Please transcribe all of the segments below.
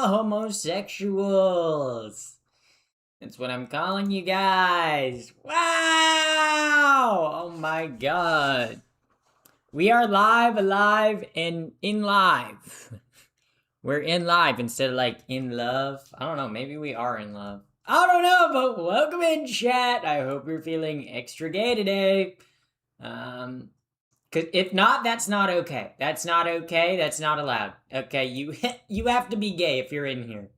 homosexuals. That's what I'm calling you guys. Wow! Oh my god. We are live, alive, and in live. We're in live instead of like in love. I don't know, maybe we are in love. I don't know, but welcome in, chat. I hope you're feeling extra gay today. Cause if not, that's not okay. That's not okay. That's not allowed. Okay, you have to be gay if you're in here.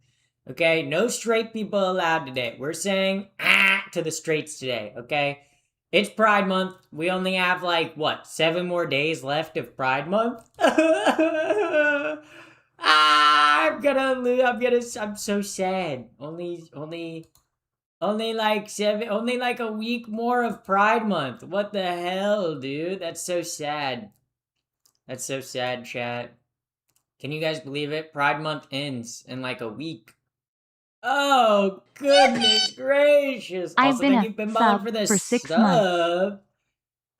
Okay, no straight people allowed today. We're saying to the straights today. Okay, it's Pride Month. We only have like what 7 more days left of Pride Month. I'm so sad. Only like a week more of Pride Month. What the hell, dude? That's so sad. That's so sad, chat. Can you guys believe it? Pride Month ends in like a week. Oh, goodness gracious. I've Also, been thank a you, Pinball, sub for the for 6 sub. months.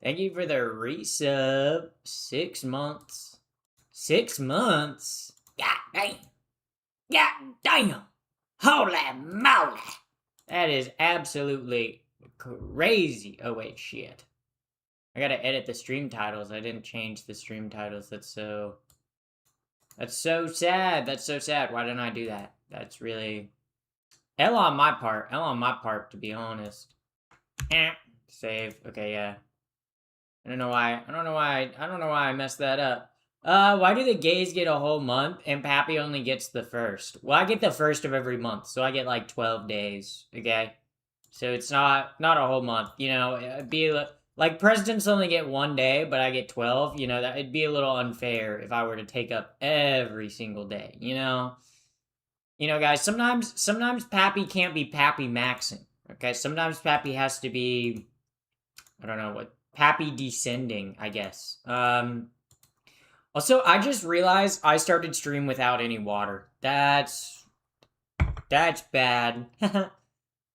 Thank you for the resub. 6 months. 6 months? God damn. God damn. Holy moly. That is absolutely crazy. Oh, wait, shit. I gotta edit the stream titles. I didn't change the stream titles. That's so sad. That's so sad. Why didn't I do that? That's really... L on my part, to be honest. Save. Okay, yeah. I don't know why I messed that up. Why do the gays get a whole month and Pappy only gets the first? Well, I get the first of every month, so I get like 12 days, okay? So it's not a whole month, you know? It'd be like presidents only get 1 day, but I get 12, you know? That it'd be a little unfair if I were to take up every single day, you know? You know, guys, sometimes Pappy can't be Pappy Maxing, okay? Sometimes Pappy has to be, I don't know what, Pappy descending, I guess. Also, I just realized I started stream without any water. That's bad.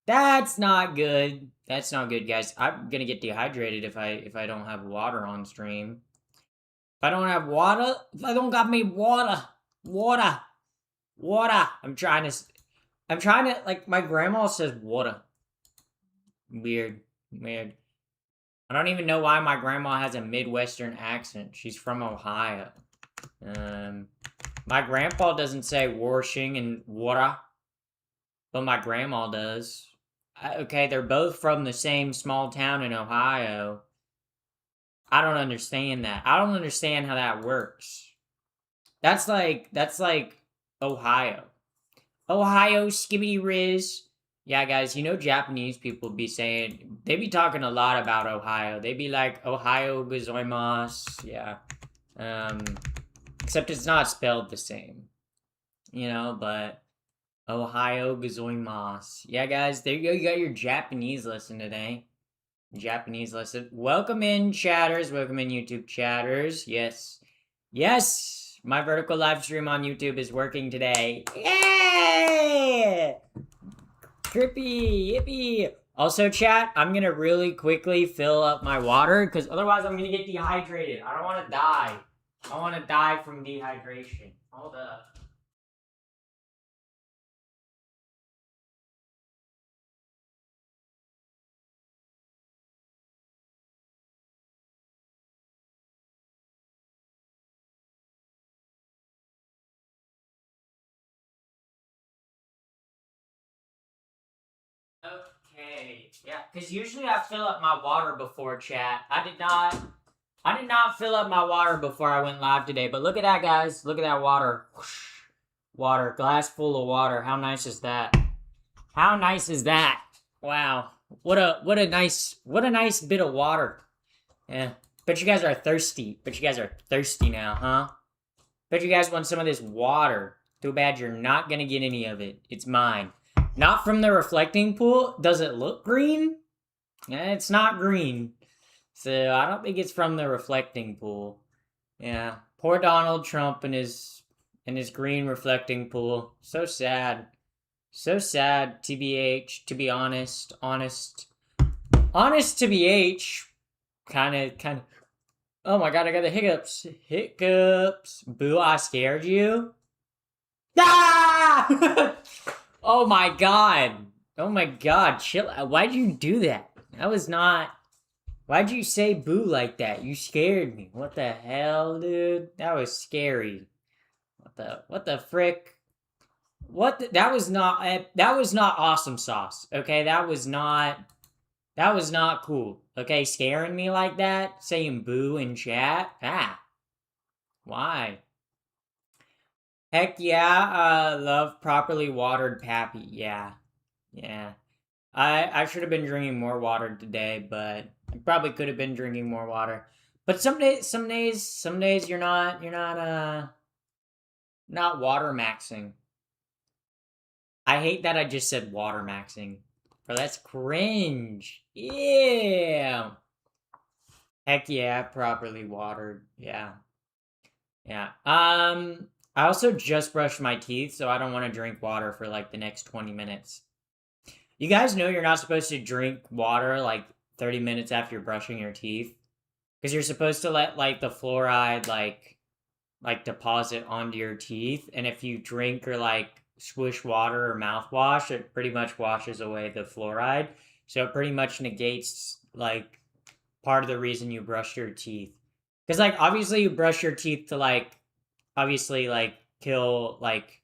That's not good. That's not good, guys. I'm gonna get dehydrated if I don't have water on stream. If I don't have water, if I don't got me water. I'm trying to, like, my grandma says water. Weird. I don't even know why my grandma has a Midwestern accent. She's from Ohio. My grandpa doesn't say washing and water, but my grandma does. Okay, they're both from the same small town in Ohio. I don't understand that. I don't understand how that works. That's like Ohio. Ohio skibbity riz. Yeah, guys, you know Japanese people be saying, they be talking a lot about Ohio. They be like, Ohio gozaimasu. Yeah. Except it's not spelled the same. You know, but Ohio gozaimasu. Yeah, guys, there you go. You got your Japanese lesson today. Japanese lesson. Welcome in, chatters. Welcome in, YouTube chatters. Yes. Yes! My vertical live stream on YouTube is working today. Yay! Trippy, yippee. Also, chat, I'm gonna really quickly fill up my water, because otherwise I'm gonna get dehydrated. I don't want to die. I want to die from dehydration. Hold up. Okay, yeah, because usually I fill up my water before chat. I did not fill up my water before I went live today, but look at that, guys. Look at that water. Whoosh. Water, glass full of water. How nice is that? How nice is that? Wow. What a nice bit of water. Yeah. Bet you guys are thirsty. Bet you guys are thirsty now, huh? Bet you guys want some of this water. Too bad you're not gonna get any of it. It's mine. Not from the reflecting pool. Does it look green? It's not green. So I don't think it's from the reflecting pool. Yeah. Poor Donald Trump and his green reflecting pool. So sad. So sad, TBH, to be honest. Honest TBH. Kinda. Oh my god, I got the hiccups. Hiccups. Boo, I scared you? Ah! Oh my god. Oh my god. Chill. Why'd you do that? That was not. Why'd you say boo like that? You scared me. What the hell, dude? That was scary. What the frick? That was not that was not awesome sauce. Okay, that was not cool. Okay, scaring me like that, saying boo in chat. Ah, why? Heck yeah, love properly watered pappy. Yeah, yeah. I should have been drinking more water today, but I probably could have been drinking more water. But some days you're not water maxing. I hate that I just said water maxing. Bro, that's cringe. Yeah. Heck yeah, properly watered. Yeah. Yeah. I also just brushed my teeth, so I don't want to drink water for like the next 20 minutes. You guys know you're not supposed to drink water like 30 minutes after you're brushing your teeth because you're supposed to let like the fluoride like deposit onto your teeth, and if you drink or like swish water or mouthwash, it pretty much washes away the fluoride. So it pretty much negates like part of the reason you brush your teeth. Because like obviously you brush your teeth to like obviously like kill like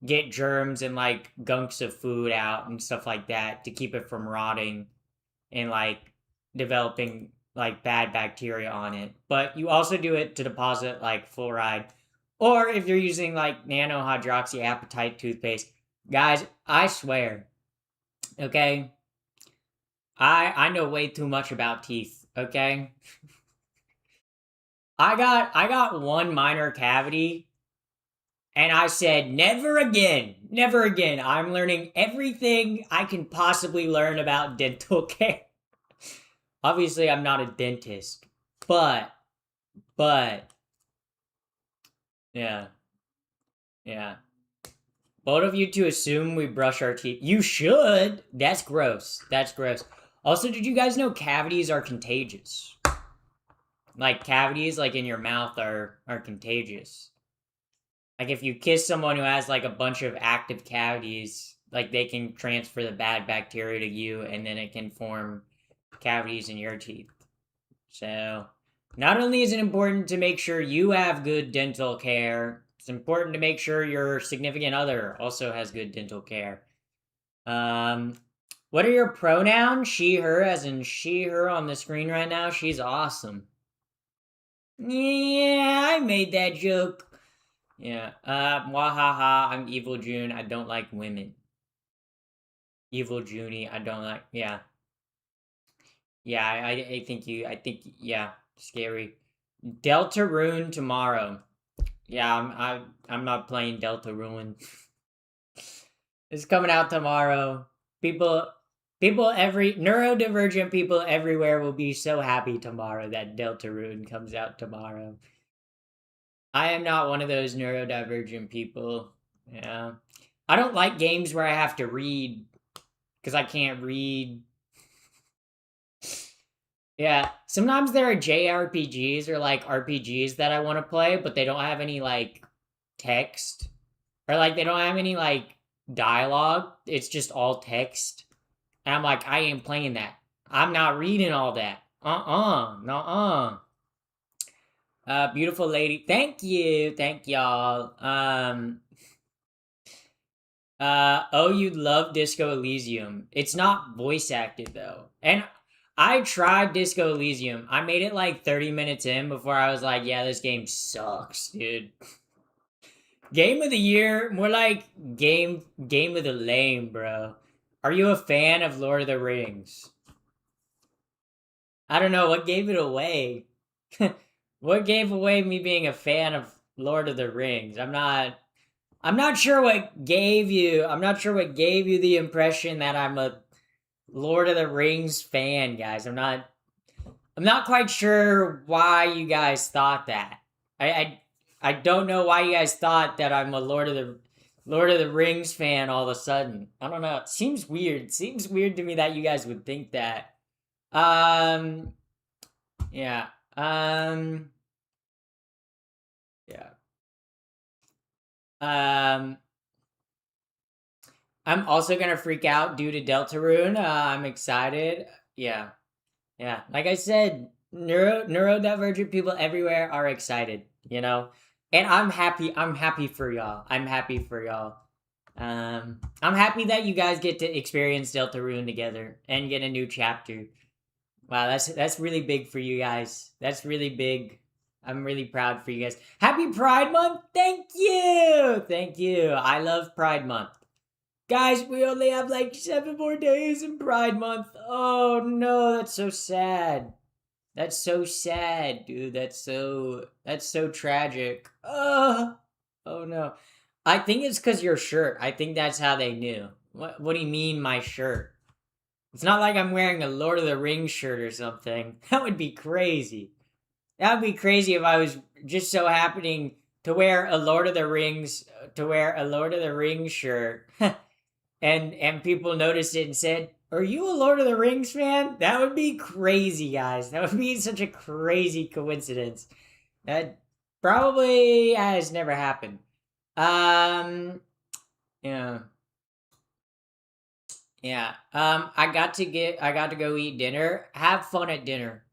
get germs and like gunks of food out and stuff like that to keep it from rotting and like developing like bad bacteria on it. But you also do it to deposit like fluoride. Or if you're using like nano hydroxyapatite toothpaste, guys, I swear, okay, I know way too much about teeth. Okay, I got one minor cavity, and I said never again, never again. I'm learning everything I can possibly learn about dental care. Obviously, I'm not a dentist, but but yeah, yeah. Both of you to assume we brush our teeth. You should. That's gross. That's gross. Also, did you guys know cavities are contagious? Like cavities, like in your mouth, are contagious. Like if you kiss someone who has like a bunch of active cavities, like they can transfer the bad bacteria to you, and then it can form cavities in your teeth. So, not only is it important to make sure you have good dental care, it's important to make sure your significant other also has good dental care. Um, what are your pronouns? She, her, as in she, her on the screen right now. She's awesome. Yeah, I made that joke. Yeah. Mwahaha, I'm Evil June. I don't like women. Evil Junie, I don't like. Yeah. Yeah, I think, yeah, scary. Deltarune tomorrow. Yeah, I'm not playing Deltarune. It's coming out tomorrow. People, every neurodivergent people everywhere will be so happy tomorrow that Deltarune comes out tomorrow. I am not one of those neurodivergent people. Yeah, I don't like games where I have to read because I can't read. Yeah, sometimes there are JRPGs or like RPGs that I want to play, but they don't have any like text or like they don't have any like dialogue. It's just all text. And I'm like, I ain't playing that. I'm not reading all that. No. Beautiful lady. Thank you. Thank y'all. Oh, you'd love Disco Elysium. It's not voice acted though. And I tried Disco Elysium. I made it like 30 minutes in before I was like, yeah, this game sucks, dude. Game of the year, more like game of the lame, bro. Are you a fan of Lord of the Rings? I don't know what gave it away. What gave away me being a fan of Lord of the Rings? I'm not sure what gave you. I'm not sure what gave you the impression that I'm a Lord of the Rings fan, guys. I'm not quite sure why you guys thought that. I don't know why you guys thought that I'm a Lord of the Rings fan all of a sudden. I don't know. It seems weird. It seems weird to me that you guys would think that. Um yeah. Um yeah. I'm also gonna freak out due to Deltarune. I'm excited. Yeah, yeah. Like I said, neurodivergent people everywhere are excited. You know, and I'm happy. I'm happy for y'all. I'm happy for y'all. I'm happy that you guys get to experience Deltarune together and get a new chapter. Wow, that's really big for you guys. That's really big. I'm really proud for you guys. Happy Pride Month! Thank you! Thank you. I love Pride Month. Guys, we only have like 7 more days in Pride Month. Oh no, that's so sad. That's so sad, dude. That's so tragic. Oh no. I think it's because your shirt. I think that's how they knew. What do you mean, my shirt? It's not like I'm wearing a Lord of the Rings shirt or something. That would be crazy. That would be crazy if I was just so happening to wear a Lord of the Rings shirt, and people noticed it and said, "Are you a Lord of the Rings fan?" That would be crazy, guys. That would be such a crazy coincidence. That probably has never happened. Um, yeah. Yeah. I got to go eat dinner. Have fun at dinner.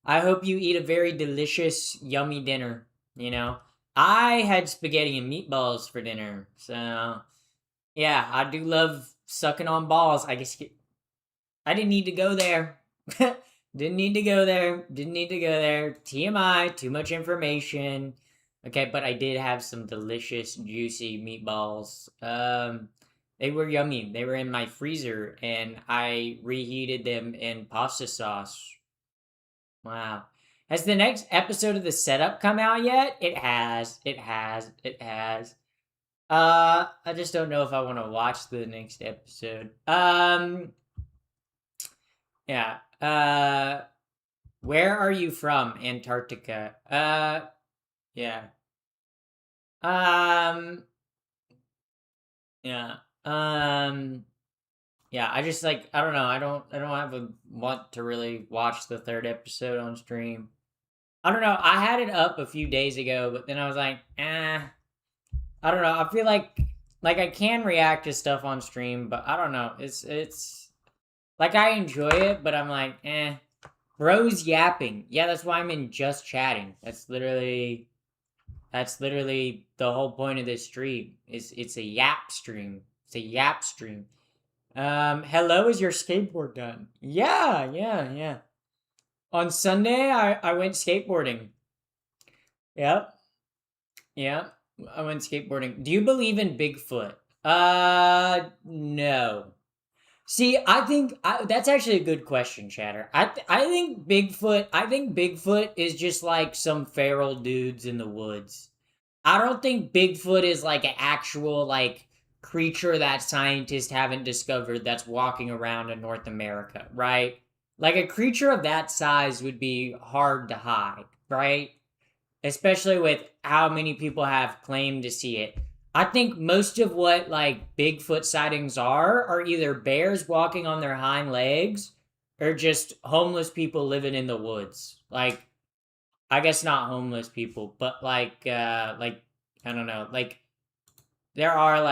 I hope you eat a very delicious, yummy dinner. You know, I had spaghetti and meatballs for dinner. So, yeah, I do love sucking on balls. I guess I didn't need to go there. Didn't need to go there. Didn't need to go there. TMI, too much information. Okay, but I did have some delicious, juicy meatballs. They were yummy. They were in my freezer, and I reheated them in pasta sauce. Wow. Has the next episode of the setup come out yet? It has. It has. It has. I just don't know if I want to watch the next episode. Yeah. Where are you from? Antarctica. Yeah. Um, yeah. Um, yeah. I just like I don't know. I don't have a want to really watch the third episode on stream. I don't know. I had it up a few days ago, but then I was like, I don't know. I feel like I can react to stuff on stream, but I don't know. It's like I enjoy it, but I'm like, eh. Bros yapping. Yeah, that's why I'm in just chatting. That's literally the whole point of this stream. It's a yap stream. It's a yap stream. Hello, is your skateboard done? Yeah, yeah, yeah. On Sunday I went skateboarding. Yep. Yep. I went skateboarding. Do you believe in Bigfoot? No. See, that's actually a good question, Chatter. I think Bigfoot is just like some feral dudes in the woods. I don't think Bigfoot is like an actual like creature that scientists haven't discovered that's walking around in North America, right? Like a creature of that size would be hard to hide, right? Especially with how many people have claimed to see it. I think most of what like Bigfoot sightings are either bears walking on their hind legs or just homeless people living in the woods. Like I guess not homeless people, but like I don't know, like there are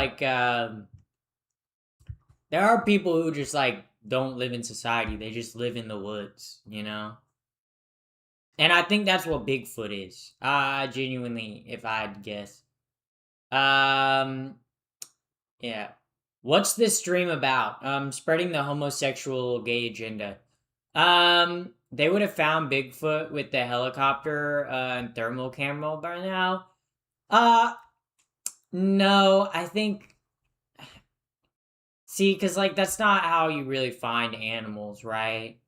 there are people who just like don't live in society. They just live in the woods, you know? And I think that's what Bigfoot is. Genuinely, if I had to guess. Um, yeah. What's this stream about? Spreading the homosexual gay agenda. They would have found Bigfoot with the helicopter and thermal camera by now. Uh, no, I think. See, because like that's not how you really find animals, right?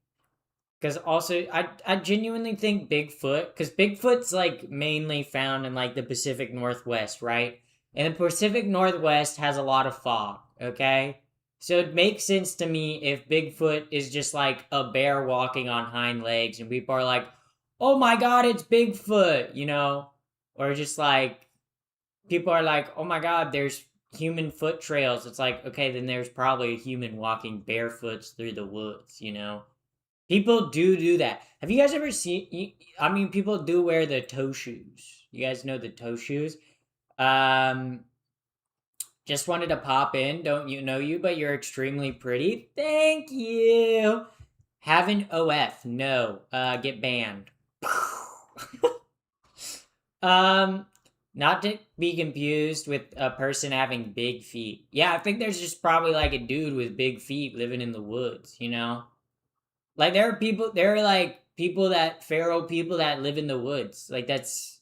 Because also, I genuinely think Bigfoot, because Bigfoot's like mainly found in like the Pacific Northwest, right? And the Pacific Northwest has a lot of fog, okay? So it makes sense to me if Bigfoot is just like a bear walking on hind legs and people are like, oh my god, it's Bigfoot, you know? Or just like, people are like, oh my god, there's human foot trails. It's like, okay, then there's probably a human walking barefoot through the woods, you know? People do that. Have you guys ever seen? I mean, people do wear the toe shoes. You guys know the toe shoes. Um, Just wanted to pop in. Don't you know you, but you're extremely pretty. Thank you. Haven't OF. No. Get banned. um, not to be confused with a person having big feet. Yeah, I think there's just probably like a dude with big feet living in the woods, you know? Like there are like people that, feral people that live in the woods. Like that's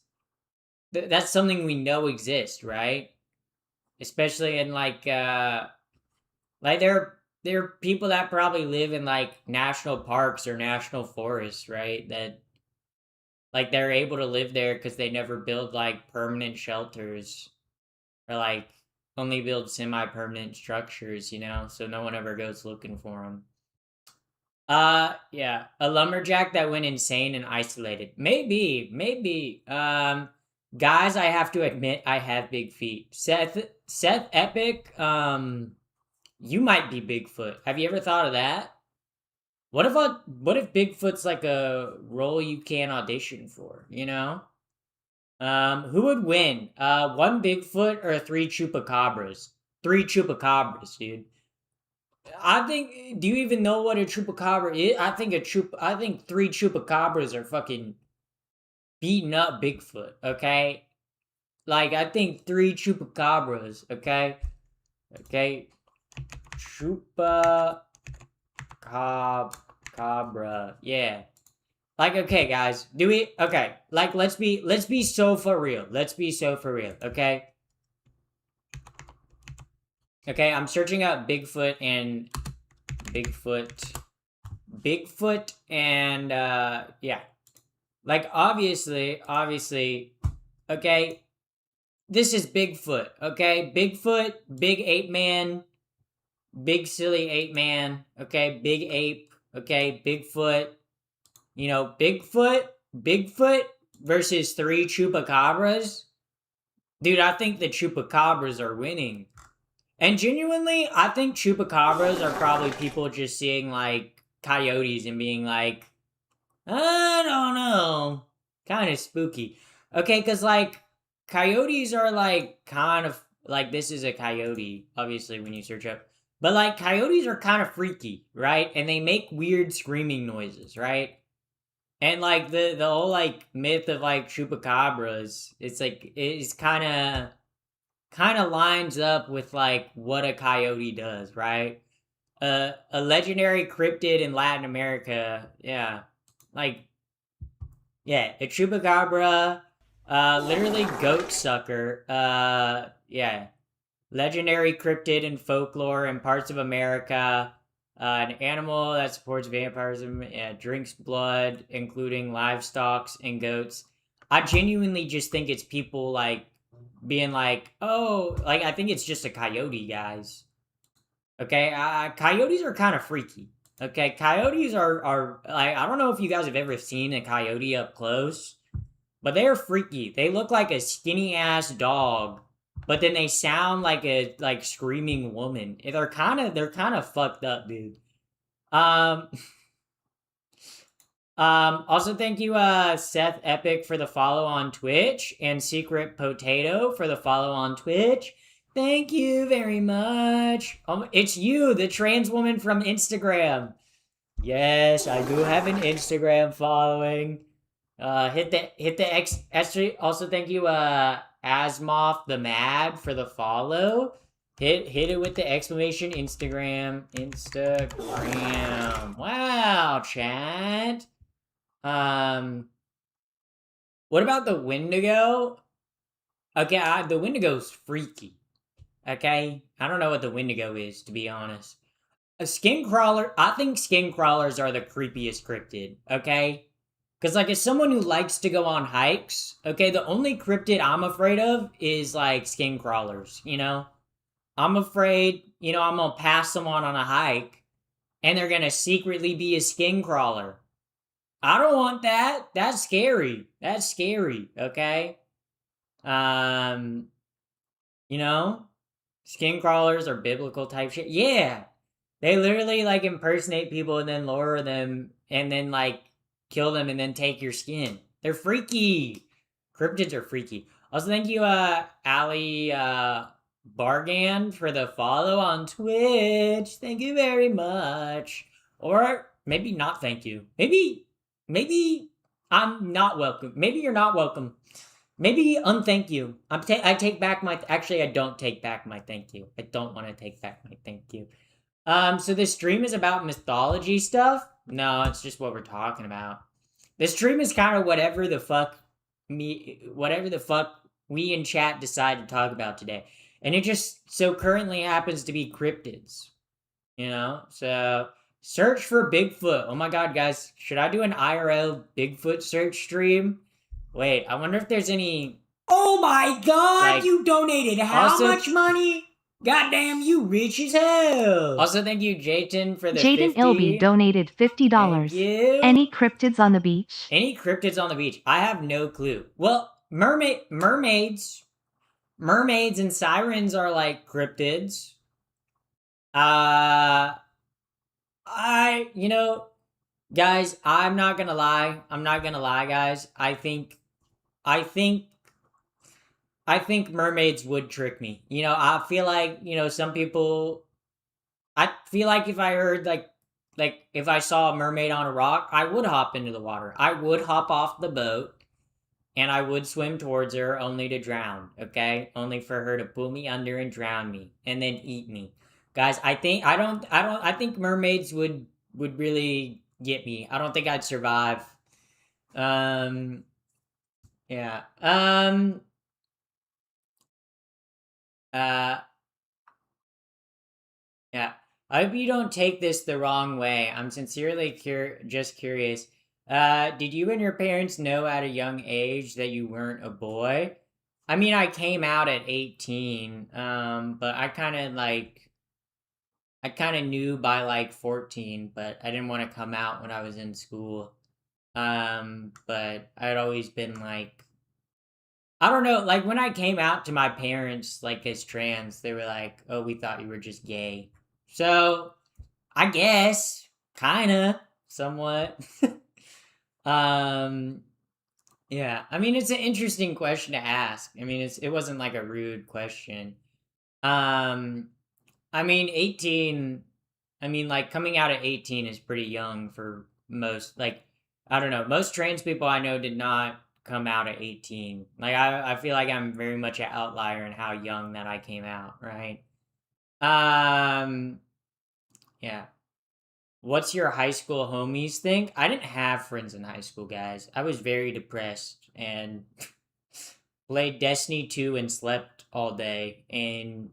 something we know exists, right? Especially in like there are people that probably live in like national parks or national forests, right? That like they're able to live there because they never build like permanent shelters or like only build semi-permanent structures, you know, so no one ever goes looking for them. Yeah, a lumberjack that went insane and isolated. Maybe. Guys, I have to admit I have big feet. Seth Epic, you might be Bigfoot. Have you ever thought of that? What if Bigfoot's like a role you can't audition for, you know? Who would win? One Bigfoot or three chupacabras? Three chupacabras, dude. I think. Do you even know what a chupacabra is? I think three chupacabras are fucking beating up Bigfoot. Okay, like I think three chupacabras. Okay, chupacabra. Yeah. Like okay, guys. Do we? Okay. Like let's be so for real. Let's be so for real. Okay. Okay. I'm searching out Bigfoot. Bigfoot and yeah. Like obviously, okay, this is Bigfoot, okay? Bigfoot, big ape man, big silly ape man, okay? Big ape, okay? Bigfoot, you know, Bigfoot versus three chupacabras. Dude, I think the chupacabras are winning. And genuinely, I think chupacabras are probably people just seeing like coyotes and being like, I don't know. Kind of spooky. Okay, because like coyotes are like kind of like this is a coyote, obviously, when you search up. But like coyotes are kind of freaky, right? And they make weird screaming noises, right? And like the whole like myth of like chupacabras, it's like it's kind of lines up with like what a coyote does, right? A legendary cryptid in Latin America, yeah. Like yeah, a chupacabra, literally goat sucker. Yeah, legendary cryptid in folklore and parts of America. An animal that supports vampirism, drinks blood, including livestock and goats. I genuinely just think it's people like being like, oh, like I think it's just a coyote, guys. Okay, coyotes are kind of freaky. Okay, coyotes are like I don't know if you guys have ever seen a coyote up close, but they're freaky. They look like a skinny ass dog, but then they sound like a like screaming woman. They're kind of fucked up, dude. Um also thank you Seth Epic for the follow on Twitch and Secret Potato for the follow on Twitch. Thank you very much. It's you, the trans woman from Instagram. Yes, I do have an Instagram following. Hit the X. Actually, also thank you, Asmoth the Mad for the follow. Hit it with the exclamation Instagram. Wow, chat. Um, what about the Wendigo? Okay, the Wendigo's freaky. Okay, I don't know what the Wendigo is, to be honest. A skin crawler. I think skin crawlers are the creepiest cryptid. Okay, because like as someone who likes to go on hikes, okay, the only cryptid I'm afraid of is like skin crawlers. You know, I'm afraid. You know, I'm gonna pass someone on a hike, and they're gonna secretly be a skin crawler. I don't want that. That's scary. That's scary. Okay. Um, you know, skin crawlers are biblical type shit. Yeah. They literally like impersonate people and then lure them and then like kill them and then take your skin. They're freaky. Cryptids are freaky. Also, thank you, Ali Bargan for the follow on Twitch. Thank you very much. Or maybe not thank you. Maybe I'm not welcome. Maybe you're not welcome. Maybe unthank you. I take back my actually I don't take back my thank you. I don't want to take back my thank you. So this stream is about mythology stuff? No, it's just what we're talking about. This stream is kind of whatever the fuck we in chat decide to talk about today. And it just so currently happens to be cryptids. You know? So search for Bigfoot. Oh my god, guys. Should I do an IRL Bigfoot search stream? Wait, I wonder if there's any. Oh my god, Like, you donated how much money? Goddamn, you rich as hell. Also, thank you, Jayton, for the Jaden 50. Ilby donated $50. Thank you. Any cryptids on the beach? Any cryptids on the beach? I have no clue. Well, mermaids and sirens are like cryptids. Guys, I'm not gonna lie. Guys. I think mermaids would trick me. You know, I feel like, some people. I feel like if I heard like if I saw a mermaid on a rock, I would hop into the water. I would hop off the boat and I would swim towards her only to drown, okay? Only for her to pull me under and drown me and then eat me. Guys, I think mermaids would really get me. I don't think I'd survive. Yeah. Yeah. I hope you don't take this the wrong way. I'm sincerely just curious. Did you and your parents know at a young age that you weren't a boy? I mean, I came out at 18, but I kind of knew by like 14, but I didn't want to come out when I was in school. But I'd always been like, I don't know, like when I came out to my parents, like as trans, they were like, oh, we thought you were just gay. So, I guess, kinda, somewhat. um, yeah. I mean, it's an interesting question to ask. I mean, it wasn't like a rude question. Um, I mean, 18. I mean, like coming out at 18 is pretty young for most. Like, I don't know. Most trans people I know did not come out at 18. Like, I feel like I'm very much an outlier in how young that I came out. Right. Yeah. What's your high school homies think? I didn't have friends in high school, guys. I was very depressed and played Destiny 2 and slept all day and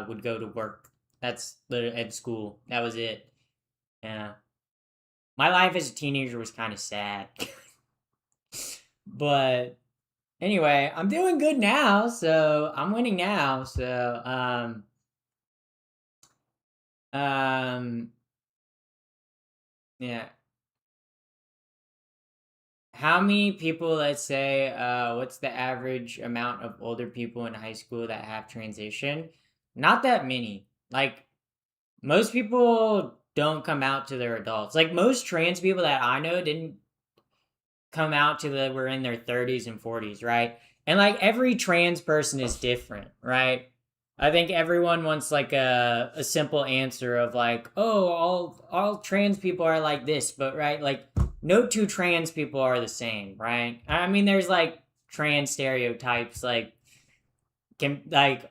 would go to work. That's at school. That was it. Yeah. My life as a teenager was kind of sad. But anyway, I'm doing good now, so I'm winning now. So yeah. How many people, let's say, what's the average amount of older people in high school that have transition? Not that many. Like, most people don't come out to their adults. Like, most trans people that I know didn't come out to the were in their 30s and 40s, right? And like every trans person is different, right? I think everyone wants like a simple answer of like, oh, all trans people are like this, but right, like no two trans people are the same, right? I mean, there's like trans stereotypes, like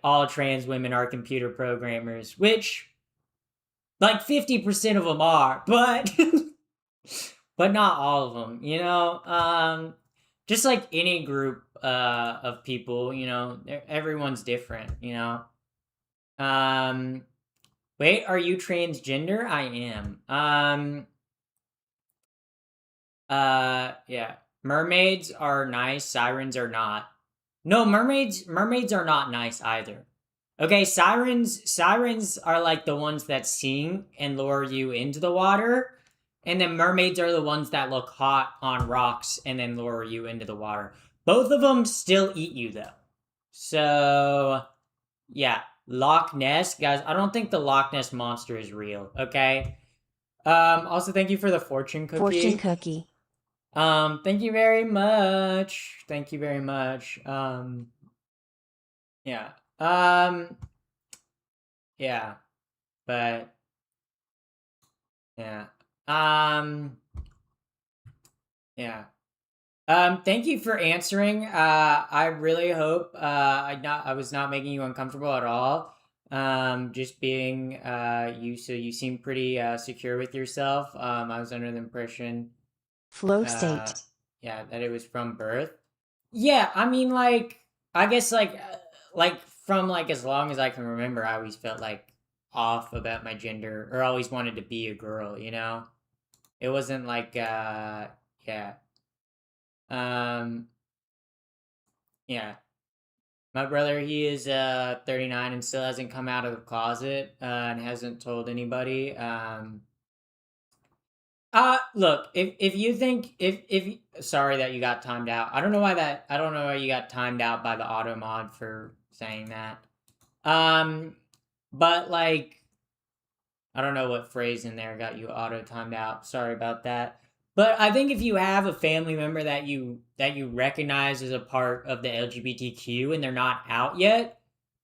all trans women are computer programmers, which like 50% of them are, but but not all of them, you know. Just like any group of people, you know, everyone's different, you know. Wait, are you transgender? I am. Yeah. Mermaids are nice, sirens are not. No, mermaids are not nice either. Okay, sirens are like the ones that sing and lure you into the water. And then mermaids are the ones that look hot on rocks and then lure you into the water. Both of them still eat you though. So, yeah, Loch Ness, guys, I don't think the Loch Ness monster is real, okay? Also thank you for the fortune cookie. Fortune cookie. Thank you very much. Thank you very much. Yeah. yeah, but yeah. Um, yeah. Thank you for answering. I really hope I was not making you uncomfortable at all. Just being you, so you seem pretty secure with yourself. I was under the impression, Flow uh, state. yeah, that it was from birth. Yeah, I mean, like, I guess like from like as long as I can remember, I always felt like off about my gender, or always wanted to be a girl. You know, it wasn't like yeah. Um, yeah. My brother, he is 39 and still hasn't come out of the closet and hasn't told anybody. Look, if you think if sorry that you got timed out. I don't know why you got timed out by the auto mod for saying that. Um, but like I don't know what phrase in there got you auto timed out. Sorry about that. But I think if you have a family member that you recognize as a part of the LGBTQ and they're not out yet,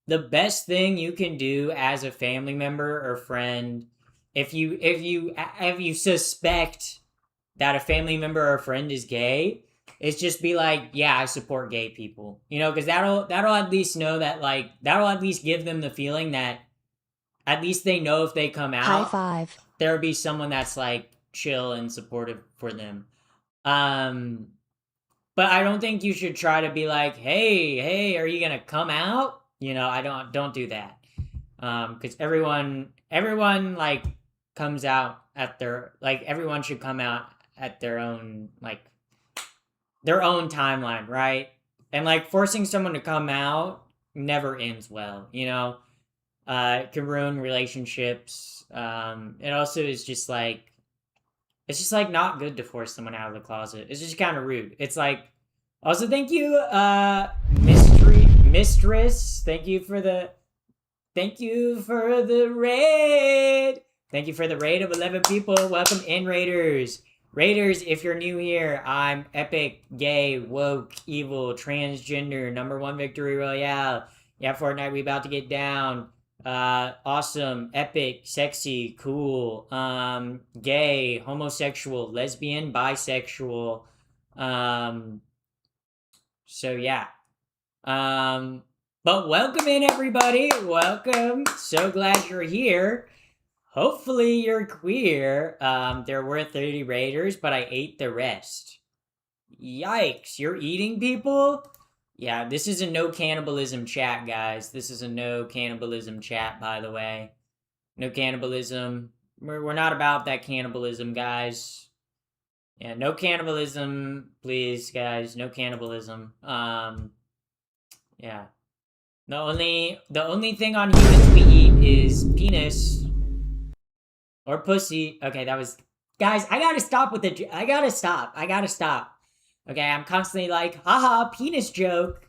the best thing you can do as a family member or friend, if you suspect that a family member or friend is gay, is just be like, yeah, I support gay people. You know, because that'll at least know that, like, that'll at least give them the feeling that at least they know if they come High out, five. there'll be someone that's like chill and supportive for them. Um, but I don't think you should try to be like, hey, are you gonna come out? You know, I don't do that. Because everyone like comes out at their like everyone should come out at their own timeline, right? And like forcing someone to come out never ends well, you know. It can ruin relationships. It also is just like it's just like not good to force someone out of the closet. It's just kind of rude. It's like also thank you, mystery mistress. Thank you for the raid. Thank you for the raid of 11 people. Welcome in, raiders. Raiders, if you're new here, I'm epic, gay, woke, evil, transgender, number one victory royale. Yeah, Fortnite, we about to get down. Awesome, epic, sexy, cool, gay, homosexual, lesbian, bisexual. Um, so yeah. But welcome in, everybody. Welcome. So glad you're here. Hopefully you're queer. There were 30 raiders, but I ate the rest. Yikes, you're eating people? Yeah, this is a no cannibalism chat, guys. This is a no cannibalism chat, by the way. No cannibalism. We're not about that cannibalism, guys. Yeah, no cannibalism, please, guys. No cannibalism. Yeah. The only thing on humans we eat is penis or pussy. Okay, that was guys. I gotta stop with the. I gotta stop. I gotta stop. Okay, I'm constantly like, haha, penis joke.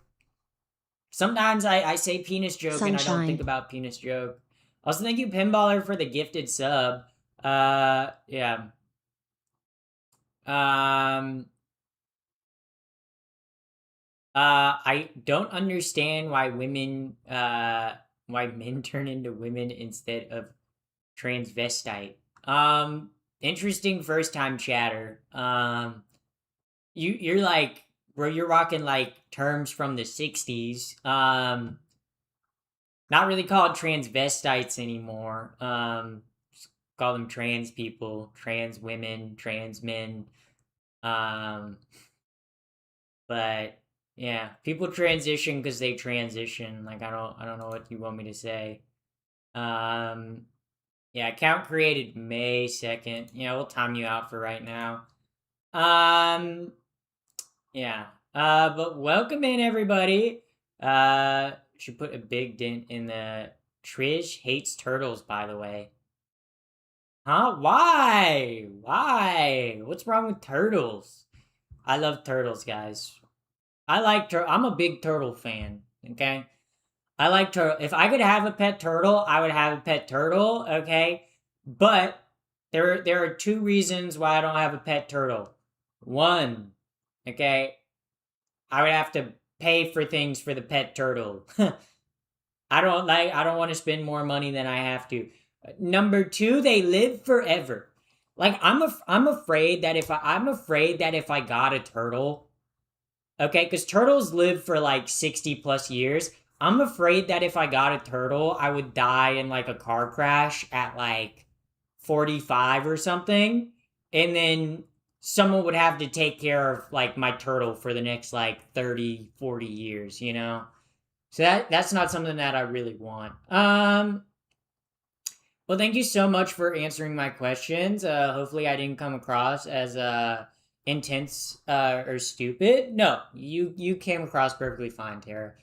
Sometimes I say penis joke and I don't think Sunshine. about penis joke. Also, thank you, Pinballer, for the gifted sub. Yeah. Um, I don't understand why men turn into women instead of transvestite. Interesting first time chatter. You're like, bro, you're rocking like terms from the '60s. Not really called transvestites anymore. Just call them trans people, trans women, trans men. Um, but yeah, people transition because they transition. Like I don't know what you want me to say. Um, yeah, account created May 2nd. Yeah, we'll time you out for right now. Um, yeah. But welcome in, everybody. Should put a big dent in the Trish hates turtles, by the way. Huh? Why? Why? What's wrong with turtles? I love turtles, guys. I'm a big turtle fan, okay? I like turtle. If I could have a pet turtle, I would have a pet turtle, okay? But there are two reasons why I don't have a pet turtle. One, okay, I would have to pay for things for the pet turtle. I don't want to spend more money than I have to. Number 2, they live forever. Like I'm afraid that if I got a turtle, okay, cuz turtles live for like 60 plus years. I'm afraid that if I got a turtle, I would die in like a car crash at like 45 or something, and then someone would have to take care of like my turtle for the next like 30, 40 years, you know? So that's not something that I really want. Well, thank you so much for answering my questions. Hopefully I didn't come across as intense or stupid. No, you came across perfectly fine, Tara.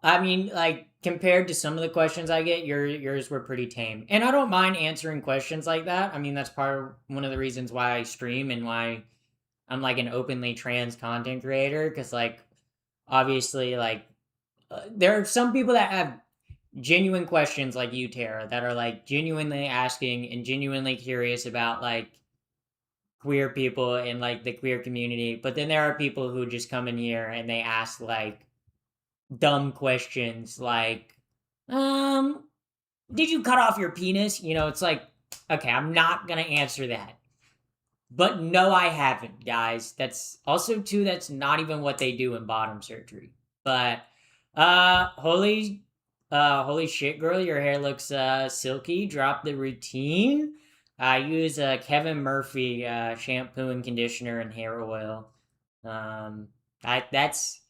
I mean, like compared to some of the questions I get, yours were pretty tame, and I don't mind answering questions like that. I mean, that's part of one of the reasons why I stream and why I'm like an openly trans content creator. Because like, obviously, like there are some people that have genuine questions like you, Tara, that are like genuinely asking and genuinely curious about like queer people and like the queer community. But then there are people who just come in here and they ask like dumb questions like, um, did you cut off your penis? You know, it's like, okay, I'm not gonna answer that. But no, I haven't, guys. That's also too, that's not even what they do in bottom surgery. But holy shit, girl, your hair looks silky. Drop the routine. I use Kevin Murphy shampoo and conditioner and hair oil. Um, that's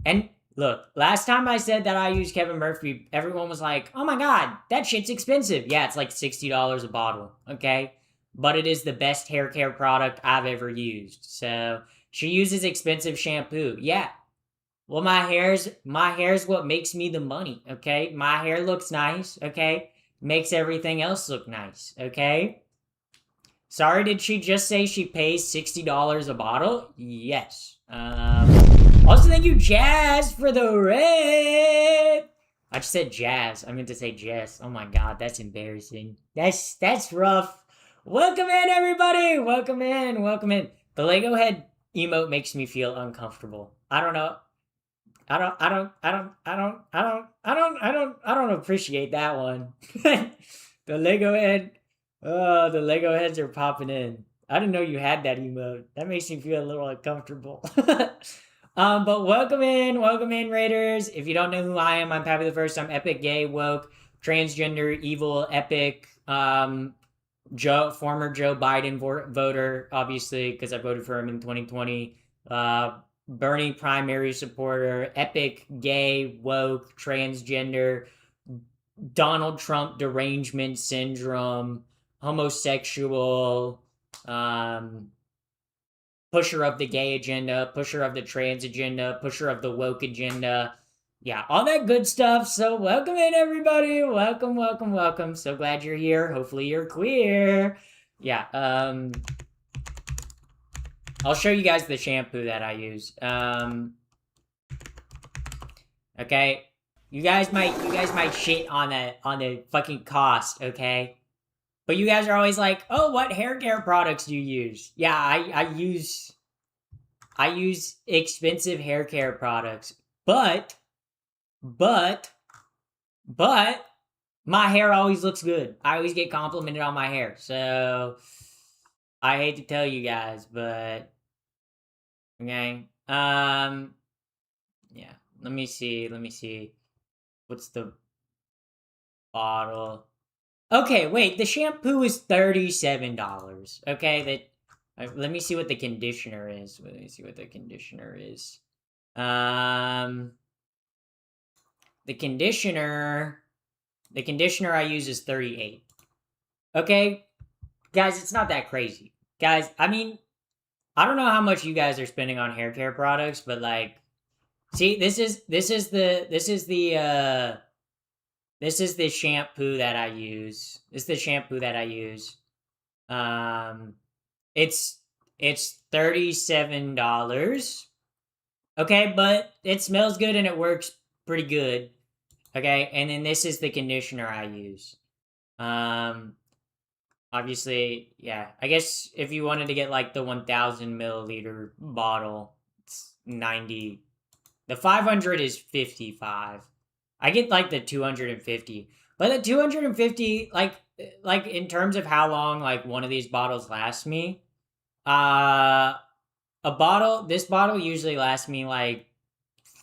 and look, last time I said that I use Kevin Murphy, everyone was like, "Oh my god, that shit's expensive." Yeah, it's like $60 a bottle. Okay, but it is the best hair care product I've ever used. So she uses expensive shampoo. Yeah. Well, my hair's what makes me the money. Okay, my hair looks nice. Okay, makes everything else look nice. Okay. Sorry, did she just say she pays $60 a bottle? Yes. Also, thank you, Jazz, for the red. I just said Jazz. I meant to say Jess. Oh my god, that's embarrassing. That's rough. Welcome in, everybody. Welcome in. Welcome in. The Lego head emote makes me feel uncomfortable. I don't know. I don't appreciate that one. The Lego head. Oh, the Lego heads are popping in. I didn't know you had that emote. That makes me feel a little uncomfortable. But welcome in, Raiders. If you don't know who I am, I'm Pappy the First. I'm epic, gay, woke, transgender, evil, epic. Former Joe Biden voter, obviously, because I voted for him in 2020. Bernie primary supporter, epic, gay, woke, transgender, Donald Trump derangement syndrome, homosexual, pusher of the gay agenda, pusher of the trans agenda, pusher of the woke agenda. Yeah, all that good stuff. So, welcome in, everybody. Welcome, welcome, welcome. So glad you're here. Hopefully, you're queer. Yeah, I'll show you guys the shampoo that I use. Okay, you guys might shit on the fucking cost, okay? But you guys are always like, "Oh, what hair care products do you use?" Yeah, I use expensive hair care products, but but but my hair always looks good. I always get complimented on my hair. So I hate to tell you guys, but okay. Yeah. Let me see. Let me see. What's the bottle? Okay, wait. The shampoo is $37. Okay, let me see what the conditioner is. Let me see what the conditioner is. Um, the conditioner, the conditioner I use is 38. Okay, guys, it's not that crazy. Guys, I mean, I don't know how much you guys are spending on hair care products, but like, see, this is the shampoo that I use. This is the shampoo that I use. Um, it's $37. Okay, but it smells good and it works pretty good. Okay, and then this is the conditioner I use. Um, Obviously, yeah. I guess if you wanted to get like the 1,000 milliliter bottle, it's 90. The 500 is 55. I get like the 250. But the 250, like in terms of how long like one of these bottles lasts me, uh this bottle usually lasts me like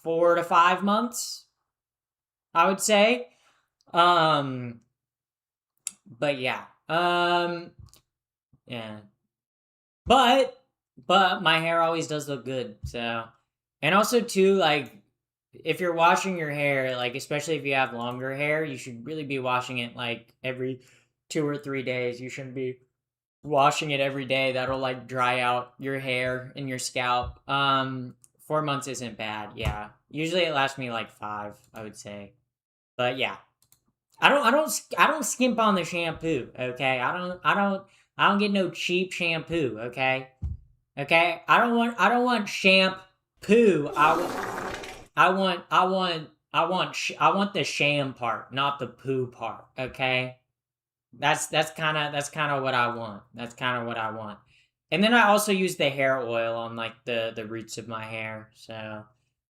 4 to 5 months, I would say. Um but yeah. Yeah. But my hair always does look good. So, and also too, like if you're washing your hair, like especially if you have longer hair, you should really be washing it like every 2 or 3 days. You shouldn't be washing it every day. That'll like dry out your hair and your scalp. 4 months isn't bad. Yeah, usually it lasts me like 5, I would say. But yeah, I don't skimp on the shampoo. Okay, I don't get no cheap shampoo. Okay, I don't want shampoo. I want the sham part, not the poo part. Okay, that's kind of what I want. That's kind of what I want. And then I also use the hair oil on like the roots of my hair. So,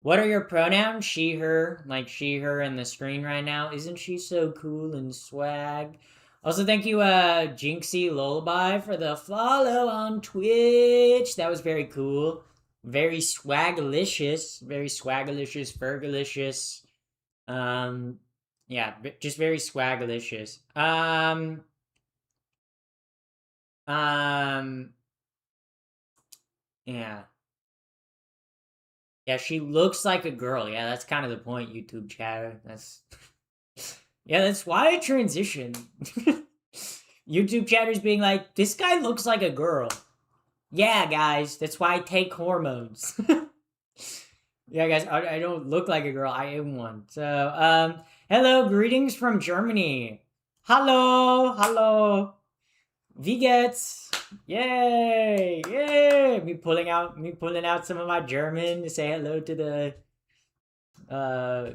what are your pronouns? She, her, like she, her in the screen right now. Isn't she so cool and swag? Also, thank you, Jinxie Lullaby, for the follow on Twitch. That was very cool. Very swagalicious. Very swagalicious, fergalicious. Um, yeah, just very swagalicious. Um, yeah. Yeah, she looks like a girl. Yeah, that's kind of the point, YouTube chatter. That's yeah, that's why I transitioned. YouTube chatters being like, this guy looks like a girl. Yeah, guys, that's why I take hormones. Yeah, guys, I don't look like a girl. I am one. So, hello, greetings from Germany. Hello, hello. Wie geht's? Yay! Yay! Me pulling out some of my German to say hello to the uh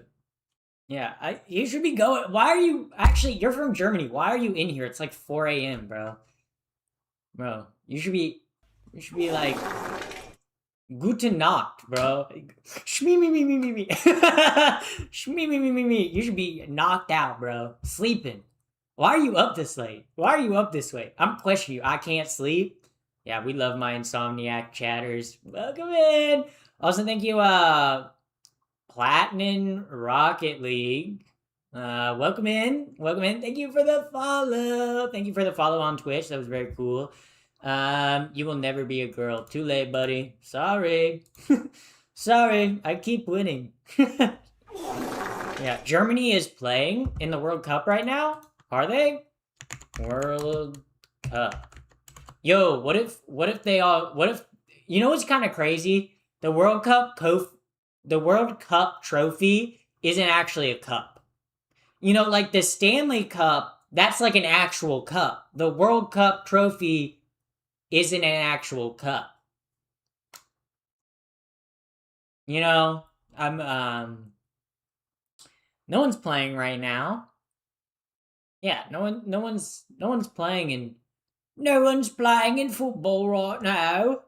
yeah, you should be going. Why are you actually you're from Germany. Why are you in here? It's like 4 a.m., bro. Bro, you should be like Gute Nacht, bro. Shmee me me me me me. Shmee me me me me. You should be knocked out, bro. Sleeping. Why are you up this late? Why are you up this late? I'm questioning you. I can't sleep. Yeah, we love my insomniac chatters. Welcome in. Also, thank you, Platinum Rocket League. Welcome in. Welcome in. Thank you for the follow. Thank you for the follow on Twitch. That was very cool. You will never be a girl. Too late, buddy. Sorry. Sorry. I keep winning. Yeah, Germany is playing in the World Cup right now. Are they? World Cup. Yo, what if they all what if you know what's kind of crazy? The World Cup trophy isn't actually a cup. You know, like the Stanley Cup, that's like an actual cup. The World Cup trophy isn't an actual cup. You know, I'm no one's playing right now. Yeah, no one's playing in football right now.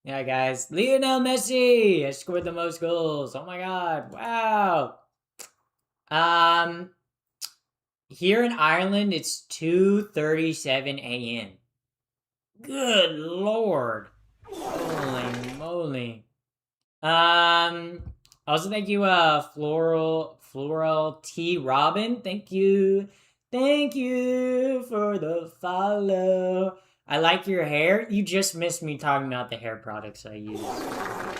Yeah, guys, Lionel Messi has scored the most goals. Oh my god. Wow. Um Here in Ireland it's 2:37 a.m. Good lord. Holy moly. Also thank you, Floral T Robin. Thank you. Thank you for the follow. I like your hair. You just missed me talking about the hair products I use.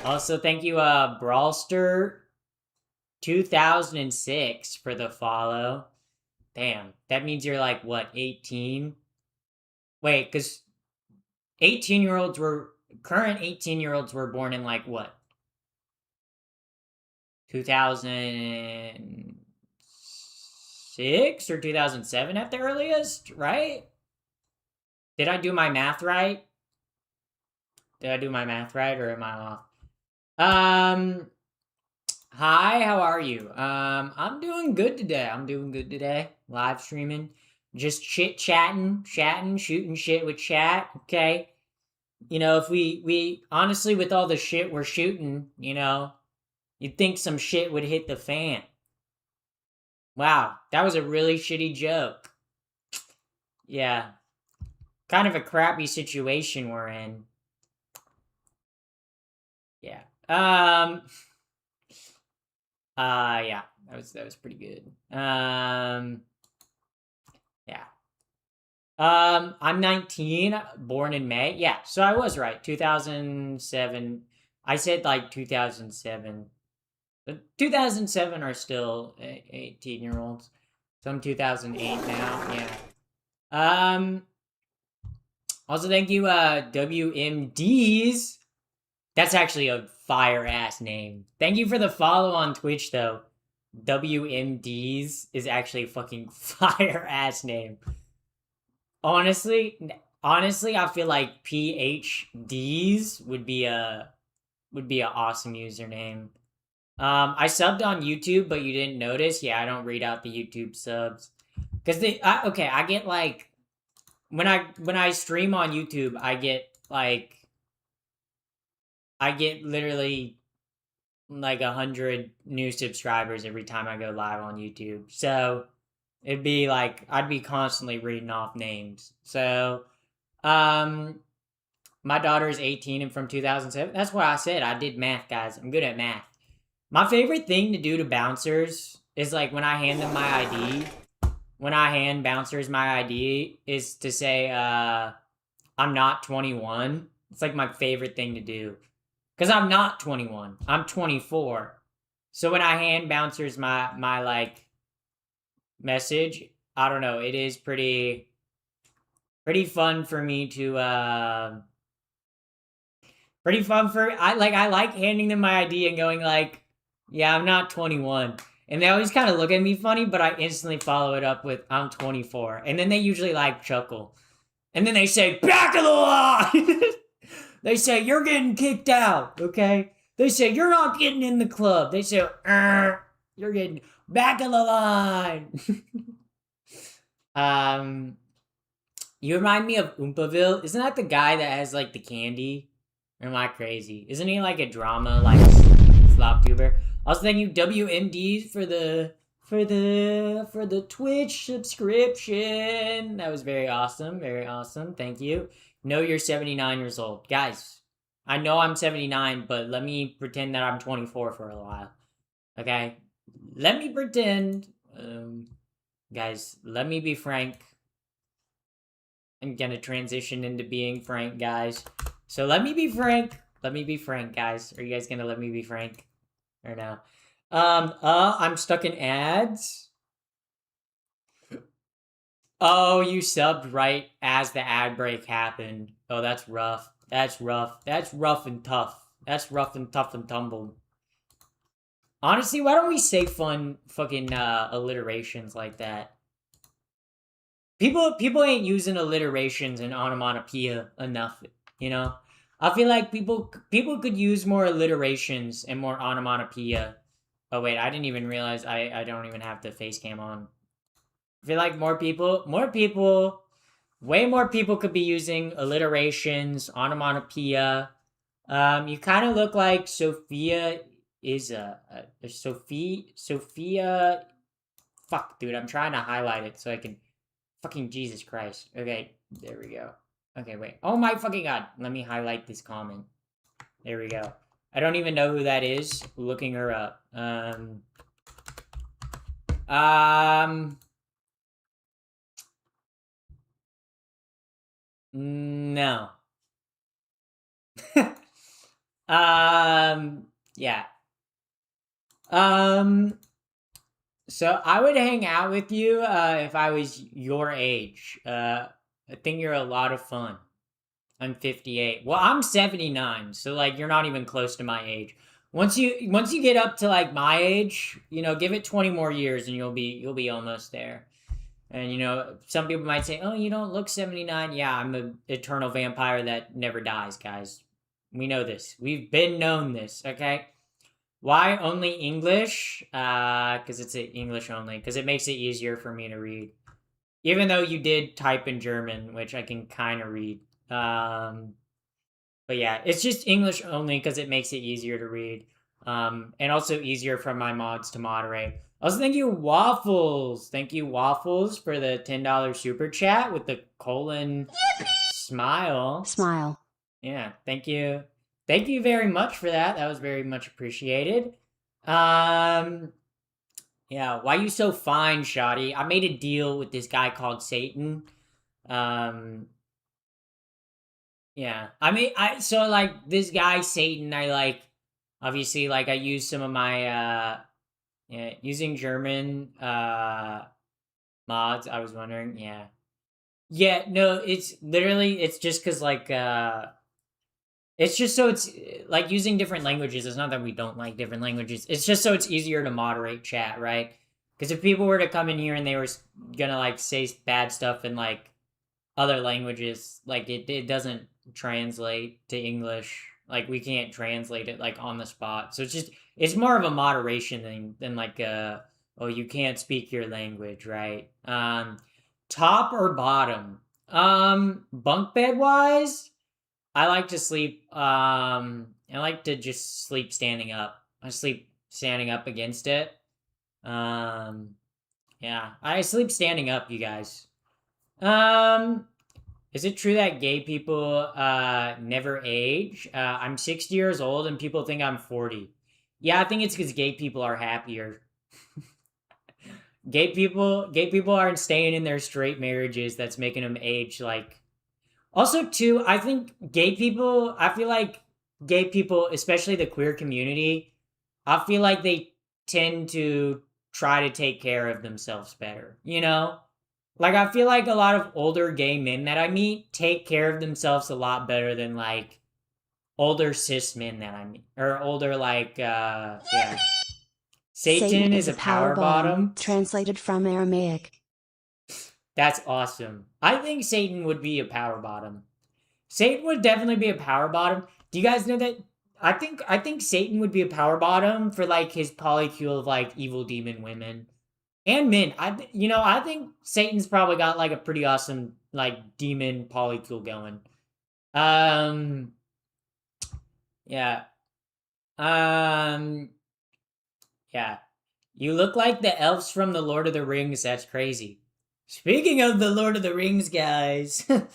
Also, thank you, Brawlster 2006 for the follow. Damn, that means you're like what, 18? Wait, because 18-year-olds were current 18-year-olds were born in like what? 2006 or 2007 at the earliest, right? Did I do my math right? Did I do my math right or am I off? Hi, how are you? I'm doing good today. I'm doing good today. Live streaming. Just chit chatting, shooting shit with chat, okay? You know, if we honestly with all the shit we're shooting, you know, you'd think some shit would hit the fan. Wow, that was a really shitty joke. Yeah, kind of a crappy situation we're in. Yeah. Yeah, that was pretty good. Yeah. I'm 19, born in May. Yeah, so I was right. 2007. I said like 2007. But 2007 are still 18-year-olds. So I'm 2008 now. Yeah. Also thank you WMDs. That's actually a fire ass name. Thank you for the follow on Twitch though. WMDs is actually a fucking fire ass name. Honestly, I feel like PhDs would be an awesome username. I subbed on YouTube, but you didn't notice. Yeah, I don't read out the YouTube subs because okay, I get like when I stream on YouTube, I get literally like 100 new subscribers every time I go live on YouTube. So it'd be like I'd be constantly reading off names. So um my daughter is 18 and from 2007. That's what I said. I did math, guys. I'm good at math. My favorite thing to do to bouncers is like when I hand them my ID, when I hand bouncers my ID, is to say, I'm not 21. It's like my favorite thing to do. Because I'm not 21. I'm 24. So when I hand bouncers my like message, I don't know, it is pretty fun for me to pretty fun for I like handing them my ID and going like, yeah, I'm not 21. And they always kind of look at me funny, but I instantly follow it up with I'm 24. And then they usually like chuckle. And then they say, back of the line. They say, you're getting kicked out, okay? They say, you're not getting in the club. They say, you're getting back of the line. um, you remind me of Oompaville. Isn't that the guy that has like the candy? Or am I crazy? Isn't he like a drama like flop tuber? Also, thank you WMDs for the Twitch subscription. That was very awesome, very awesome. Thank you. Know you're 79 years old, guys. I know I'm 79, but let me pretend that I'm 24 for a while. Okay, let me pretend. Guys, let me be frank. I'm gonna transition into being frank, guys. So let me be frank. Let me be frank, guys. Are you guys gonna let me be frank? Or no? I'm stuck in ads. Oh, you subbed right as the ad break happened. Oh, that's rough. That's rough. That's rough and tough. That's rough and tough and tumbled. Honestly, why don't we say fun fucking alliterations like that? People ain't using alliterations and onomatopoeia enough, you know? I feel like people could use more alliterations and more onomatopoeia. Oh wait, I didn't even realize I don't even have the face cam on. I feel like way more people could be using alliterations, onomatopoeia. You kind of look like Sophia is a Sophia. Fuck, dude, I'm trying to highlight it so I can. Fucking Jesus Christ. Okay, there we go. Okay, wait. Oh my fucking god. Let me highlight this comment. There we go. I don't even know who that is. Looking her up. No. Yeah. Um, so I would hang out with you if I was your age. I think you're a lot of fun. I'm 58. Well, I'm 79, so like you're not even close to my age. Once you get up to like my age, give it 20 more years and you'll be almost there. And some people might say, "Oh, you don't look 79." Yeah, I'm an eternal vampire that never dies, guys. We know this. We've been known this, okay? Why only English? Cuz it's English only cuz it makes it easier for me to read. Even though you did type in German, which I can kind of read. But yeah, it's just English only because it makes it easier to read. And also easier for my mods to moderate. Also, thank you, Waffles. Thank you, Waffles, for the $10 super chat with the colon smile. Smile. Yeah, thank you. Thank you very much for that. That was very much appreciated. Yeah, why you so fine, Shoddy? I made a deal with this guy called Satan. Um, yeah. So like this guy Satan, I like obviously like I use some of my yeah, using German mods, I was wondering. Yeah. Yeah, no, it's literally it's just cuz like it's just so it's like using different languages. It's not that we don't like different languages. It's just so it's easier to moderate chat, right? Because if people were to come in here and they were gonna like say bad stuff in like other languages, like it doesn't translate to English. Like we can't translate it like on the spot. So it's more of a moderation thing than like oh you can't speak your language, right? Top or bottom? Bunk bed wise, I like to sleep. I like to just sleep standing up. I sleep standing up against it. Um, yeah, I sleep standing up, you guys. Um, is it true that gay people never age? I'm 60 years old and people think I'm 40. Yeah, I think it's because gay people are happier. Gay people aren't staying in their straight marriages. That's making them age like. Also, too, I think gay people. I feel like gay people, especially the queer community, I feel like they tend to try to take care of themselves better. You know, like I feel like a lot of older gay men that I meet take care of themselves a lot better than like older cis men that I meet or older like yeah. Satan is a power bottom. Translated from Aramaic. That's awesome. I think Satan would be a power bottom. Satan would definitely be a power bottom. Do you guys know that? I think Satan would be a power bottom for like his polycule of like evil demon women and men. I think Satan's probably got like a pretty awesome like demon polycule going. Um, yeah. Um, yeah. You look like the elves from the Lord of the Rings. That's crazy. Speaking of the Lord of the Rings, guys, I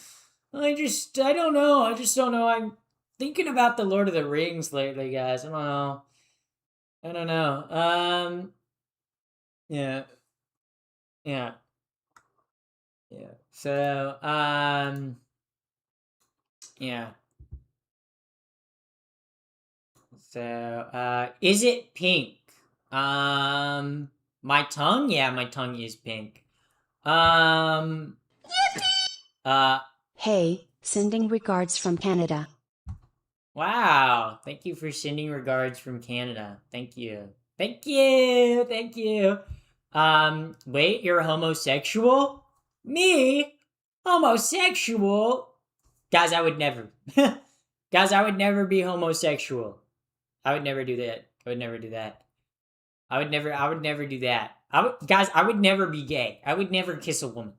don't know. I just don't know. I'm thinking about the Lord of the Rings lately, guys. I don't know. I don't know. Yeah, yeah, yeah. So, yeah. So, is it pink? My tongue? Yeah, my tongue is pink. Um, uh, Hey, sending regards from Canada. wow. Thank you for sending regards from Canada. Thank you. Thank you. Thank you. Wait, you're homosexual? Me? Homosexual? Guys, I would never. Guys, I would never be homosexual. I would never do that. I would never do that. I would never do that. Guys, I would never be gay. I would never kiss a woman.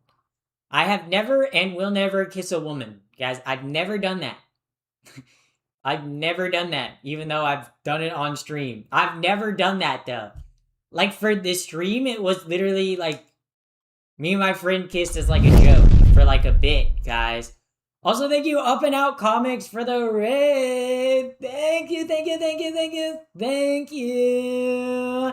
I have never and will never kiss a woman. Guys, I've never done that. I've never done that, even though I've done it on stream. I've never done that though. Like for this stream, it was literally like me and my friend kissed as like a joke for like a bit, guys. Also, thank you, Up and Out Comics, for the raid. Thank you, thank you, thank you, thank you, thank you.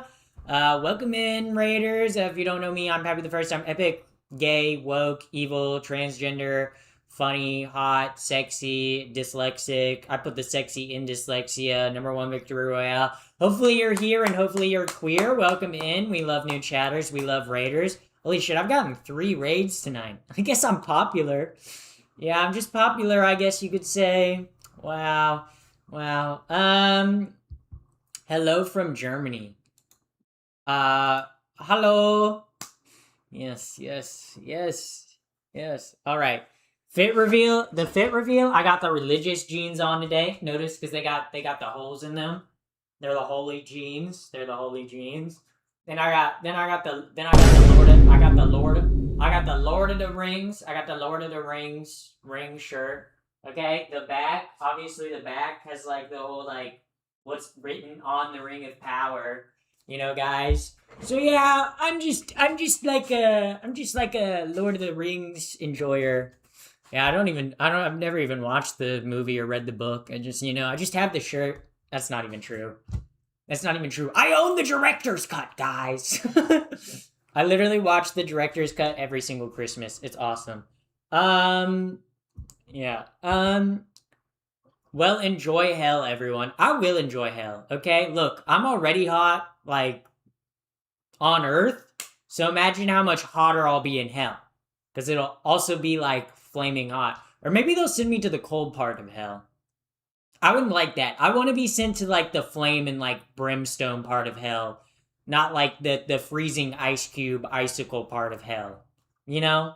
Welcome in, Raiders. If you don't know me, I'm Happy the First Time Epic, gay, woke, evil, transgender, funny, hot, sexy, dyslexic. I put the sexy in dyslexia. #1 victory royale. Hopefully you're here and hopefully you're queer. Welcome in. We love new chatters. We love raiders. Holy shit, I've gotten 3 raids tonight. I guess I'm popular. Yeah, I'm just popular, I guess you could say. Wow. Wow. Hello from Germany. Hello. Yes, yes, yes, yes. All right. Fit reveal. The fit reveal. I got the religious jeans on today. Notice because they got the holes in them. They're the holy jeans. They're the holy jeans. Then I got the Lord of the Rings. I got the Lord of the Rings ring shirt. Okay, the back. Obviously, the back has like the whole like what's written on the Ring of Power. you know, guys. So yeah, I'm just like a Lord of the Rings enjoyer. Yeah, I've never even watched the movie or read the book. I just, I just have the shirt. That's not even true. That's not even true. I own the director's cut, guys. I literally watch the director's cut every single Christmas. It's awesome. Yeah. Well, enjoy hell, everyone. I will enjoy hell. Okay, look, I'm already hot, like on Earth. So imagine how much hotter I'll be in hell, because it'll also be like flaming hot. Or maybe they'll send me to the cold part of hell. I wouldn't like that. I want to be sent to like the flame and like brimstone part of hell, not like the freezing ice cube icicle part of hell. You know?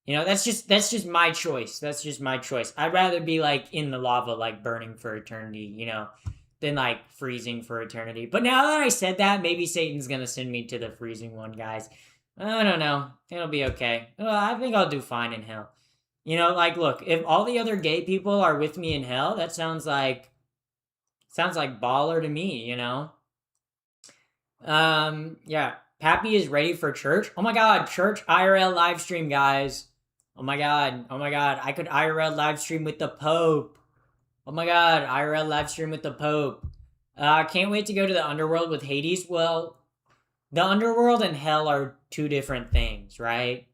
That's just my choice. That's just my choice. I'd rather be like in the lava, like burning for eternity, than like freezing for eternity. But now that I said that, maybe Satan's gonna send me to the freezing one, guys. I don't know. It'll be okay. Well, I think I'll do fine in hell. Like, look, if all the other gay people are with me in hell, that sounds like baller to me. Yeah. Pappy is ready for church. Oh my god, church IRL live stream, guys. Oh my god. Oh my god. I could IRL live stream with the Pope. Oh my god, IRL live stream with the Pope. Can't wait to go to the underworld with Hades. Well, the underworld and hell are two different things, right?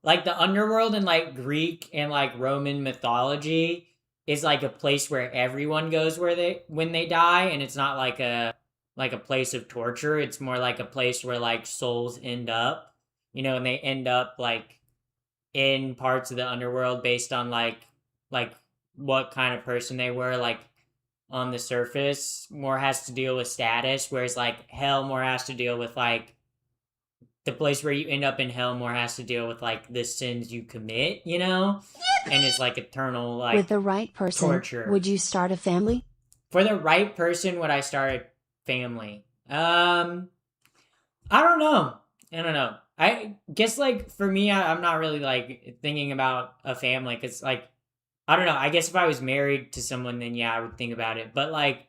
Like the underworld in like Greek and like Roman mythology is like a place where everyone goes when they die, and it's not like a place of torture. It's more like a place where like souls end up, and they end up like in parts of the underworld based on like what kind of person they were, like on the surface more has to deal with status, whereas like hell more has to deal with like the place where you end up in hell more has to deal with like the sins you commit, and it's like eternal like With the right person, torture. would you start a family? For the right person, would I start a family? I don't know. I guess like for me, I'm not really like thinking about a family, because like I don't know. I guess if I was married to someone, then yeah, I would think about it. But like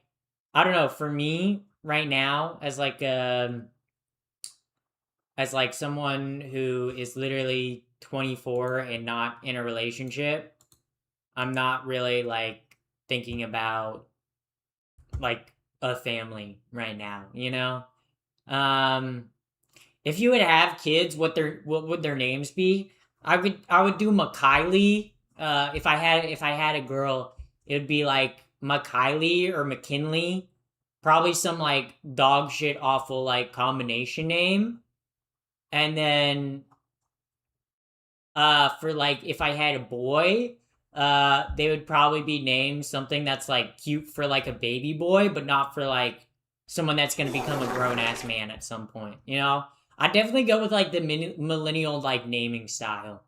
I don't know. For me right now, as like someone who is literally 24 and not in a relationship, I'm not really like thinking about like a family right now. Um if you would have kids, what would their names be? I would do McKiley. If I had a girl, it would be like McKiley or McKinley. Probably some like dog shit awful like combination name. And then for like if I had a boy, they would probably be named something that's like cute for like a baby boy, but not for like someone that's gonna become a grown ass man at some point. I definitely go with like the millennial like naming style.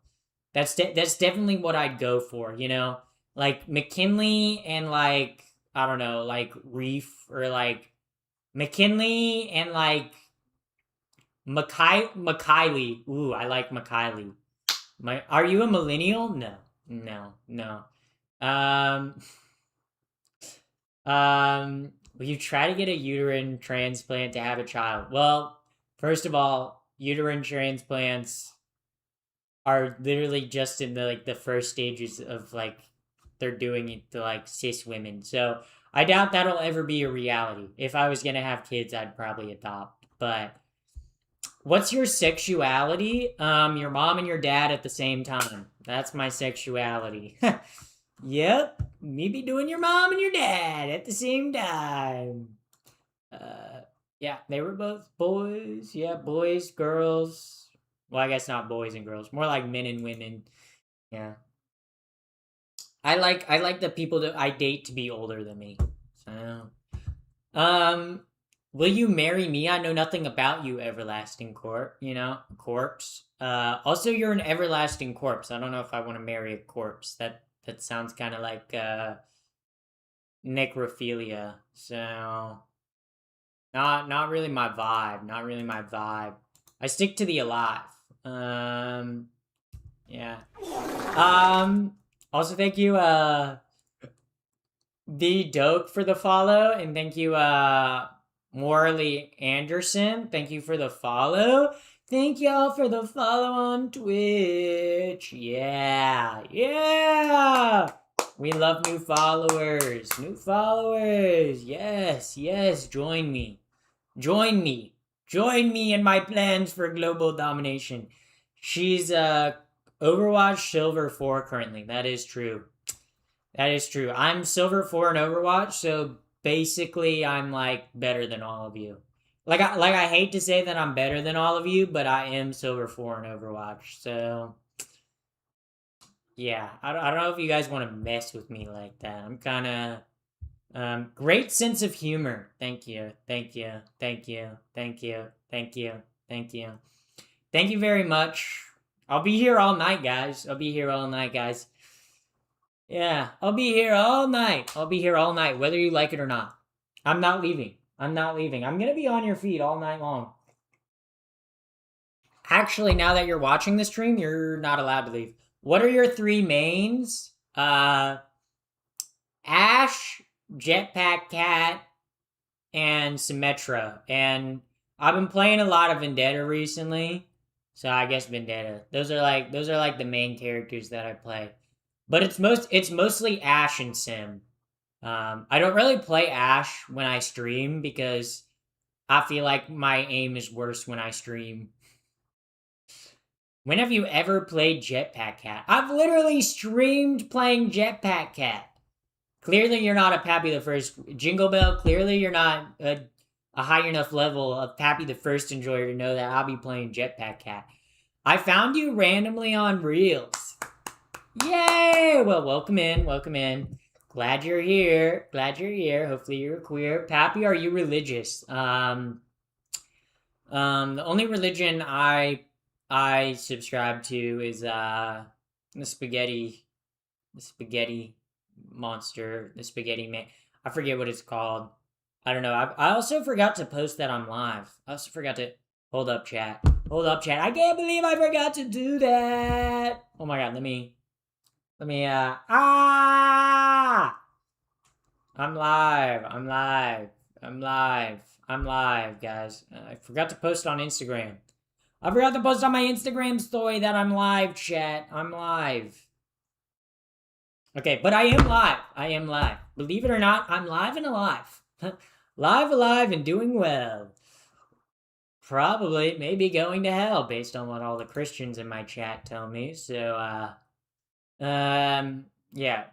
That's definitely what I'd go for. Like McKinley and like I don't know, like Reef, or like McKinley and like McKiley. Ooh, I like McKiley. Are you a millennial? No, no, no. Um, will you try to get a uterine transplant to have a child? Well, first of all, uterine transplants are literally just in the first stages of like they're doing it to like cis women. So I doubt that'll ever be a reality. If I was gonna have kids, I'd probably adopt. But what's your sexuality? Your mom and your dad at the same time. That's my sexuality. Yep, me be doing your mom and your dad at the same time. Yeah, they were both boys. Yeah, boys, girls. Well, I guess not boys and girls. More like men and women. Yeah. I like the people that I date to be older than me. So, um, will you marry me? I know nothing about you, everlasting corpse. Also, you're an everlasting corpse. I don't know if I want to marry a corpse. That sounds kind of like necrophilia. So, not really my vibe. Not really my vibe. I stick to the alive. Yeah. Also, thank you, the Doke, for the follow, and thank you, Morley Anderson, thank you for the follow. Thank y'all for the follow on Twitch. Yeah. We love new followers. Yes. Join me in my plans for global domination. She's Overwatch Silver 4 currently. That is true. I'm Silver 4 in Overwatch, so basically I'm like better than all of you. I hate to say that I'm better than all of you, but I am Silver 4 in Overwatch. So yeah, I don't know if you guys want to mess with me like that. I'm kind of great sense of humor. Thank you very much. I'll be here all night, guys. Yeah, I'll be here all night. Whether you like it or not. I'm not leaving. I'm gonna be on your feet all night long. Actually, now that you're watching the stream, you're not allowed to leave. What are your 3 mains? Ash, Jetpack Cat, and Symmetra. And I've been playing a lot of Vendetta recently, so I guess Vendetta. Those are like the main characters that I play. But it's mostly Ash and Sim. I don't really play Ash when I stream because I feel like my aim is worse when I stream. When have you ever played Jetpack Cat? I've literally streamed playing Jetpack Cat. Clearly you're not a Pappy the First. Jingle Bell, clearly you're not a high enough level of Pappy the First enjoyer to know that I'll be playing Jetpack Cat. I found you randomly on Reels. Yay! Well, welcome in. Glad you're here. Hopefully you're queer. Pappy, are you religious? The only religion I subscribe to is the spaghetti monster, the spaghetti man. I forget what it's called. I don't know. I also forgot to post that I'm live. Hold up, chat. I can't believe I forgot to do that. Oh my god, let me I'm live, guys. I forgot to post on Instagram. I forgot to post on my Instagram story that I'm live, chat. I'm live. Okay, but I am live. Believe it or not, I'm live and alive. Alive, and doing well. Probably, maybe going to hell, based on what all the Christians in my chat tell me. So, yeah.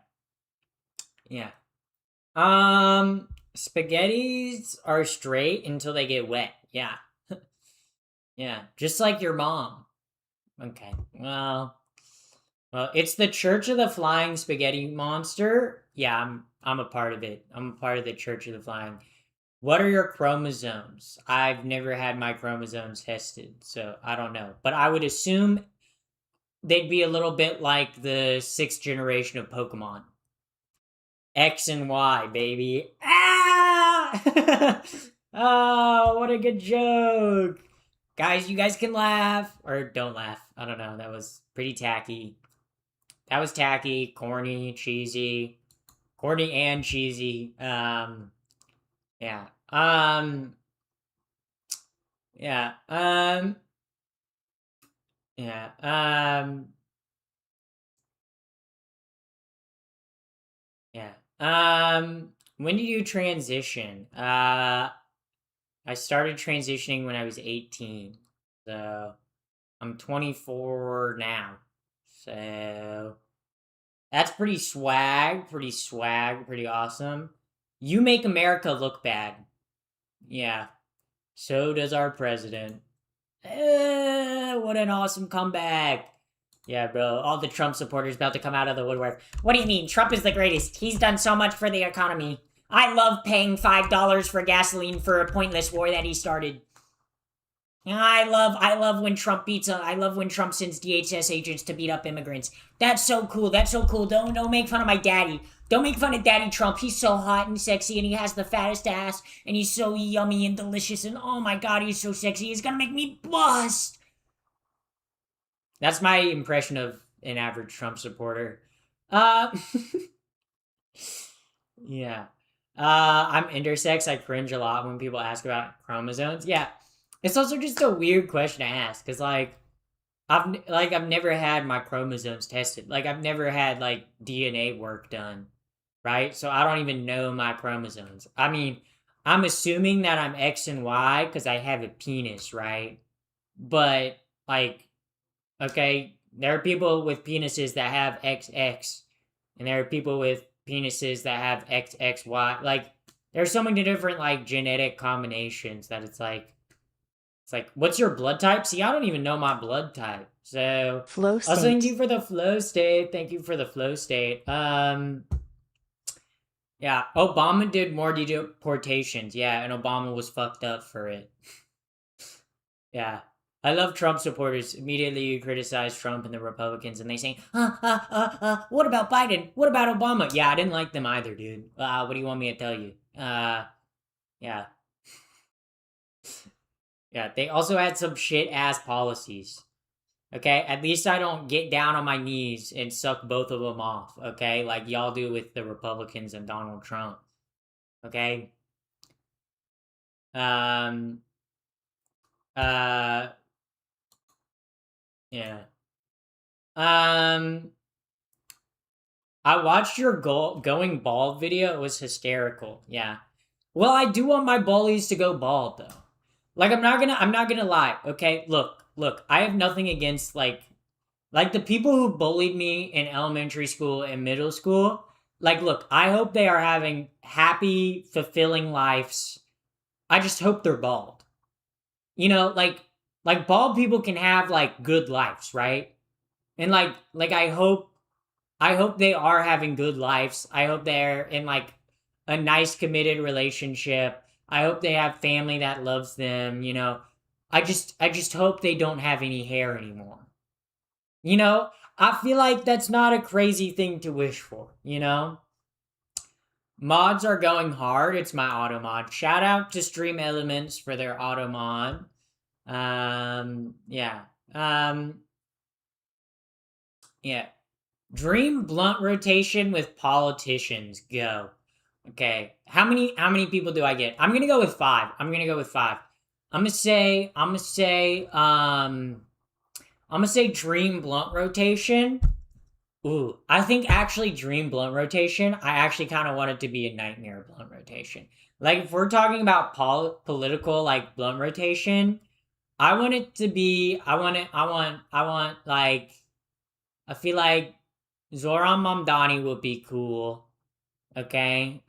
Spaghettis are straight until they get wet. Yeah. Yeah, just like your mom. Okay, well, it's the Church of the Flying Spaghetti Monster. Yeah, I'm a part of it. I'm a part of the Church of the Flying. What are your chromosomes? I've never had my chromosomes tested, so I don't know. But I would assume they'd be a little bit like the 6th generation of Pokemon. X and Y, baby. Ah! Oh, what a good joke. Guys, you guys can laugh. Or don't laugh. I don't know. That was pretty tacky. That was tacky, corny, cheesy. Corny and cheesy. Yeah. Yeah. Yeah. Yeah. When did you transition? I started transitioning when I was 18. So I'm 24 now. So that's pretty swag, pretty awesome. You make America look bad. Yeah. So does our president. What an awesome comeback. Yeah, bro. All the Trump supporters about to come out of the woodwork. What do you mean? Trump is the greatest. He's done so much for the economy. I love paying $5 for gasoline for a pointless war that he started. I love when Trump I love when Trump sends DHS agents to beat up immigrants. That's so cool. Don't make fun of my daddy. Don't make fun of Daddy Trump. He's so hot and sexy, and he has the fattest ass, and he's so yummy and delicious, and oh my god, he's so sexy. He's gonna make me bust. That's my impression of an average Trump supporter. Yeah. I'm intersex. I cringe a lot when people ask about chromosomes. Yeah, it's also just a weird question to ask because I've never had my chromosomes tested. Like I've never had like DNA work done, right? So I don't even know my chromosomes. I mean, I'm assuming that I'm X and Y because I have a penis, right? But like, okay, there are people with penises that have XX, and there are people with penises that have XXY. Like, there's so many different like genetic combinations that it's like, what's your blood type? See, I don't even know my blood type. So, Flow also thank you state. for the flow state. Thank you for the flow state. Yeah, Obama did more deportations. Yeah, and Obama was fucked up for it. Yeah. I love Trump supporters. Immediately you criticize Trump and the Republicans, and they say, what about Biden? What about Obama? Yeah, I didn't like them either, dude. What do you want me to tell you? Yeah. Yeah, they also had some shit ass policies. Okay, at least I don't get down on my knees and suck both of them off. Okay, like y'all do with the Republicans and Donald Trump. Okay. Um. Uh. Yeah. Um. I watched your going bald video. It was hysterical. Yeah. Well, I do want my bullies to go bald though. Like I'm not gonna lie. Okay, look. I have nothing against like the people who bullied me in elementary school and middle school. Like, look, I hope they are having happy, fulfilling lives. I just hope they're bald. You know, like bald people can have like good lives, right? And like I hope they are having good lives. I hope they're in like a nice committed relationship. I hope they have family that loves them, you know. I just hope they don't have any hair anymore. You know, I feel like that's not a crazy thing to wish for, you know? Mods are going hard. It's my auto mod. Shout out to Stream Elements for their auto mod. Yeah. Um yeah. Dream blunt rotation with politicians. Go. Okay. How many people do I get? I'm gonna go with five. I'm gonna go with five. I'm gonna say dream blunt rotation. Ooh, I think actually dream blunt rotation. I actually kind of want it to be a nightmare blunt rotation. Like if we're talking about political like blunt rotation, I want it to be. I want like. I feel like Zoran Mamdani would be cool. Okay.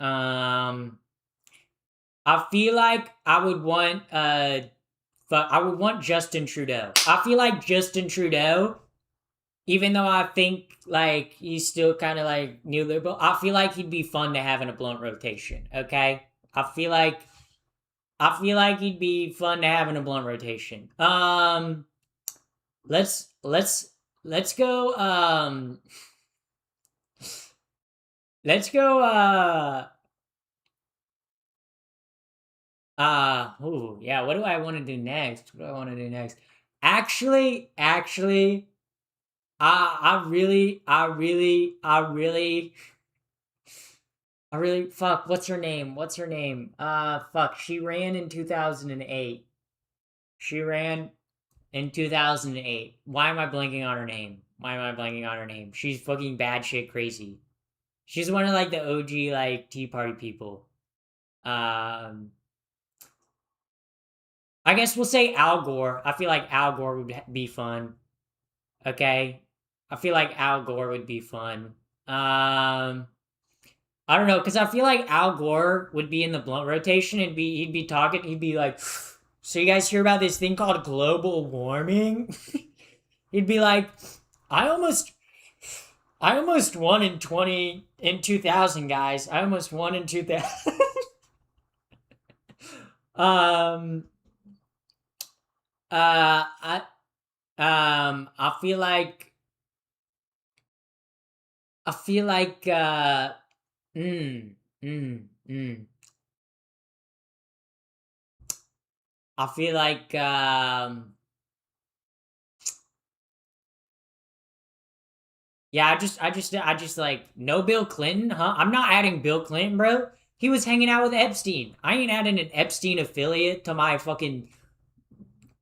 I feel like I would want Justin Trudeau. I feel like Justin Trudeau, even though I think like he's still kind of like neoliberal, I feel like he'd be fun to have in a blunt rotation. Okay. I feel like he'd be fun to have in a blunt rotation. Let's let's let's go let's go ooh, yeah, what do I want to do next? What do I want to do next? Actually, I really, fuck, what's her name? What's her name? Fuck, she ran in 2008. She ran in 2008. Why am I blanking on her name? Why am I blanking on her name? She's fucking bad shit crazy. She's one of like the OG like Tea Party people. Um, I guess we'll say Al Gore. I feel like Al Gore would be fun. Okay, I feel like Al Gore would be fun. I don't know, because I feel like Al Gore would be in the blunt rotation and he'd be talking. He'd be like, "So you guys hear about this thing called global warming?" He'd be like, "I almost I almost won in 2000, guys. I almost won in 2000." um I I feel like I feel like mm, mm, mm. I feel like yeah, I just like no Bill Clinton, huh? I'm not adding Bill Clinton, bro. He was hanging out with Epstein. I ain't adding an Epstein affiliate to my fucking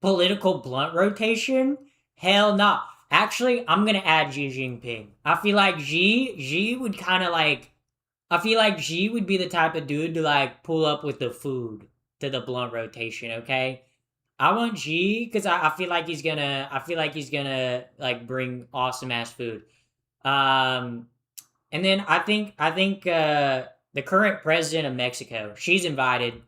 political blunt rotation. Hell no. Actually, I'm gonna add Xi Jinping. I feel like Xi would kind of like. I feel like Xi would be the type of dude to like pull up with the food to the blunt rotation. Okay, I want Xi because I feel like he's gonna. I feel like he's gonna like bring awesome ass food. Um, and then I think the current president of Mexico, she's invited.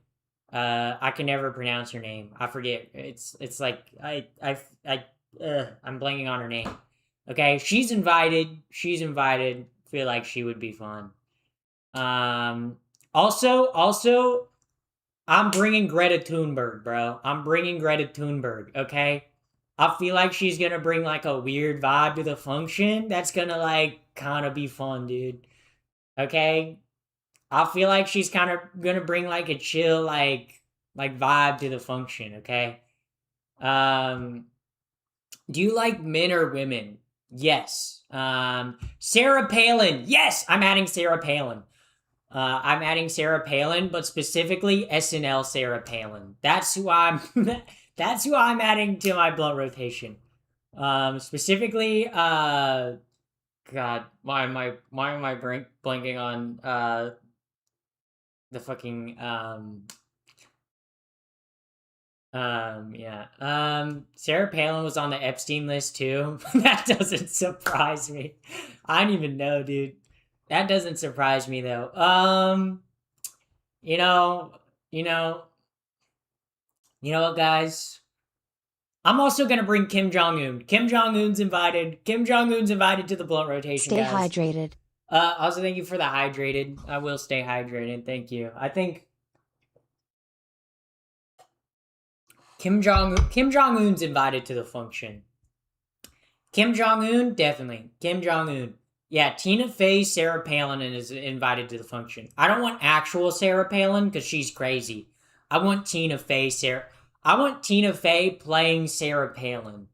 I can never pronounce her name. I forget. It's like I'm blanking on her name. Okay, she's invited. She's invited. Feel like she would be fun. Also, I'm bringing Greta Thunberg, bro. I'm bringing Greta Thunberg. Okay, I feel like she's gonna bring like a weird vibe to the function. That's gonna like kind of be fun, dude. Okay, I feel like she's kind of gonna bring like a chill like vibe to the function. Okay. Um, do you like men or women? Yes. Sarah Palin. Yes, I'm adding Sarah Palin. I'm adding Sarah Palin, but specifically SNL Sarah Palin. That's who I'm. That's who I'm adding to my blunt rotation. Specifically, God, why am I blanking on the fucking yeah. Sarah Palin was on the Epstein list too. That doesn't surprise me. I don't even know, dude. That doesn't surprise me though. You know, you know, you know what, guys? I'm also gonna bring Kim Jong Un. Kim Jong Un's invited. Kim Jong Un's invited to the blunt rotation, Stay guys. hydrated. Also, thank you for the hydrated. I will stay hydrated. Thank you. I think Kim Jong Un's invited to the function. Kim Jong Un, definitely. Kim Jong Un. Yeah, Tina Fey, Sarah Palin is invited to the function. I don't want actual Sarah Palin because she's crazy. I want Tina Fey playing Sarah Palin.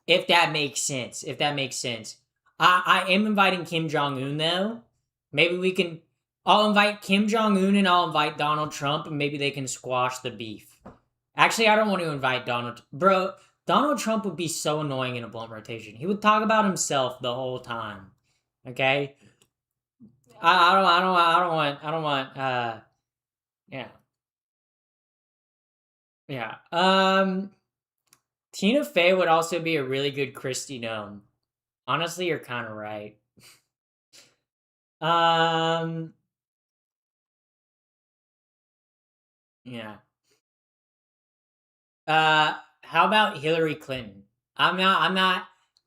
If that makes sense. If that makes sense. I am inviting Kim Jong Un though. Maybe we can. I'll invite Kim Jong Un and I'll invite Donald Trump and maybe they can squash the beef. Actually, I don't want to invite Donald. Bro, Donald Trump would be so annoying in a blunt rotation. He would talk about himself the whole time. Okay? I don't want, yeah. Yeah. Tina Fey would also be a really good Christy Gnome. Honestly, you're kind of right. Yeah. How about Hillary Clinton? I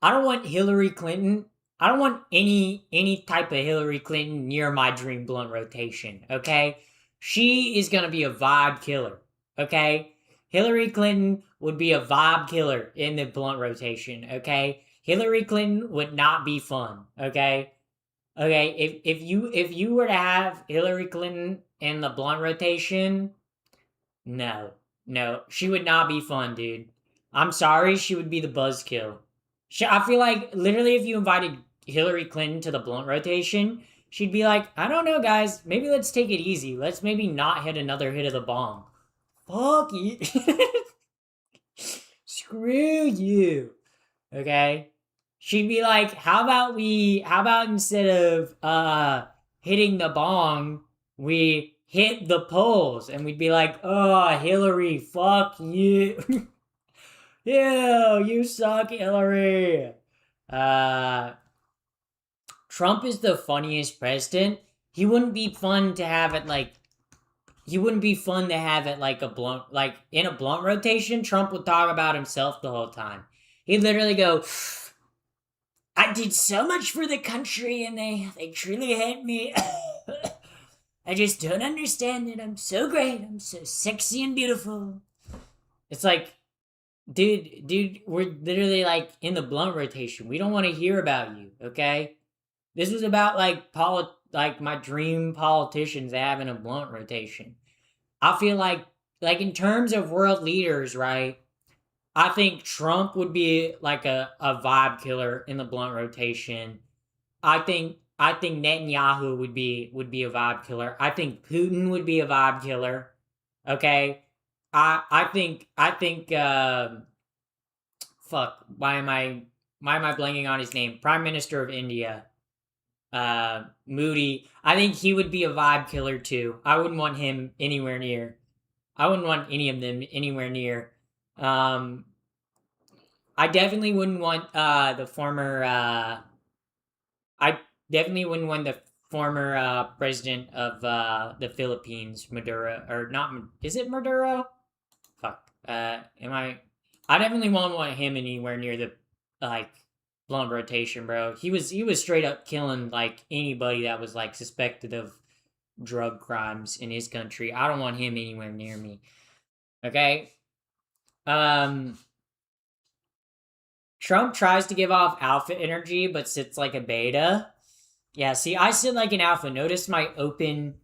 don't want Hillary Clinton. I don't want any type of Hillary Clinton near my dream blunt rotation, okay? She is gonna be a vibe killer, okay? Hillary Clinton would be a vibe killer in the blunt rotation, okay? Hillary Clinton would not be fun, okay? Okay, if you were to have Hillary Clinton in the blunt rotation, no. No, she would not be fun, dude. I'm sorry, she would be the buzzkill. I feel like literally if you invited Hillary Clinton to the blunt rotation, she'd be like, I don't know, guys. Maybe let's take it easy. Let's maybe not hit another hit of the bomb. Fuck you. Screw you. Okay? She'd be like, how about instead of hitting the bong, we hit the polls, and we'd be like, oh, Hillary, fuck you. Ew, you suck, Hillary. Trump is the funniest president. He wouldn't be fun to have it like a blunt, like in a blunt rotation. Trump would talk about himself the whole time. He'd literally go, I did so much for the country and they truly hate me. I just don't understand it. I'm so great. I'm so sexy and beautiful. It's like, dude, we're literally like in the blunt rotation. We don't want to hear about you, okay? This was about like my dream politicians having a blunt rotation. I feel like in terms of world leaders, right? I think Trump would be like a vibe killer in the blunt rotation. I think I think Netanyahu would be a vibe killer. I think Putin would be a vibe killer. Okay, I think fuck. Why am I blanking on his name? Prime Minister of India, Moody. I think he would be a vibe killer too. I wouldn't want him anywhere near. I wouldn't want any of them anywhere near. I definitely wouldn't want the former. I definitely wouldn't want the former president of the Philippines, Maduro, or not? Is it Maduro? Fuck. Am I? I definitely won't want him anywhere near the like blunt rotation, bro. He was straight up killing like anybody that was like suspected of drug crimes in his country. I don't want him anywhere near me. Okay. Trump tries to give off alpha energy, but sits like a beta. Yeah, see, I sit like an alpha. Notice my open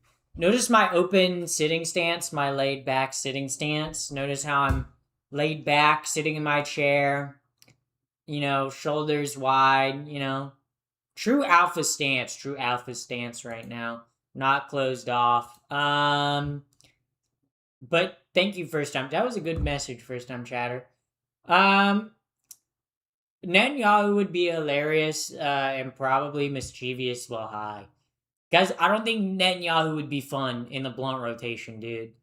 sitting stance, my laid back sitting stance. Notice how I'm laid back, sitting in my chair. You know, shoulders wide, you know. True alpha stance right now. Not closed off. But thank you, first time. That was a good message, first time chatter. Netanyahu would be hilarious and probably mischievous while high. Guys, I don't think Netanyahu would be fun in the blunt rotation, dude.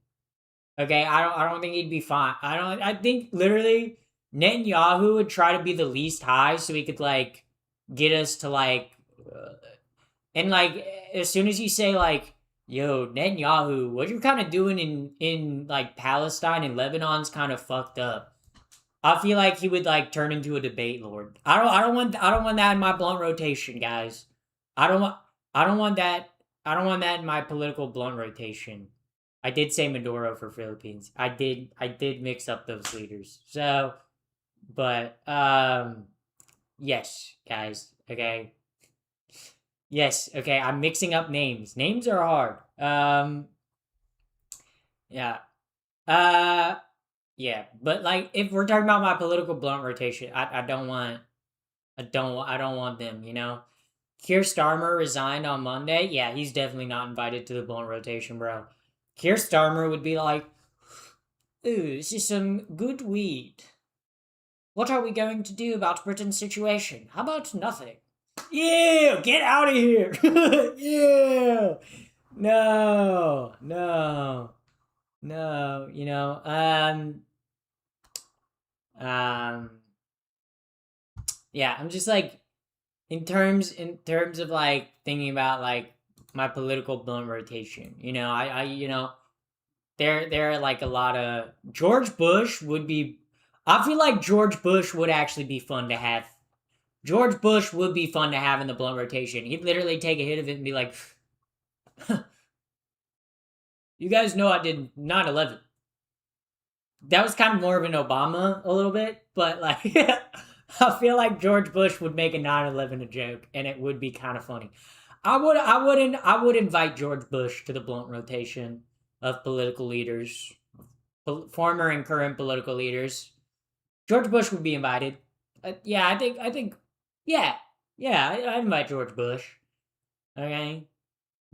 Okay, I don't think he'd be fun. I think literally Netanyahu would try to be the least high so he could like get us to like and like as soon as you say like, yo, Netanyahu, what you're kind of doing in like Palestine and Lebanon's kind of fucked up. I feel like he would like turn into a debate lord. I don't want that in my blunt rotation, guys. I don't want that in my political blunt rotation. I did say Maduro for Philippines. I did mix up those leaders. So, but yes, guys. Okay. Yes, okay. I'm mixing up names. Names are hard. Yeah. Yeah, but like if we're talking about my political blunt rotation, I don't want them, you know. Keir Starmer resigned on Monday. Yeah, he's definitely not invited to the blunt rotation, bro. Keir Starmer would be like, ooh, this is some good weed. What are we going to do about Britain's situation? How about nothing? Yeah, get out of here. Yeah. No, you know, yeah, I'm just like, in terms of like thinking about like my political blunt rotation, you know, I you know, there are like a lot of George Bush would be. I feel like George Bush would actually be fun to have. George Bush would be fun to have in the blunt rotation. He'd literally take a hit of it and be like, you guys know I did 9/11. That was kind of more of an Obama a little bit, but like, I feel like George Bush would make a 9/11 a joke, and it would be kind of funny. I would invite George Bush to the blunt rotation of political leaders, former and current political leaders. George Bush would be invited. Yeah, I think, yeah, I invite George Bush. Okay,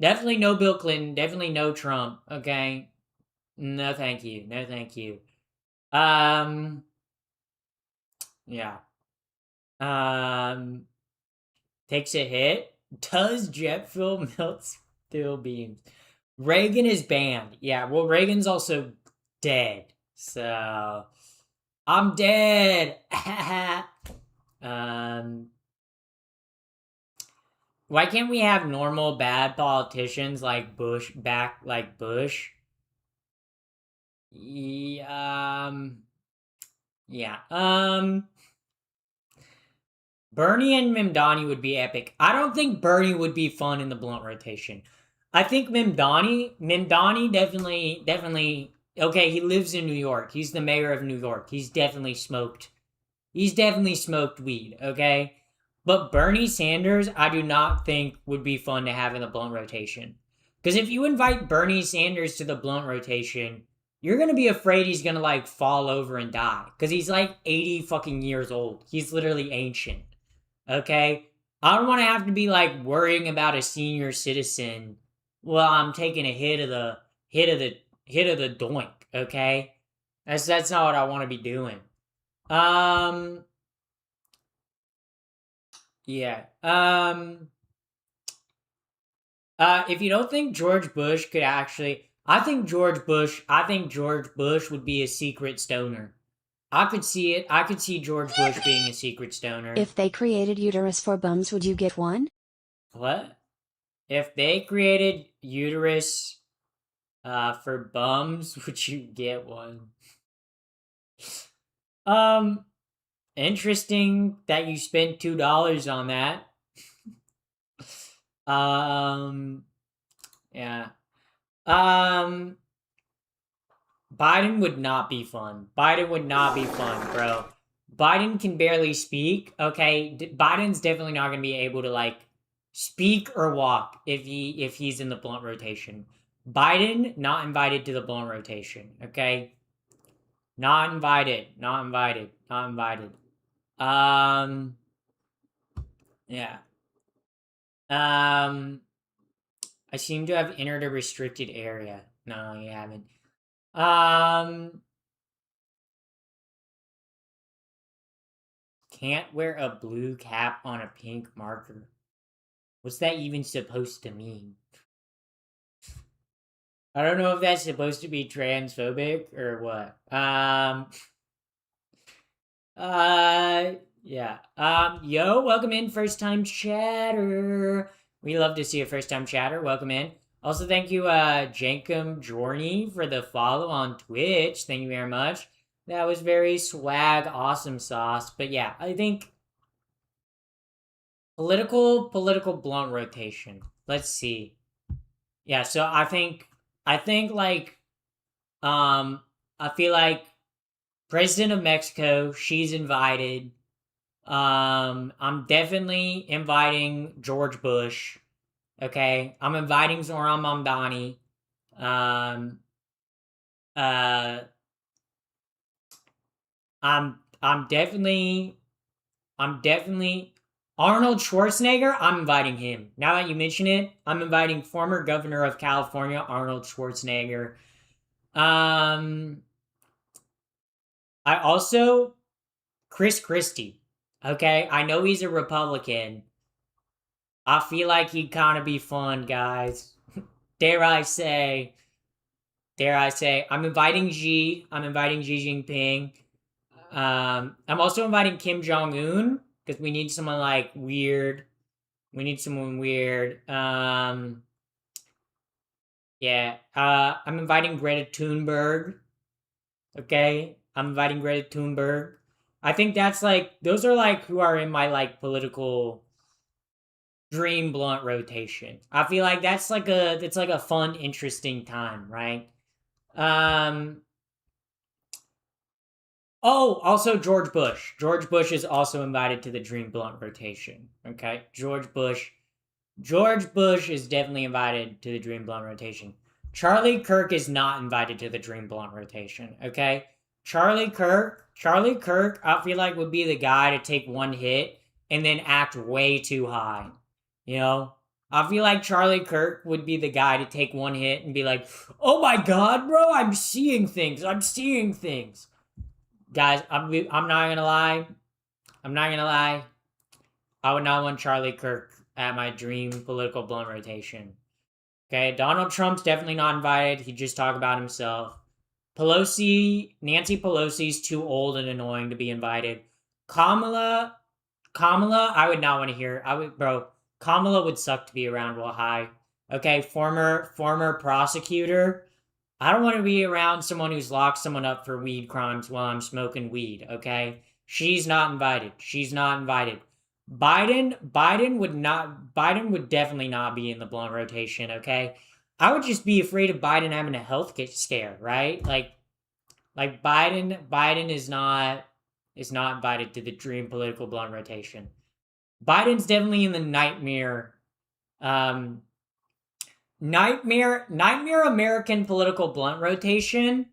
definitely no Bill Clinton. Definitely no Trump. Okay, no, thank you. No, thank you. Yeah. Takes a hit. Does jet fuel melt steel beams? Reagan is banned. Yeah, well, Reagan's also dead. So, I'm dead. Why can't we have normal bad politicians like Bush like Bush? Yeah. Bernie and Mamdani would be epic. I don't think Bernie would be fun in the blunt rotation. I think Mamdani definitely. Okay, he lives in New York. He's the mayor of New York. He's definitely smoked weed. Okay, but Bernie Sanders, I do not think would be fun to have in the blunt rotation. Because if you invite Bernie Sanders to the blunt rotation, you're gonna be afraid he's gonna like fall over and die. Because he's like 80 fucking years old. He's literally ancient. Okay? I don't want to have to be like worrying about a senior citizen while I'm taking a hit of the doink. Okay, that's not what I want to be doing. Yeah. If you don't think George Bush could actually, I think George Bush would be a secret stoner. I could see it. I could see George Bush being a secret stoner. If they created uterus for bums, would you get one? What? If they created uterus for bums, would you get one? Interesting that you spent $2 on that. Yeah. Biden would not be fun. Biden would not be fun, bro. Biden can barely speak. Okay, Biden's definitely not gonna be able to like speak or walk if he's in the blunt rotation. Biden not invited to the blunt rotation. Okay, not invited. Not invited. Not invited. Yeah. I seem to have entered a restricted area. No, you haven't. Can't wear a blue cap on a pink marker. What's that even supposed to mean? I don't know if that's supposed to be transphobic or what. Yeah. Yo, welcome in, first time chatter. We love to see a first time chatter. Welcome in. Also, thank you, Jankum Journey, for the follow on Twitch. Thank you very much. That was very swag, awesome sauce. But yeah, I think political blunt rotation. Let's see. Yeah, so I think like I feel like President of Mexico, she's invited. I'm definitely inviting George Bush. Okay, I'm inviting Zoran Mamdani. I'm definitely Arnold Schwarzenegger. I'm inviting him. Now that you mention it, I'm inviting former governor of California Arnold Schwarzenegger. I also Chris Christie. Okay, I know he's a Republican. I feel like he'd kind of be fun, guys. Dare I say, I'm inviting Xi. I'm inviting Xi Jinping. I'm also inviting Kim Jong Un because we need someone like weird. We need someone weird. Yeah. I'm inviting Greta Thunberg. Okay, I'm inviting Greta Thunberg. I think that's like those are like who are in my like political dream blunt rotation. I feel like that's like it's like a fun, interesting time, right? Oh, also George Bush. George Bush is also invited to the Dream Blunt rotation. Okay, George Bush is definitely invited to the Dream Blunt rotation. Charlie Kirk is not invited to the Dream Blunt rotation. Okay, Charlie Kirk, I feel like would be the guy to take one hit and then act way too high. You know, I feel like Charlie Kirk would be the guy to take one hit and be like, "Oh my god, bro, I'm seeing things. I'm seeing things." Guys, I'm not gonna lie. I'm not gonna lie. I would not want Charlie Kirk at my dream political blunt rotation. Okay, Donald Trump's definitely not invited. He just talk about himself. Nancy Pelosi's too old and annoying to be invited. Kamala, I would not want to hear. Kamala would suck to be around real high. Okay, former prosecutor. I don't want to be around someone who's locked someone up for weed crimes while I'm smoking weed, okay? She's not invited. She's not invited. Biden would definitely not be in the blunt rotation, okay? I would just be afraid of Biden having a health scare, right? Like Biden is not invited to the dream political blunt rotation. Biden's definitely in the nightmare American political blunt rotation.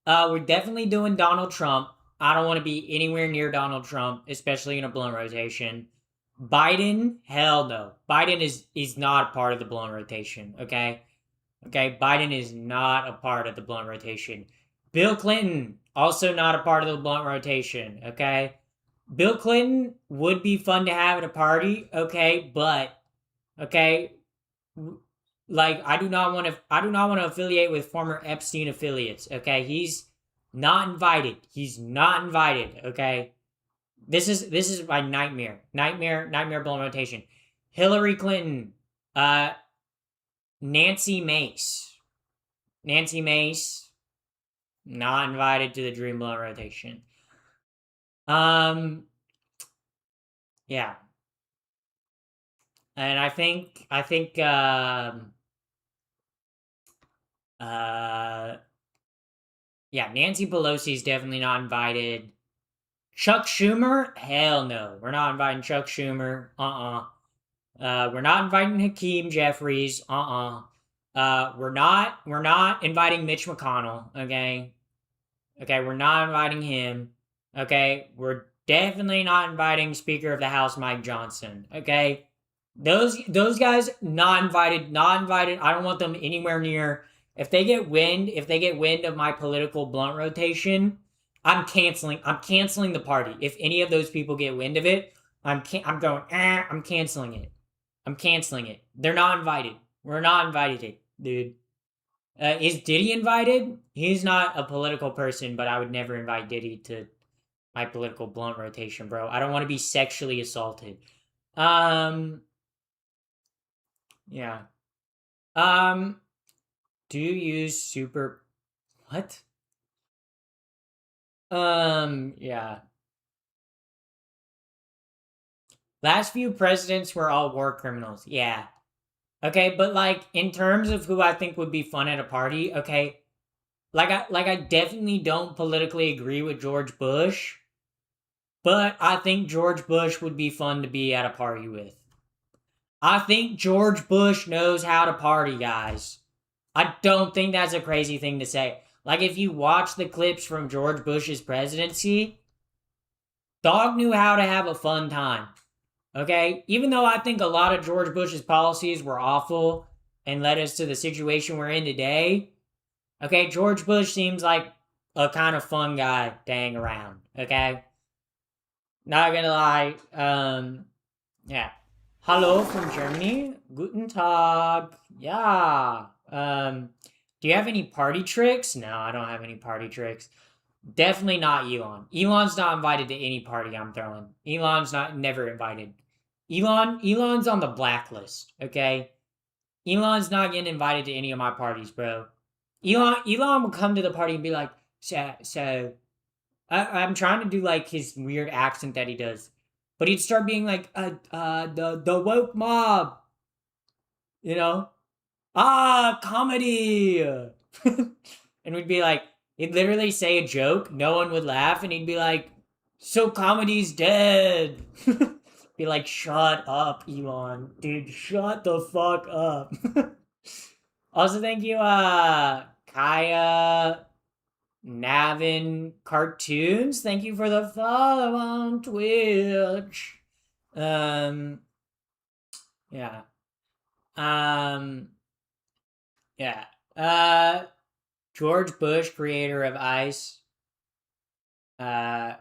We're definitely doing Donald Trump. I don't want to be anywhere near Donald Trump, especially in a blunt rotation. Biden, hell no. Biden is not a part of the blunt rotation, okay? Okay, Biden is not a part of the blunt rotation. Bill Clinton, also not a part of the blunt rotation, okay? Bill Clinton would be fun to have at a party, okay, but okay, like I do not want to affiliate with former Epstein affiliates, okay? He's not invited. He's not invited, okay? This is my nightmare blunt rotation. Hillary Clinton, uh Nancy Mace. Nancy Mace, not invited to the Dream Blunt rotation. Yeah. And I think yeah, Nancy Pelosi's definitely not invited. Chuck Schumer? Hell no. We're not inviting Chuck Schumer. We're not inviting Hakeem Jeffries. We're not inviting Mitch McConnell, okay? Okay, we're not inviting him. Okay, we're definitely not inviting Speaker of the House Mike Johnson. Okay, those guys not invited, not invited. I don't want them anywhere near. If they get wind of my political blunt rotation, I'm canceling. I'm canceling the party. If any of those people get wind of it, I'm canceling it. I'm canceling it. They're not invited. We're not invited, dude. Is Diddy invited? He's not a political person, but I would never invite Diddy to my political blunt rotation, bro. I don't want to be sexually assaulted. Yeah. Do you use super... What? Yeah. Last few presidents were all war criminals. Yeah. Okay, but like, in terms of who I think would be fun at a party, okay, I definitely don't politically agree with George Bush, but I think George Bush would be fun to be at a party with. I think George Bush knows how to party, guys. I don't think that's a crazy thing to say. Like, if you watch the clips from George Bush's presidency, dog knew how to have a fun time. Okay? Even though I think a lot of George Bush's policies were awful and led us to the situation we're in today, okay, George Bush seems like a kind of fun guy to hang around. Okay? Not gonna lie. Yeah. Hello from Germany. Guten Tag. Yeah. Do you have any party tricks? No, I don't have any party tricks. Definitely not Elon. Elon's not invited to any party I'm throwing. Elon's not never invited. Elon's on the blacklist, okay? Elon's not getting invited to any of my parties, bro. Elon will come to the party and be like, so I'm trying to do like his weird accent that he does. But he'd start being like, the woke mob, you know? Comedy! And we'd be like, he'd literally say a joke, no one would laugh, and he'd be like, so comedy's dead. Be like, shut up, Elon. Dude, shut the fuck up. Also, thank you, Kaya Navin Cartoons. Thank you for the follow on Twitch. Yeah. Yeah. George Bush, creator of ICE. Yeah.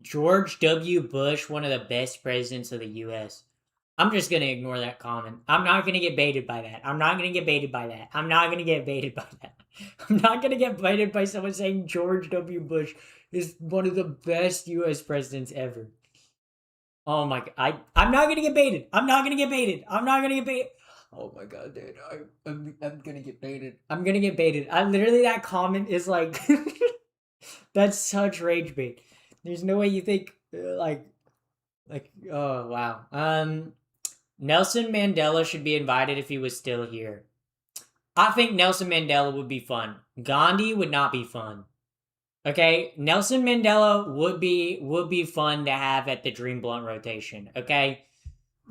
George W. Bush, one of the best presidents of the U.S. I'm just gonna ignore that comment. I'm not gonna get baited by that. I'm not gonna get baited by that. I'm not gonna get baited by that. I'm not gonna get baited by someone saying George W. Bush is one of the best U.S. presidents ever. Oh my god. I'm not gonna get baited. I'm not gonna get baited. I'm not gonna get baited. Oh my god, dude. I'm gonna get baited. I'm gonna get baited. I literally, that comment is like that's such rage bait. There's no way you think like oh wow. Nelson Mandela should be invited if he was still here. I think Nelson Mandela would be fun. Gandhi would not be fun. Okay, Nelson Mandela would be fun to have at the Dream Blunt rotation. Okay,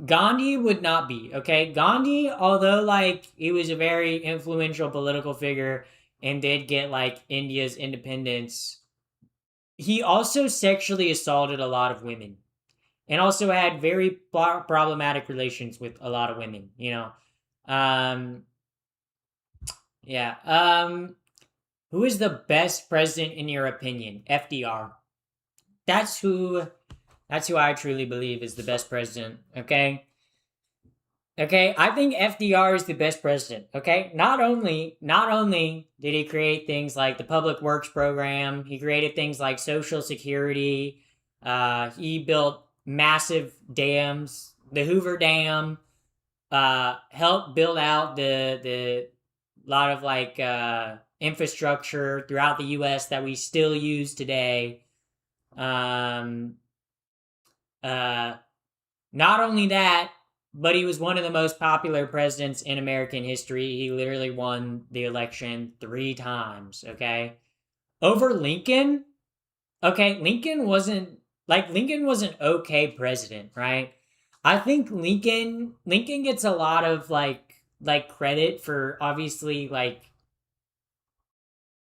Gandhi would not be. Okay, Gandhi, although like he was a very influential political figure and did get like India's independence, he also sexually assaulted a lot of women and also had very problematic relations with a lot of women, you know. Um, yeah. Who is the best president in your opinion? FDR. That's who I truly believe is the best president, okay? Okay, I think FDR is the best president. Okay, not only did he create things like the public works program, he created things like Social Security. He built massive dams, the Hoover Dam. Helped build out the lot of like infrastructure throughout the U.S. that we still use today. Um, uh, Not only that, but he was one of the most popular presidents in American history. He literally won the election 3 times, okay? Over Lincoln, okay, Lincoln wasn't an okay president, right? I think Lincoln gets a lot of credit for obviously like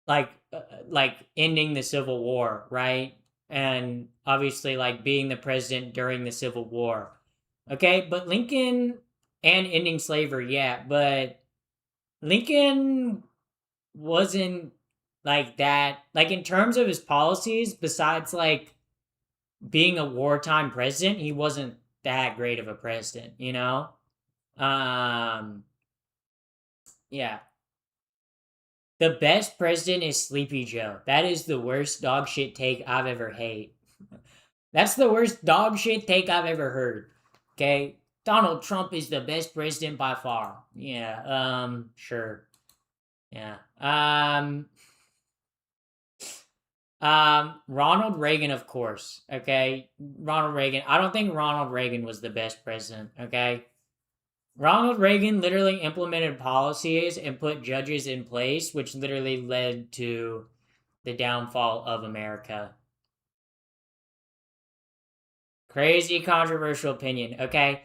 like ending the Civil War, right? And obviously like being the president during the Civil War. Okay, but Lincoln and ending slavery, yeah, but Lincoln wasn't like that. Like in terms of his policies, besides like being a wartime president, he wasn't that great of a president, you know? Um yeah. The best president is Sleepy Joe. That is the worst dog shit take I've ever hate. That's the worst dog shit take I've ever heard. Okay? Donald Trump is the best president by far. Yeah, sure. Yeah. Ronald Reagan, of course. Okay? Ronald Reagan. I don't think Ronald Reagan was the best president, okay? Ronald Reagan literally implemented policies and put judges in place, which literally led to the downfall of America. Crazy controversial opinion, okay?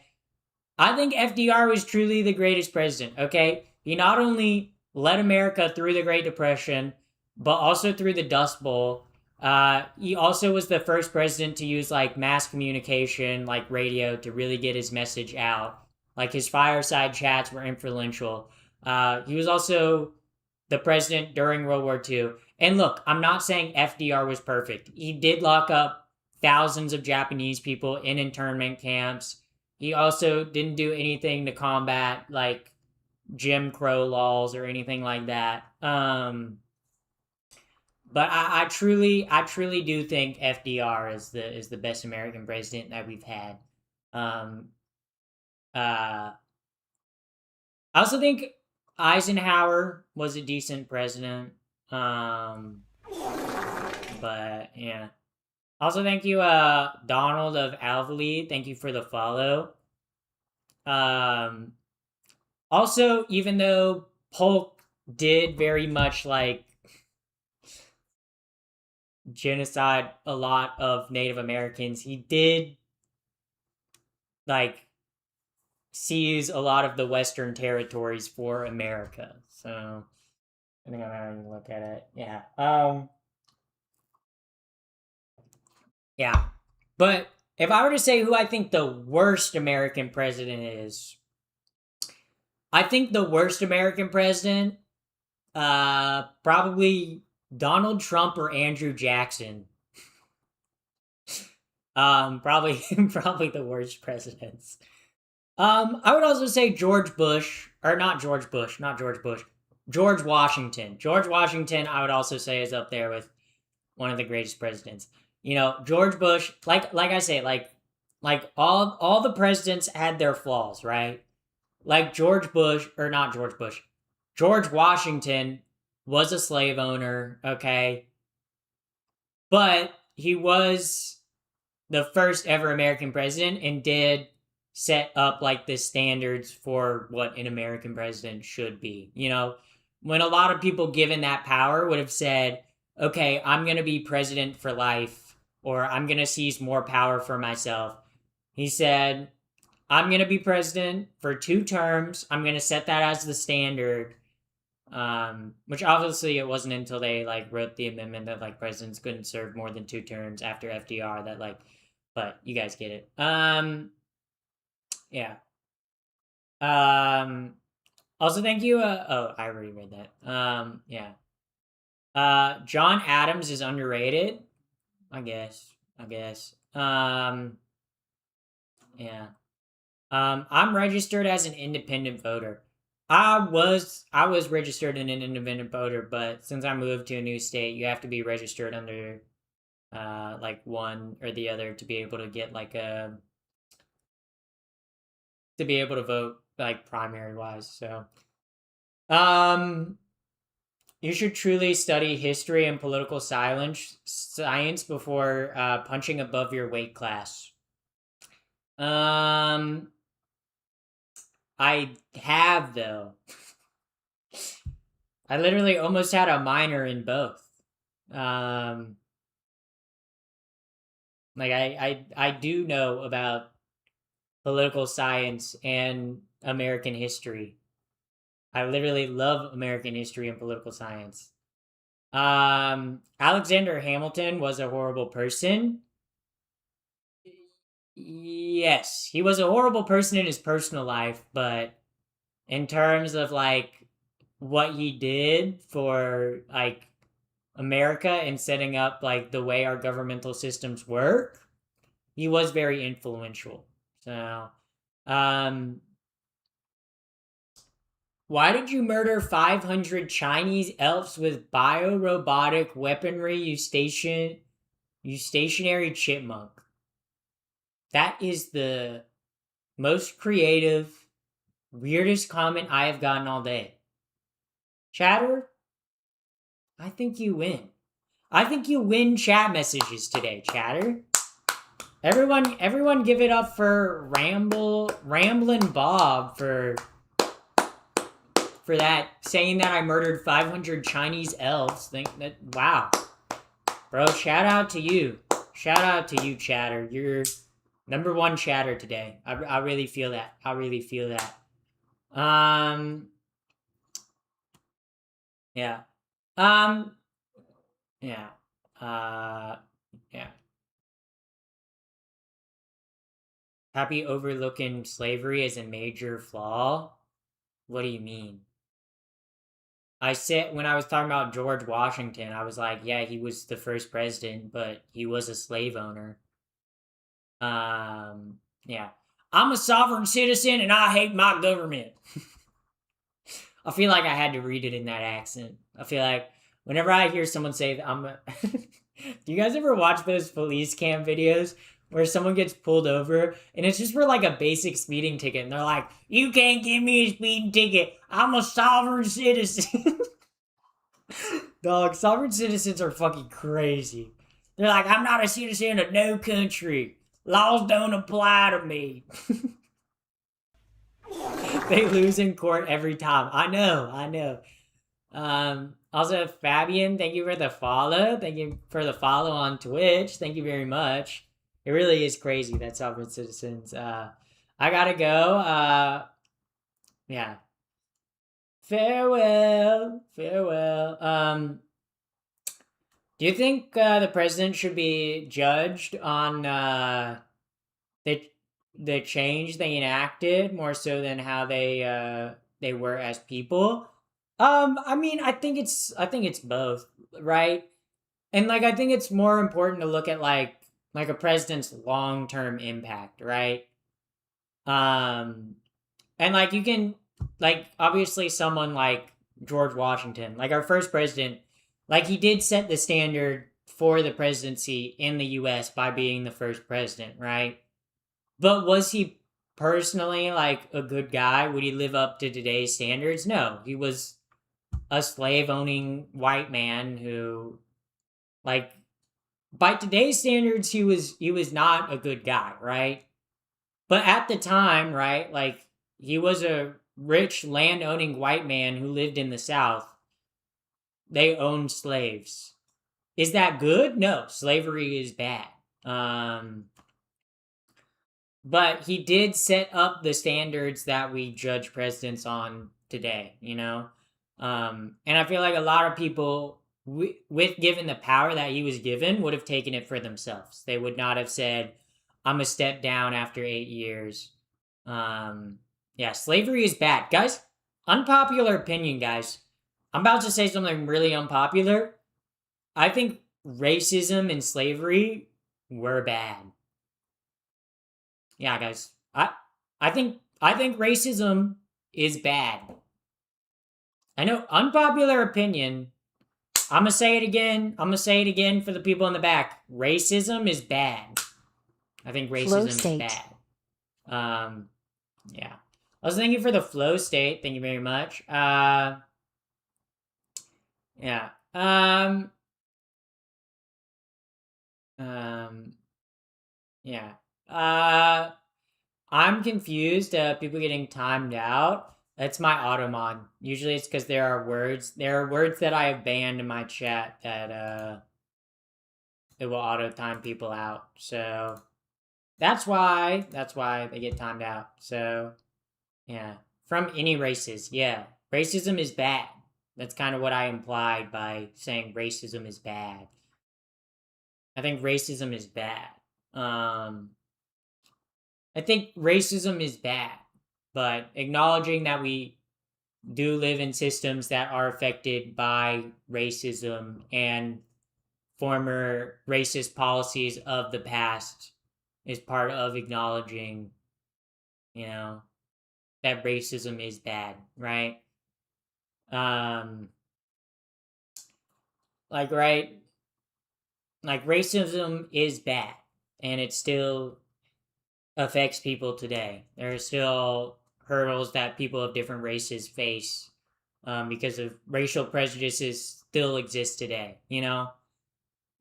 I think FDR was truly the greatest president, okay? He not only led America through the Great Depression, but also through the Dust Bowl. He also was the first president to use like mass communication, like radio, to really get his message out. Like his fireside chats were influential. He was also the president during World War II. And look, I'm not saying FDR was perfect. He did lock up thousands of Japanese people in internment camps. He also didn't do anything to combat like Jim Crow laws or anything like that. But I truly do think FDR is the best American president that we've had. Um, I also think Eisenhower was a decent president. But yeah. Also, thank you, Donald of Alvely. Thank you for the follow. Also, even though Polk did very much like genocide a lot of Native Americans, he did like seize a lot of the Western territories for America. So I think I'm having to look at it. Yeah. Yeah. But if I were to say who I think the worst American president is, I think the worst American president, probably Donald Trump or Andrew Jackson. Probably probably the worst presidents. I would also say George Bush, or not George Bush, not George Bush, George Washington. George Washington, I would also say is up there with one of the greatest presidents. You know, George Bush, like I say, like all the presidents had their flaws, right? Like George Bush, or not George Bush, George Washington was a slave owner, okay? But he was the first ever American president and did set up like the standards for what an American president should be. You know, when a lot of people given that power would have said, okay, I'm going to be president for life, or I'm going to seize more power for myself. He said, I'm going to be president for 2 terms. I'm going to set that as the standard. Which obviously it wasn't until they like wrote the amendment that like presidents couldn't serve more than 2 terms after FDR that like, but you guys get it. Yeah. Also, thank you. Oh, I already read that. Yeah. John Adams is underrated. I guess. Yeah. I'm registered as an independent voter. I was registered in an independent voter, but since I moved to a new state, you have to be registered under like one or the other to be able to get like a to be able to vote like primary wise. So um you should truly study history and political science before punching above your weight class. Um, I have though. I literally almost had a minor in both. Um, like I do know about political science and American history. I literally love American history and political science. Alexander Hamilton was a horrible person. Yes, he was a horrible person in his personal life, but in terms of like what he did for like America and setting up like the way our governmental systems work, he was very influential. So, um, why did you murder 500 Chinese elves with biorobotic weaponry, you stationary chipmunk? That is the most creative, weirdest comment I have gotten all day. Chatter, I think you win. I think you win chat messages today, Chatter. Everyone give it up for Ramblin' Bob for that, saying that I murdered 500 Chinese elves. Think that, wow. Bro, shout out to you. Shout out to you, Chatter. You're number one chatter today. I really feel that. Yeah. Yeah. Yeah. Happy overlooking slavery as a major flaw? What do you mean? I said when I was talking about George Washington, I was like, yeah, he was the first president, but he was a slave owner. Yeah. I'm a sovereign citizen and I hate my government. I feel like I had to read it in that accent. I feel like whenever I hear someone say that I'm a do you guys ever watch those police cam videos where someone gets pulled over and it's just for like a basic speeding ticket and they're like, you can't give me a speeding ticket. I'm a sovereign citizen. Dog, sovereign citizens are fucking crazy. They're like, I'm not a citizen of no country. Laws don't apply to me. They lose in court every time. I know. Also, Fabian, thank you for the follow. Thank you for the follow on Twitch. Thank you very much. It really is crazy that sovereign citizens. I gotta go. Yeah. Farewell. Do you think the president should be judged on the change they enacted more so than how they were as people? I mean, I think it's both, right? And like I think it's more important to look at like a president's long-term impact, right? Um and like you can like obviously someone like George Washington, like our first president, like he did set the standard for the presidency in the US by being the first president, right? But was he personally like a good guy? Would he live up to today's standards? No. He was a slave owning white man who like by today's standards he was not a good guy, right? But at the time, right, like he was a rich land owning white man who lived in the South. They owned slaves. Is that good? No, slavery is bad. But he did set up the standards that we judge presidents on today, you know? And I feel like a lot of people, with given the power that he was given, would have taken it for themselves. They would not have said, I'm a step down after 8 years. Yeah, slavery is bad. Guys, unpopular opinion, guys. I'm about to say something really unpopular. I think racism and slavery were bad. Yeah, guys. I think racism is bad. I know, unpopular opinion. I'm gonna say it again. I'm gonna say it again for the people in the back. Racism is bad. I think Flow racism is state. bad. Yeah. Also, thank you for the flow state. Thank you very much. Yeah. Yeah. I'm confused. People getting timed out. That's my auto mod. Usually it's because there are words. There are words that I have banned in my chat that it will auto time people out. So that's why they get timed out. So yeah, from any races. Yeah, racism is bad. That's kind of what I implied by saying racism is bad. I think racism is bad. I think racism is bad, but acknowledging that we do live in systems that are affected by racism and former racist policies of the past is part of acknowledging, you know, that racism is bad, right? Um, like, right, like racism is bad, and it still affects people today. There are still hurdles that people of different races face because of racial prejudices still exist today, you know?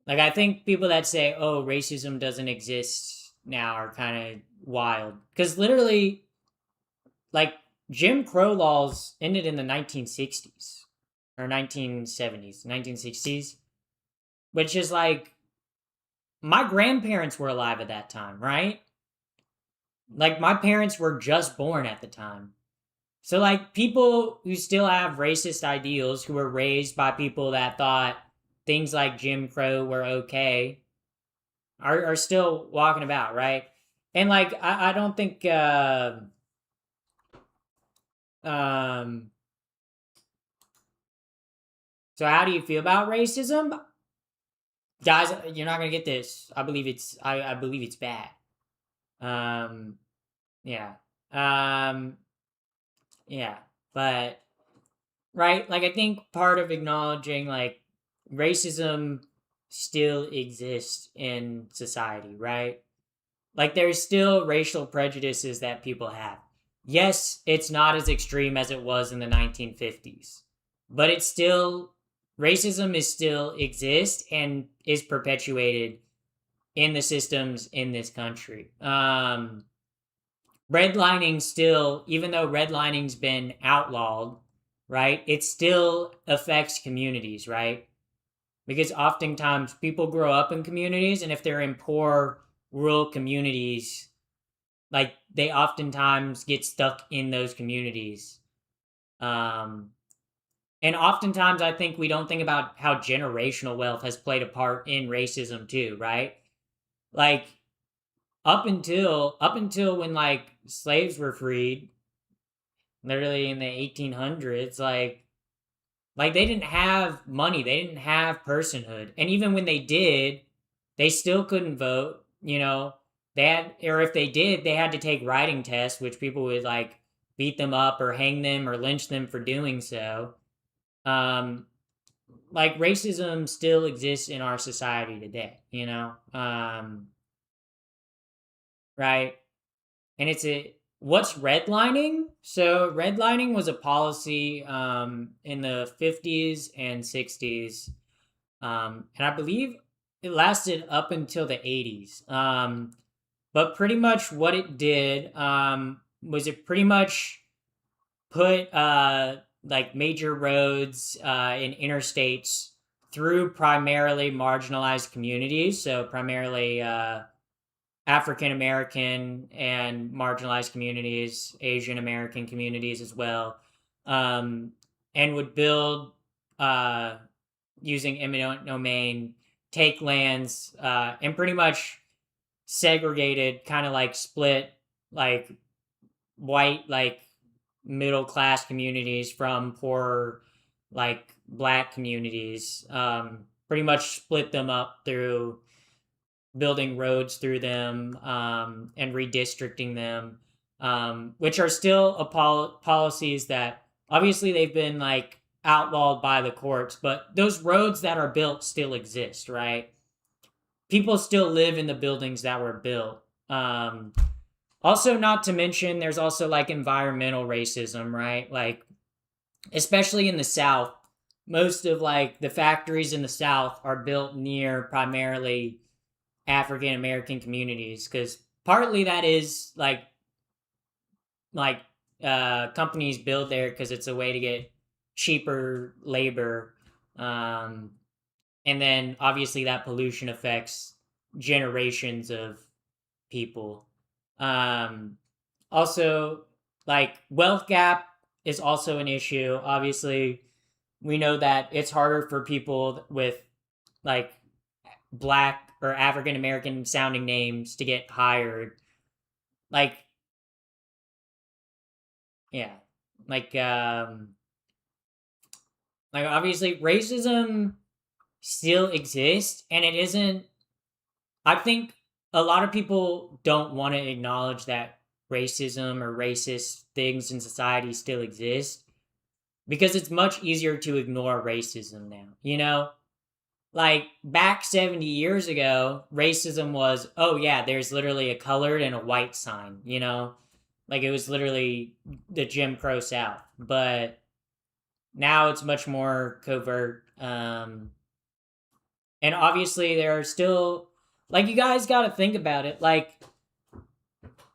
Like, I think people that say, oh, racism doesn't exist now are kind of wild. Because literally, like, Jim Crow laws ended in the 1960s or 1970s, 1960s, which is like, my grandparents were alive at that time, right? Like, my parents were just born at the time. So, like, people who still have racist ideals, who were raised by people that thought things like Jim Crow were okay, are still walking about, right? And, like, I don't think, um, so how do you feel about racism? Guys, you're not gonna get this. I believe it's bad. Um, yeah. Um, yeah. But, right, like, I think part of acknowledging, like, racism still exists in society, right? Like, there's still racial prejudices that people have. Yes, it's not as extreme as it was in the 1950s, but it's still, racism is still exists and is perpetuated in the systems in this country. Redlining still, even though redlining's been outlawed, right, it still affects communities, right? Because oftentimes people grow up in communities, and if they're in poor rural communities, like, they oftentimes get stuck in those communities. Um, and oftentimes I think we don't think about how generational wealth has played a part in racism too, right? Like, up until when, like, slaves were freed, literally in the 1800s, like they didn't have money, they didn't have personhood, and even when they did, they still couldn't vote, you know. They had, or if they did, they had to take writing tests, which people would, like, beat them up or hang them or lynch them for doing so. um like, racism still exists in our society today, you know. Right. And it's a, what's redlining? So redlining was a policy in the 50s and 60s, and I believe it lasted up until the 80s. But pretty much what it did was it pretty much put like major roads in interstates through primarily marginalized communities, so primarily African American and marginalized communities, Asian American communities as well. Um, and would build uh, using eminent domain, take lands, and pretty much segregated, kind of like split like white, like middle class communities from poor, like black communities. Pretty much split them up through building roads through them, and redistricting them, which are still policies that obviously they've been like outlawed by the courts, but those roads that are built still exist, right? People still live in the buildings that were built. Also, not to mention, there's also like environmental racism, right? Like, especially in the South, most of like the factories in the South are built near primarily African American communities, because partly that is like companies build there because it's a way to get cheaper labor, um, and then obviously that pollution affects generations of people. Um, Also, like wealth gap is also an issue. Obviously, we know that it's harder for people with like black or African American sounding names to get hired. Like, yeah, like like obviously racism still exists, and it isn't. I think a lot of people don't want to acknowledge that racism or racist things in society still exist, because it's much easier to ignore racism now. You know, like back 70 years ago, racism was, oh yeah, there's literally a colored and a white sign, you know? Like it was literally the Jim Crow South. But now it's much more covert. And obviously there are still, like, you guys got to think about it. Like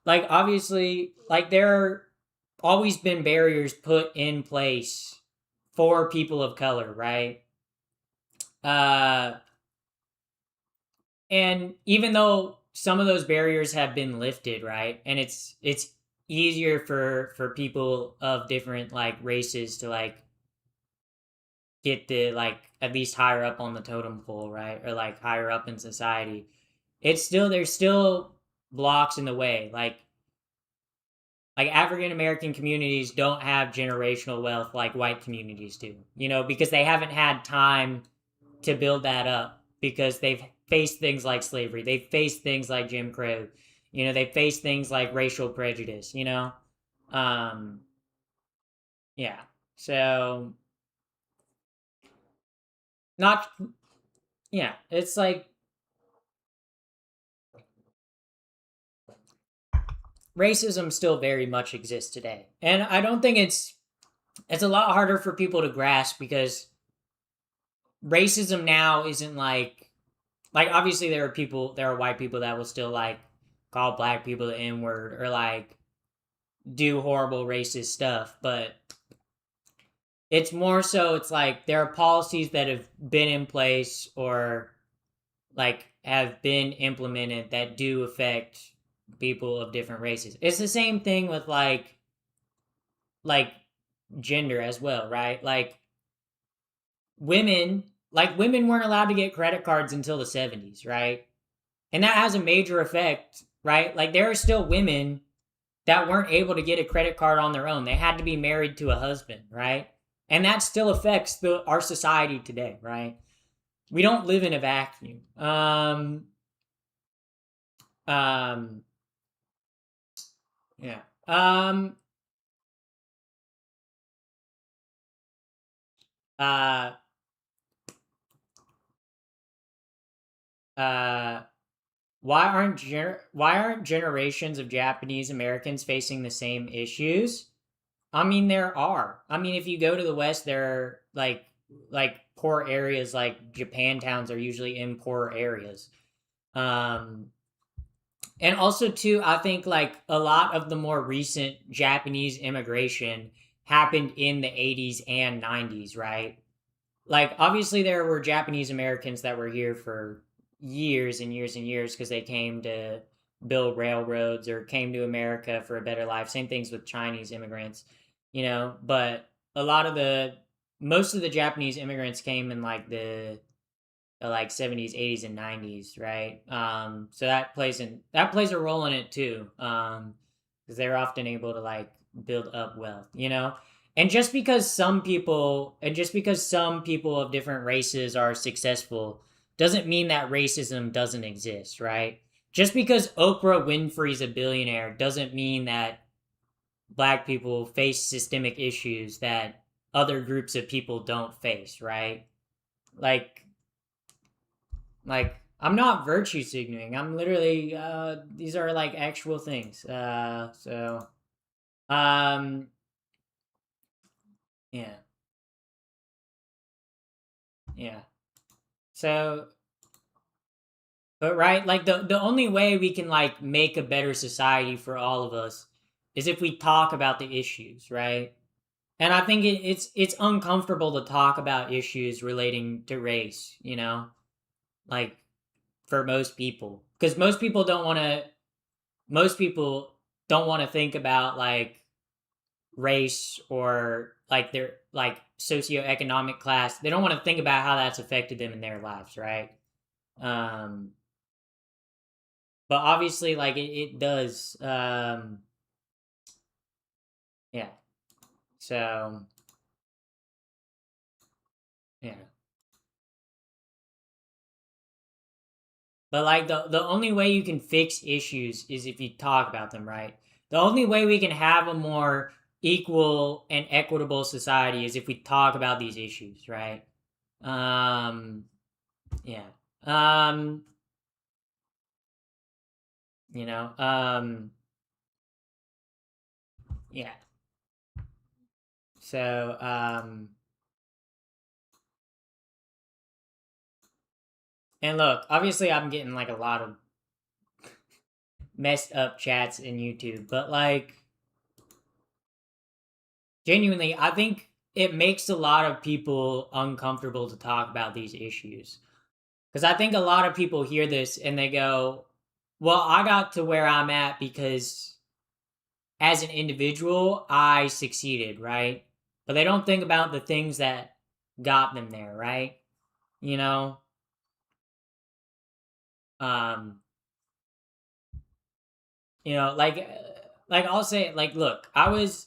obviously, like there are always been barriers put in place for people of color, right? Uh, and even though some of those barriers have been lifted, right, and it's easier for people of different like races to like get the like at least higher up on the totem pole, right, or like higher up in society, it's still, there's still blocks in the way. Like African American communities don't have generational wealth like white communities do, you know, because they haven't had time to build that up, because they've faced things like slavery, they've faced things like Jim Crow, you know, they've faced things like racial prejudice, you know. um yeah, so not, yeah, it's like racism still very much exists today, and I don't think it's a lot harder for people to grasp, because racism now isn't like obviously there are white people that will still like call black people the N word or like do horrible racist stuff, but it's more so it's like there are policies that have been in place or like have been implemented that do affect people of different races. It's the same thing with like gender as well, right? Women women weren't allowed to get credit cards until the 70s, right? And that has a major effect, right? Like there are still women that weren't able to get a credit card on their own. They had to be married to a husband, right? And that still affects our society today, right? We don't live in a vacuum. Um, yeah. Uh, uh, why aren't generations of Japanese Americans facing the same issues? I mean, there are. I mean, if you go to the West, there are like poor areas, like Japan towns are usually in poor areas. Um, and also too, I think like a lot of the more recent Japanese immigration happened in the 80s and 90s, right? Like obviously there were Japanese Americans that were here for years and years and years because they came to build railroads or came to America for a better life. Same things with Chinese immigrants, you know, but a lot of the most of the Japanese immigrants came in like the like 70s, 80s, and 90s, right? So that plays a role in it too, because they're often able to like build up wealth, you know. And just because some people of different races are successful, doesn't mean that racism doesn't exist, right? Just because Oprah Winfrey's a billionaire doesn't mean that black people face systemic issues that other groups of people don't face, right? Like I'm not virtue signaling. I'm literally these are like actual things. Um yeah. Yeah. So but right, like the only way we can like make a better society for all of us is if we talk about the issues, right? And I think it's uncomfortable to talk about issues relating to race, you know? Like for most people, because most people don't want to think about like race or like their like socioeconomic class. They don't want to think about how that's affected them in their lives, right? um but obviously like it does. Yeah. So yeah. But like the only way you can fix issues is if you talk about them, right? The only way we can have a more equal and equitable society is if we talk about these issues, right? Um yeah. Um you know, yeah. So and look, obviously I'm getting like a lot of messed up chats in YouTube, but like genuinely, I think it makes a lot of people uncomfortable to talk about these issues. Because I think a lot of people hear this and they go, well, I got to where I'm at because as an individual, I succeeded, right? But they don't think about the things that got them there, right? You know? Um, like I'll say, like, look, I was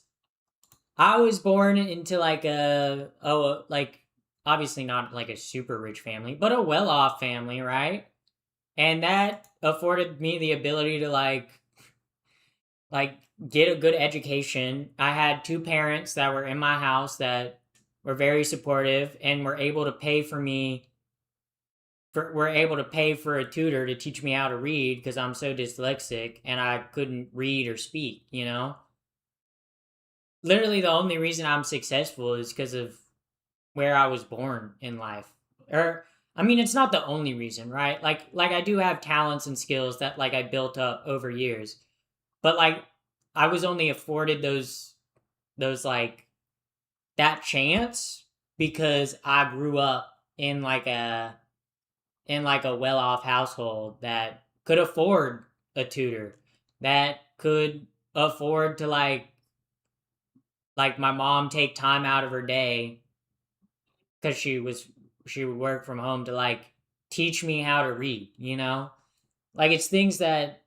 born into like like obviously not like a super rich family, but a well off family, right? And that afforded me the ability to like get a good education. I had two parents that were in my house that were very supportive and were able to pay for a tutor to teach me how to read because I'm so dyslexic and I couldn't read or speak, you know? Literally the only reason I'm successful is because of where I was born in life. Or I mean it's not the only reason, right? Like I do have talents and skills that like I built up over years. But like I was only afforded those like that chance because I grew up in like a well-off household that could afford a tutor, that could afford to like my mom take time out of her day because she would work from home to like teach me how to read, you know? Like it's things that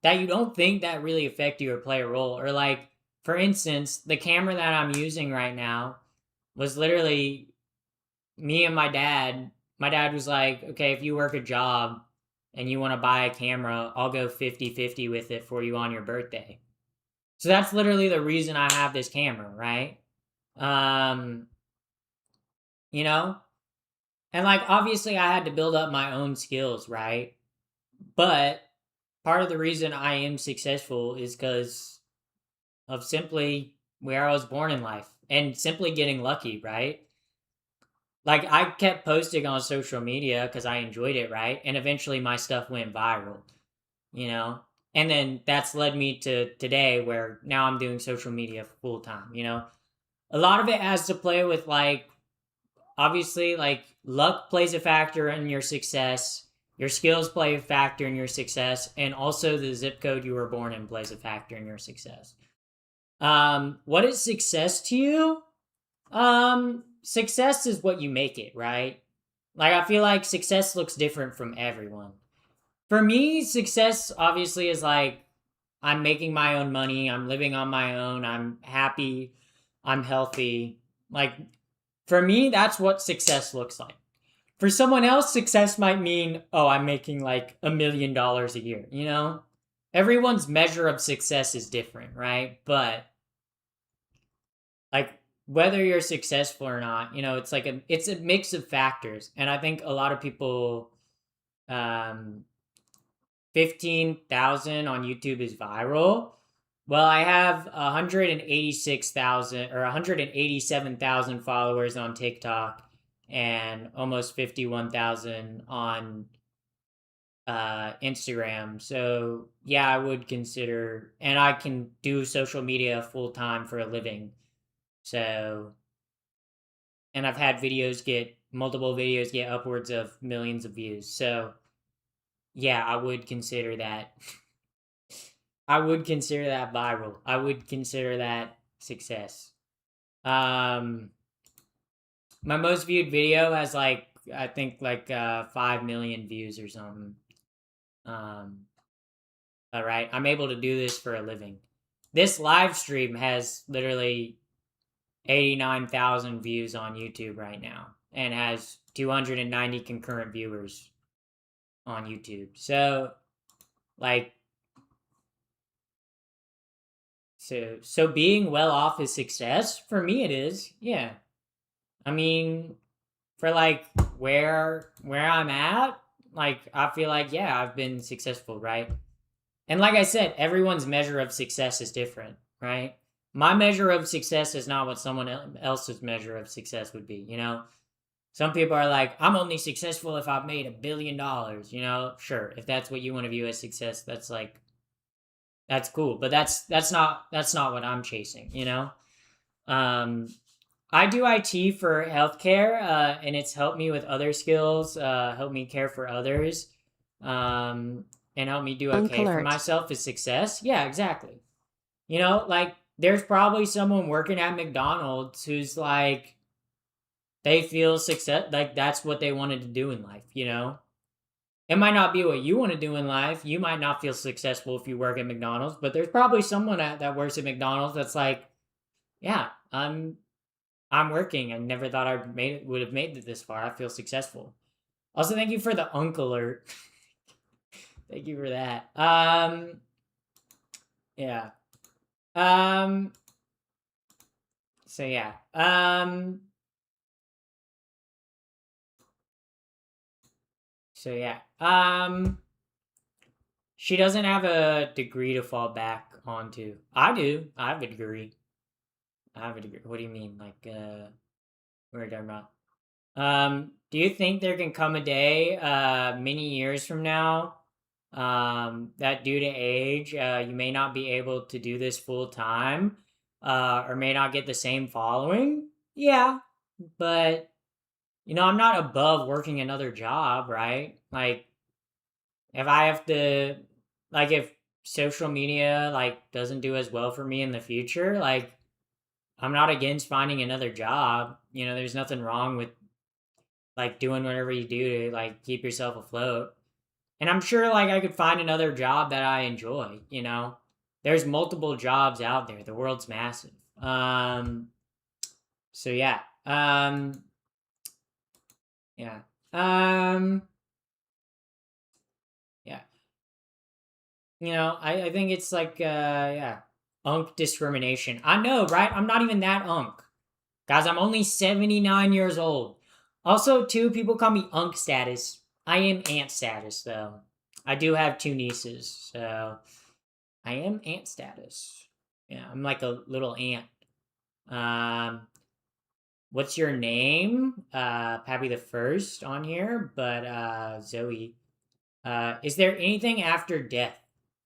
you don't think that really affect you or play a role. Or like, for instance, the camera that I'm using right now was literally me and my dad. My dad was like, okay, if you work a job and you want to buy a camera, I'll go 50-50 with it for you on your birthday. So that's literally the reason I have this camera, right? Um, you know? And like obviously I had to build up my own skills, right? But part of the reason I am successful is because of simply where I was born in life and simply getting lucky, right? Like I kept posting on social media because I enjoyed it, right? And eventually my stuff went viral, you know? And then that's led me to today where now I'm doing social media full time, you know? A lot of it has to play with like, obviously, like luck plays a factor in your success. Your skills play a factor in your success, and also the zip code you were born in plays a factor in your success. What is success to you? success is what you make it, right? Like, I feel like success looks different from everyone. For me, success obviously is like I'm making my own money, I'm living on my own, I'm happy, I'm healthy. Like, for me, that's what success looks like. For someone else, success might mean, oh, I'm making like $1 million a year, you know? Everyone's measure of success is different, right? But like whether you're successful or not, it's like it's a mix of factors. And I think a lot of people, um 15,000 on YouTube is viral. Well, I have 186,000 or 187,000 followers on TikTok and almost 51,000 on Instagram. So yeah, I would consider, and I can do social media full time for a living. So, and I've had multiple videos get upwards of millions of views. So yeah, I would consider that. I would consider that viral. I would consider that success. Um, my most viewed video has like I think like 5 million views or something. Um, all right, I'm able to do this for a living. This live stream has literally 89,000 views on YouTube right now and has 290 concurrent viewers on YouTube. So, like, so being well off is success for me. It is, yeah. I mean, for like where I'm at, like I feel like yeah, I've been successful, right? And like I said, everyone's measure of success is different, right? My measure of success is not what someone else's measure of success would be, you know? Some people are like, I'm only successful if I've made $1 billion, you know? Sure, if that's what you want to view as success, that's like that's cool, but that's not what I'm chasing, you know? Um I do IT for healthcare, and it's helped me with other skills, helped me care for others, um, and helped me do Unk okay for alert. myself is success. Yeah, exactly. Like there's probably someone working at McDonald's who's like they feel success like that's what they wanted to do in life, you know? It might not be what you want to do in life. You might not feel successful if you work at McDonald's, but there's probably someone that works at McDonald's that's like, yeah, I'm working. I never thought would have made it this far. I feel successful. Also, thank you for the unk alert. Thank you for that. Yeah. Um, so yeah. So yeah. She doesn't have a degree to fall back onto. I do. I have a degree. I have a degree. What do you mean? Like, what are you talking about? Do you think there can come a day, many years from now, that due to age, you may not be able to do this full time, or may not get the same following? Yeah, but I'm not above working another job, right? Like, if I have to, like, if social media like doesn't do as well for me in the future, like, I'm not against finding another job. There's nothing wrong with like doing whatever you do to like keep yourself afloat. And I'm sure like I could find another job that I enjoy. There's multiple jobs out there. The world's massive. So yeah. Yeah. Um yeah. I think it's like yeah. Unk discrimination. I know, right? I'm not even that unk. Guys, I'm only 79 years old. Also, too, people call me unk status. I am aunt status, though. I do have two nieces, so I am aunt status. Yeah, I'm like a little aunt. Um, what's your name? Pappy the First on here, but Zoe. Is there anything after death?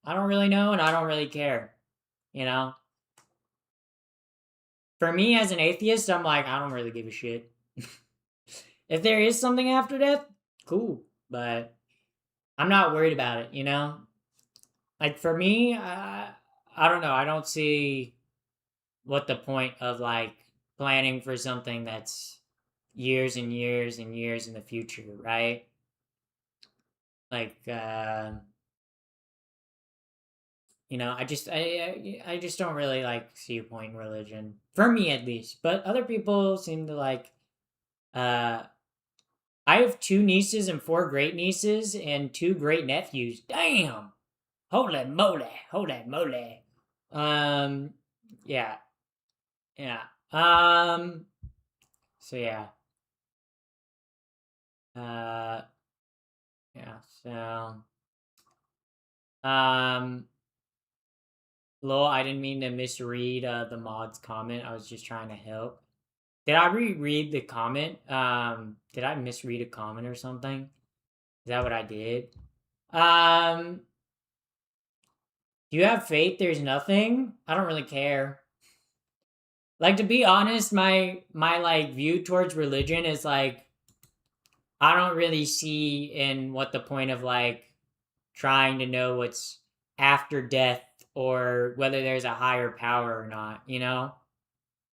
I don't really know, and I don't really care. You know, for me as an atheist, I'm like, I don't really give a shit. If there is something after death, cool. But I'm not worried about it. Like for me, I don't know. I don't see what the point of like planning for something that's years and years and years in the future, right? Like, you know, I just don't really like see a point in religion for me at least. But other people seem to like. Uh, I have 2 nieces and 4 great nieces and 2 great nephews. Damn, holy moly, holy moly. Um, yeah, yeah. So yeah. Uh, yeah. So, um, Lol, I didn't mean to misread the mod's comment. I was just trying to help. Did I reread the comment? Did I misread a comment or something? Is that what I did? Um, do you have faith? There's nothing. I don't really care. Like, to be honest, my like view towards religion is like I don't really see in what the point of like trying to know what's after death or whether there's a higher power or not, you know?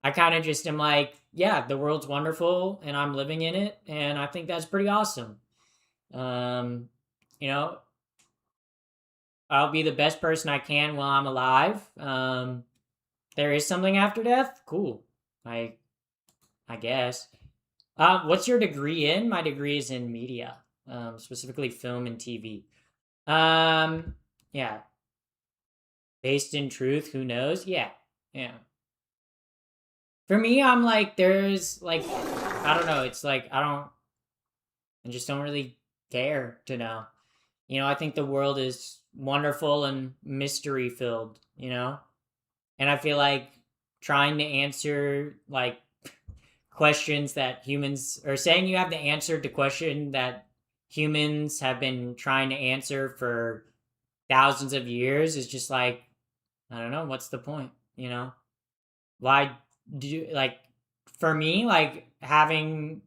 I kind of just am like, yeah, the world's wonderful and I'm living in it and I think that's pretty awesome. Um, you know, I'll be the best person I can while I'm alive. There is something after death. Cool. I I guess. What's your degree in? My degree is in media, specifically film and TV. Um, yeah, based in truth. Who knows? Yeah, yeah. For me, I'm like, there's like, I don't know. It's like I just don't really care to know. You know, I think the world is wonderful and mystery filled. You know, and I feel like trying to answer like questions that humans or saying you have the answer to question that humans have been trying to answer for thousands of years is just like I don't know what's the point, you know? Why do you like for me like having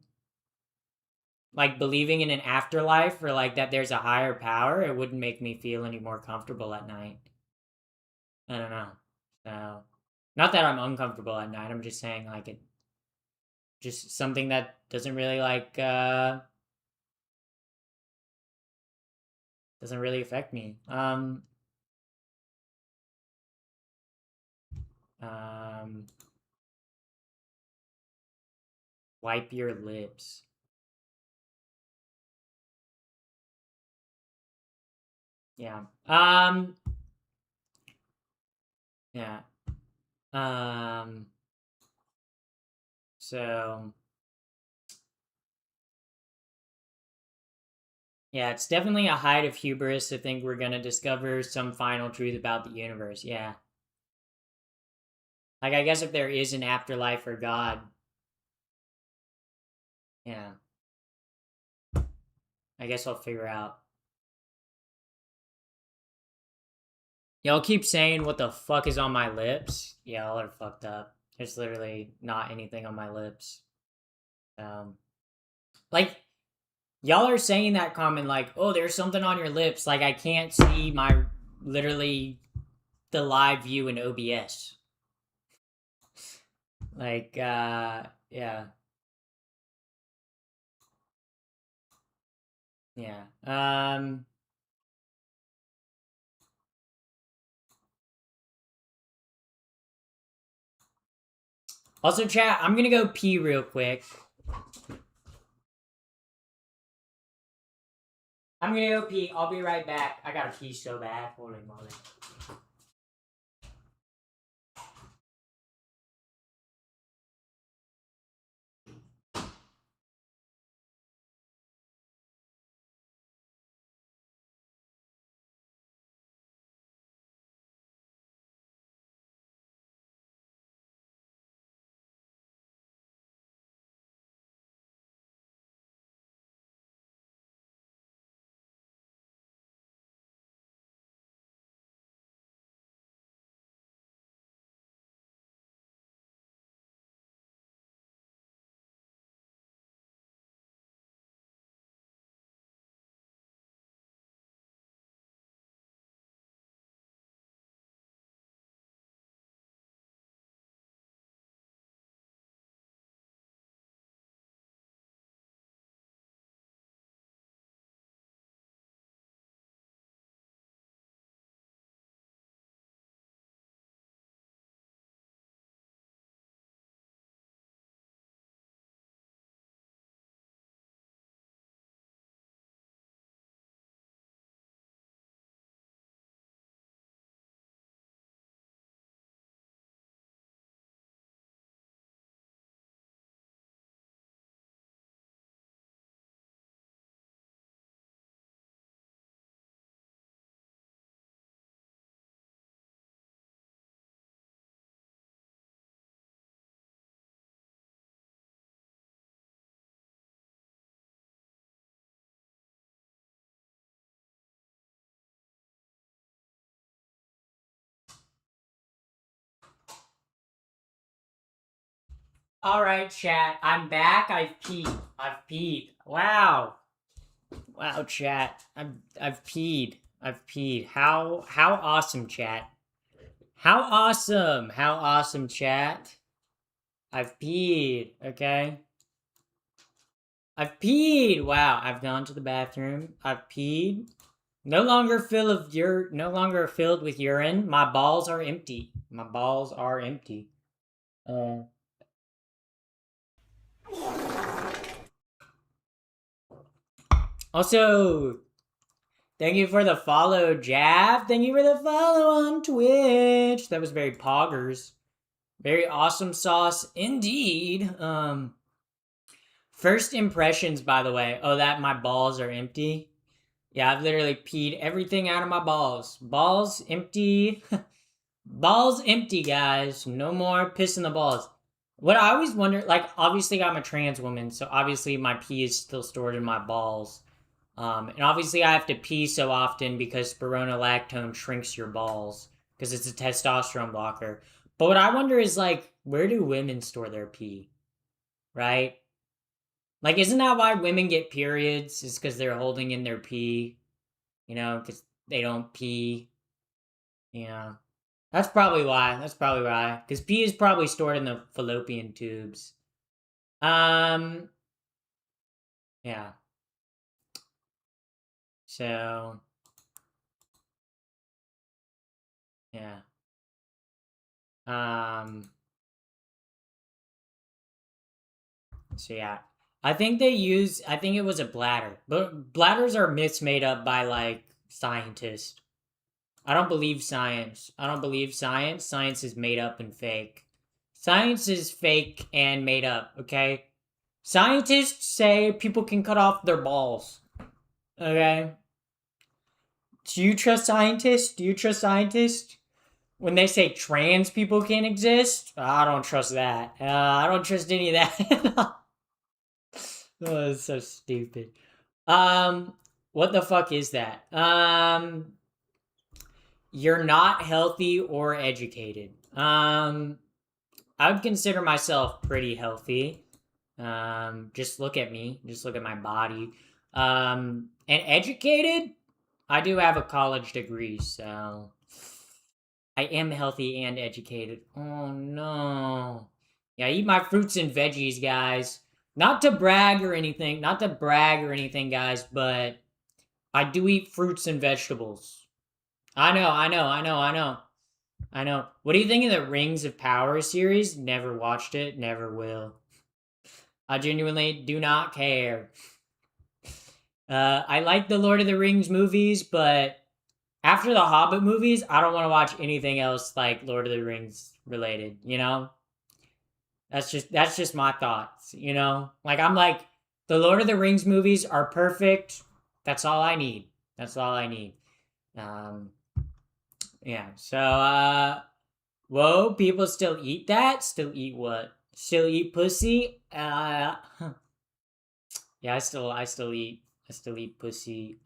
like believing in an afterlife or like that there's a higher power, it wouldn't make me feel any more comfortable at night. I don't know. So not that I'm uncomfortable at night, I'm just saying like it just something that doesn't really like doesn't really affect me. Um, wipe your lips. Yeah. Yeah. Um, so yeah, it's definitely a height of hubris to think we're gonna discover some final truth about the universe. Yeah. Like I guess if there is an afterlife or God, yeah, I guess I'll figure out. Y'all keep saying what the fuck is on my lips. Y'all are fucked up. There's literally not anything on my lips. Um, like y'all are saying that comment like, oh, there's something on your lips. Like I can't see my literally the live view in OBS. Like, yeah, yeah. Also, chat. I'm gonna go pee real quick. I'm gonna go pee. I'll be right back. I gotta pee so bad. Holy moly. Alright, chat. I'm back. I've peed. I've peed. Wow. Wow, chat. I've peed. I've peed. How awesome, chat. How awesome. How awesome, chat. I've peed, okay? I've peed. Wow, I've gone to the bathroom. I've peed. No longer filled with urine. My balls are empty. My balls are empty. Uh Also, thank you for the follow, Jab. Thank you for the follow on Twitch. That was very poggers. Very awesome sauce indeed. First impressions, by the way. Oh, that my balls are empty. Yeah, I've literally peed everything out of my balls. Balls empty. Balls empty, guys. No more pissing the balls. What I always wonder, like, obviously I'm a trans woman, so obviously my pee is still stored in my balls. And obviously I have to pee so often because spironolactone shrinks your balls because it's a testosterone blocker. But what I wonder is, like, where do women store their pee? Right? Like, isn't that why women get periods? Is because they're holding in their pee, because they don't pee. Yeah. That's probably why. That's probably why. Because pee is probably stored in the fallopian tubes. Um, yeah. So, yeah. Um, so yeah. I think it was a bladder. But bladders are myths made up by, like, scientists. I don't believe science. I don't believe science. Science is made up and fake. Science is fake and made up, okay? Scientists say people can cut off their balls. Okay? Do you trust scientists? Do you trust scientists? When they say trans people can't exist, I don't trust that. I don't trust any of that. Oh, it's so stupid. What the fuck is that? You're not healthy or educated. I would consider myself pretty healthy. Just look at me. Just look at my body. And educated? I do have a college degree, so I am healthy and educated. Oh no. Yeah, I eat my fruits and veggies, guys. Not to brag or anything, guys, but I do eat fruits and vegetables. I know. What do you think of the Rings of Power series? Never watched it, never will. I genuinely do not care. I like the Lord of the Rings movies, but after the Hobbit movies, I don't want to watch anything else like Lord of the Rings related, That's just my thoughts. Like, I'm like, the Lord of the Rings movies are perfect. That's all I need. That's all I need. Um yeah. So whoa, people still eat that? Still eat what? Still eat pussy? Yeah, I still eat pussy.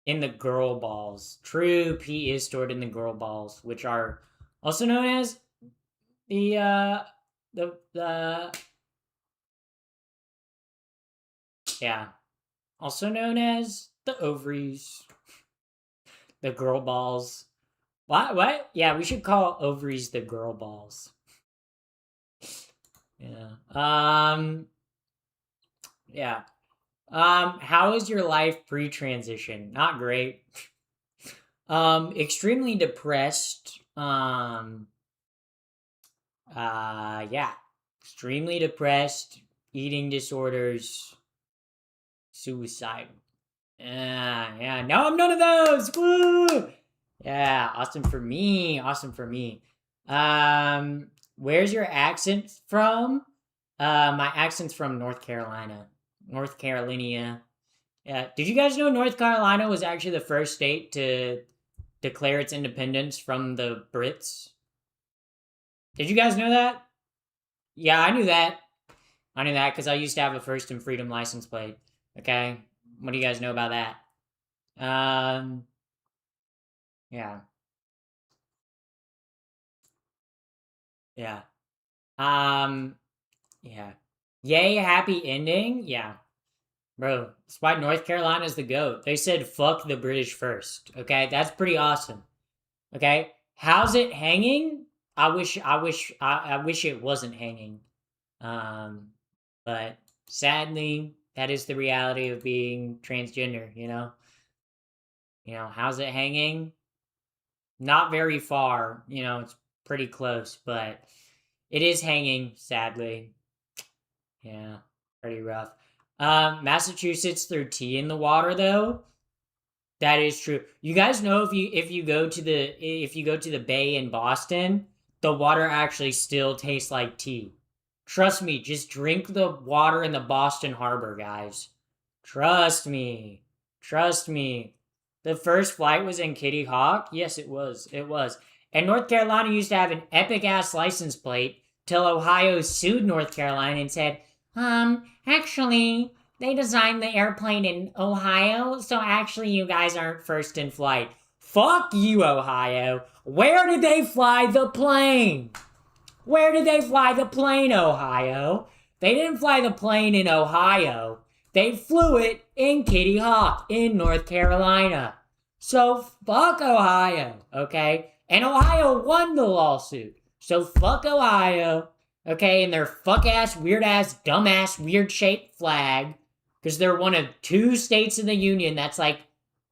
In the girl balls. True, pee is stored in the girl balls, which are also known as the the yeah, also known as the ovaries, the girl balls. What? Yeah, we should call ovaries the girl balls. Yeah. Yeah. How is your life pre-transition? Not great. Extremely depressed. Yeah. Extremely depressed, eating disorders, suicide. Yeah. No, I'm none of those. Woo! Yeah, awesome for me. Awesome for me. Where's your accent from? My accent's from North Carolina. North Carolina. Yeah. Did you guys know North Carolina was actually the first state to declare its independence from the Brits? Did you guys know that? Yeah, I knew that. I knew that because I used to have a first and freedom license plate. Okay. What do you guys know about that? Um, yeah. Yeah. Yeah. Yay, happy ending? Yeah. Bro, that's why North Carolina's the GOAT. They said fuck the British first. Okay? That's pretty awesome. Okay? How's it hanging? I wish it wasn't hanging. But sadly, that is the reality of being transgender, you know? How's it hanging? Not very far, it's pretty close, but it is hanging, sadly. Yeah, pretty rough. Massachusetts threw tea in the water though. That is true. You guys know if you go to the bay in Boston, the water actually still tastes like tea. Trust me, just drink the water in the Boston Harbor, guys. Trust me. Trust me. The first flight was in Kitty Hawk. Yes, it was. It was. And North Carolina used to have an epic ass license plate till Ohio sued North Carolina and said, actually, they designed the airplane in Ohio, so actually you guys aren't first in flight. Fuck you, Ohio. Where did they fly the plane? Where did they fly the plane, Ohio? They didn't fly the plane in Ohio. They flew it in Kitty Hawk in North Carolina. So fuck Ohio, okay? And Ohio won the lawsuit. So fuck Ohio, okay? And their fuck ass, weird ass, dumb ass, weird shaped flag. Because they're one of 2 states in the union that's like,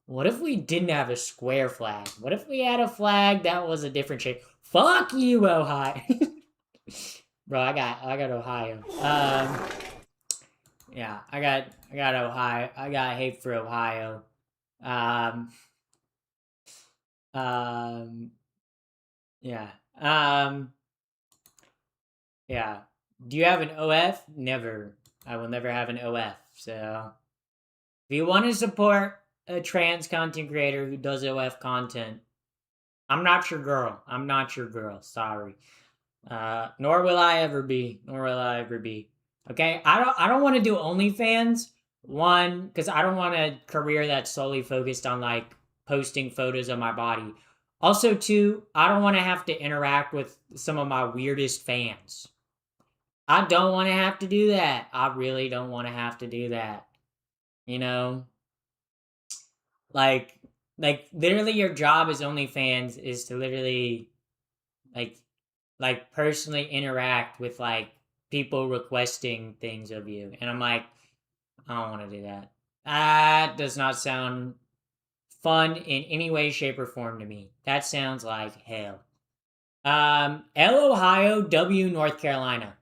what if we didn't have a square flag? What if we had a flag that was a different shape? Fuck you, Ohio. Bro, I got Ohio. Yeah, I got Ohio. I got hate for Ohio. Um, yeah. Yeah. Do you have an OF? Never. I will never have an OF. So, if you want to support a trans content creator who does OF content, I'm not your girl. I'm not your girl. Sorry. Nor will I ever be. Nor will I ever be. Okay? I don't want to do OnlyFans. One, because I don't want a career that's solely focused on like posting photos of my body. Also, two, I don't want to have to interact with some of my weirdest fans. I don't want to have to do that. I really don't want to have to do that. You know? Like literally your job as OnlyFans is to literally like personally interact with like people requesting things of you. And I'm like, I don't want to do that. That does not sound fun in any way, shape, or form to me. That sounds like hell. L Ohio, W North Carolina.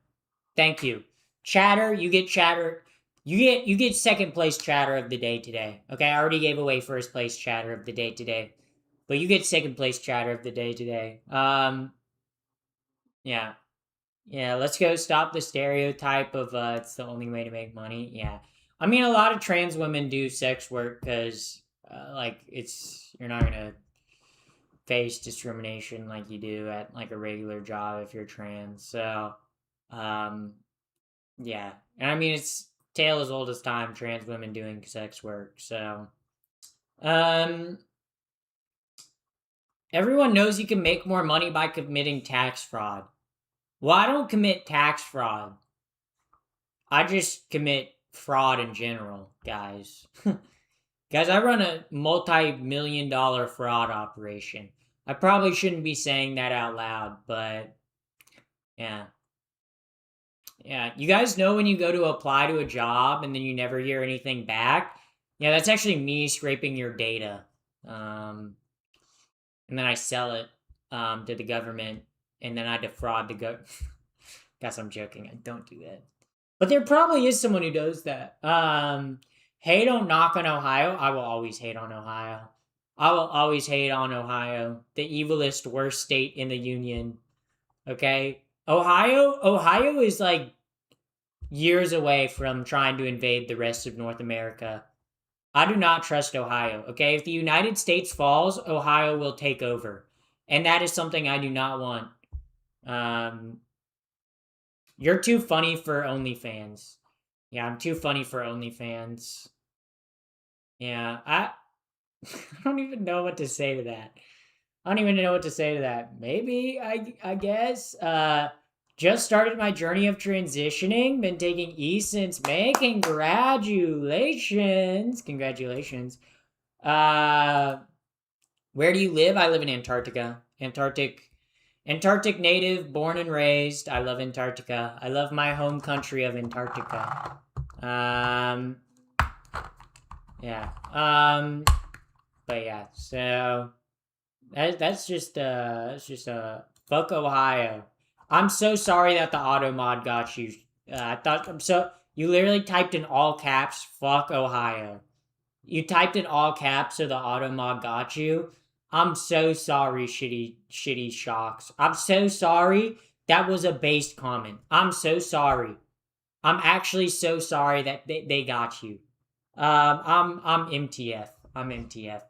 Thank you. Chatter, you get chatter. You get second place chatter of the day today. Okay, I already gave away first place chatter of the day today. But you get second place chatter of the day today. Yeah. Yeah, let's go stop the stereotype of it's the only way to make money. Yeah. I mean, a lot of trans women do sex work because, like, you're not going to face discrimination like you do at, like, a regular job if you're trans. So, um, yeah. And I mean, it's tale as old as time, trans women doing sex work. So, um, everyone knows you can make more money by committing tax fraud. Well, I don't commit tax fraud. I just commit fraud in general, guys. Guys, I run a multi-million-dollar fraud operation. I probably shouldn't be saying that out loud, but yeah. Yeah, you guys know when you go to apply to a job and then you never hear anything back? Yeah, that's actually me scraping your data. And then I sell it to the government and then I defraud the government. Guess I'm joking. I don't do that. But there probably is someone who does that. Hate on knock on Ohio. I will always hate on Ohio. I will always hate on Ohio. The evilest, worst state in the union. Okay? Ohio is like years away from trying to invade the rest of North America. I do not trust Ohio. Okay? If the United States falls, Ohio will take over. And that is something I do not want. You're too funny for OnlyFans. Yeah, I'm too funny for OnlyFans. Yeah, I I don't even know what to say to that. I don't even know what to say to that. Maybe I guess Just started my journey of transitioning. Been taking E since May. Congratulations. Congratulations. Where do you live? I live in Antarctica. Antarctic native, born and raised. I love Antarctica. I love my home country of Antarctica. Yeah. But yeah, so that's just fuck Ohio. I'm so sorry that the auto mod got you. I thought you literally typed in all caps fuck Ohio. You typed in all caps so the auto mod got you. I'm so sorry, shitty shocks. I'm so sorry. That was a based comment. I'm so sorry. I'm actually so sorry that they got you. I'm MTF. I'm MTF.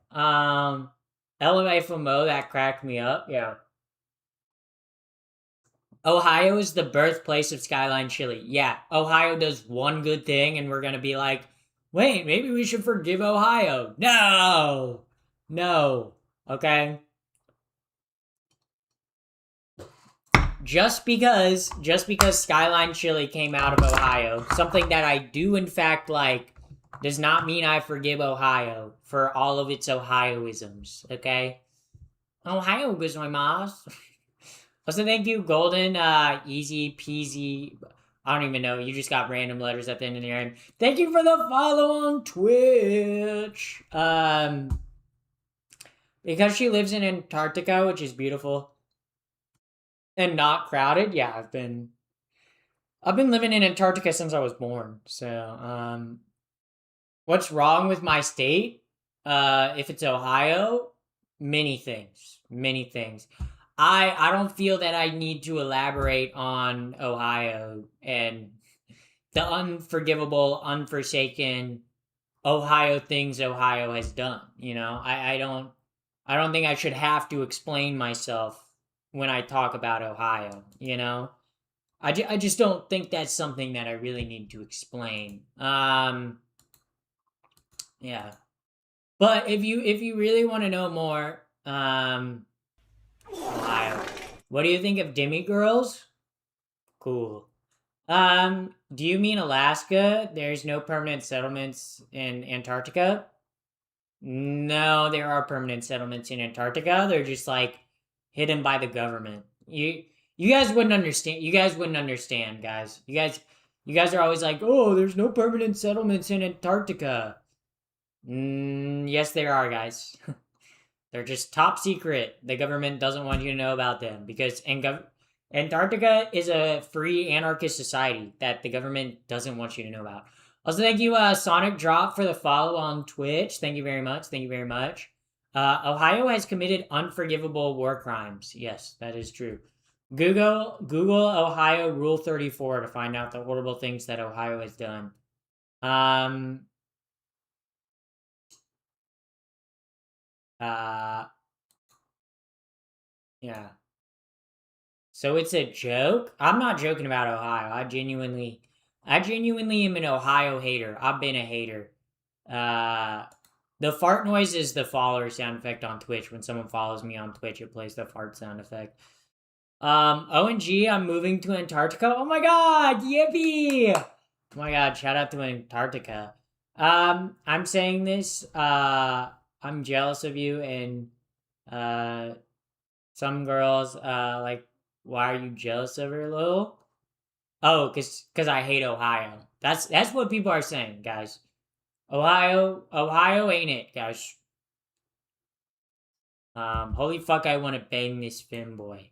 LMAFMO, that cracked me up. Yeah. Ohio is the birthplace of Skyline Chili. Yeah, Ohio does one good thing, and we're gonna be like, wait, maybe we should forgive Ohio. No, no. Okay. Just because Skyline Chili came out of Ohio, something that I do in fact like, does not mean I forgive Ohio for all of its Ohioisms. Okay. Ohio gozaimasu. Also, thank you, Golden, easy peasy. I don't even know. You just got random letters at the end of the name. Thank you for the follow on Twitch. Because she lives in Antarctica, which is beautiful and not crowded. Yeah, I've been living in Antarctica since I was born. So, what's wrong with my state? If it's Ohio, many things. Many things. I don't feel that I need to elaborate on Ohio and the unforgivable, unforsaken Ohio things Ohio has done. You know, I don't think I should have to explain myself when I talk about Ohio. You know, I just don't think that's something that I really need to explain. Yeah, but if you really want to know more, Ohio. What do you think of demigirls? Cool. Do you mean Alaska? There's no permanent settlements in Antarctica? No, there are permanent settlements in Antarctica. They're just like hidden by the government. You guys wouldn't understand. You guys wouldn't understand, guys. You guys are always like, "Oh, there's no permanent settlements in Antarctica." Yes, there are, guys. They're just top secret. The government doesn't want you to know about them because Antarctica is a free anarchist society that the government doesn't want you to know about. Also, thank you, Sonic Drop, for the follow on Twitch. Thank you very much. Thank you very much. Ohio has committed unforgivable war crimes. Yes, that is true. Google Ohio Rule 34 to find out the horrible things that Ohio has done. Yeah. So it's a joke? I'm not joking about Ohio. I genuinely am an Ohio hater. I've been a hater. The fart noise is the follower sound effect on Twitch. When someone follows me on Twitch, it plays the fart sound effect. ONG, I'm moving to Antarctica. Oh my god, yippee! Oh my god, shout out to Antarctica. I'm saying this, I'm jealous of you, and, some girls, like, why are you jealous of her, Lil? Oh, cause I hate Ohio. That's what people are saying, guys. Ohio ain't it, guys. Holy fuck, I want to bang this femboy.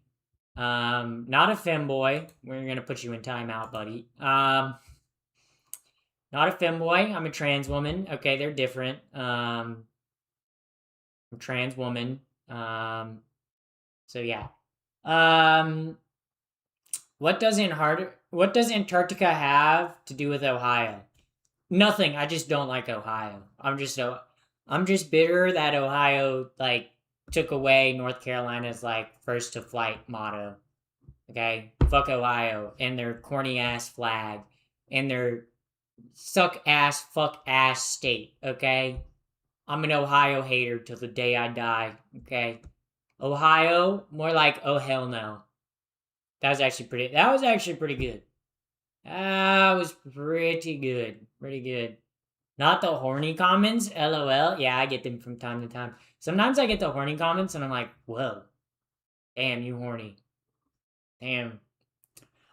Not a femboy. We're gonna put you in timeout, buddy. Not a femboy. I'm a trans woman. Okay, they're different. I'm a trans woman. So yeah. What does Antarctica have to do with Ohio? Nothing. I just don't like Ohio. I'm just bitter that Ohio like took away North Carolina's like first to flight motto. Okay? Fuck Ohio and their corny ass flag and their suck ass fuck ass state, okay? I'm an Ohio hater till the day I die, okay? Ohio, more like oh hell no. That was actually pretty good. That was pretty good. Pretty good. Not the horny comments, LOL. Yeah, I get them from time to time. Sometimes I get the horny comments and I'm like, whoa. Damn, you horny. Damn.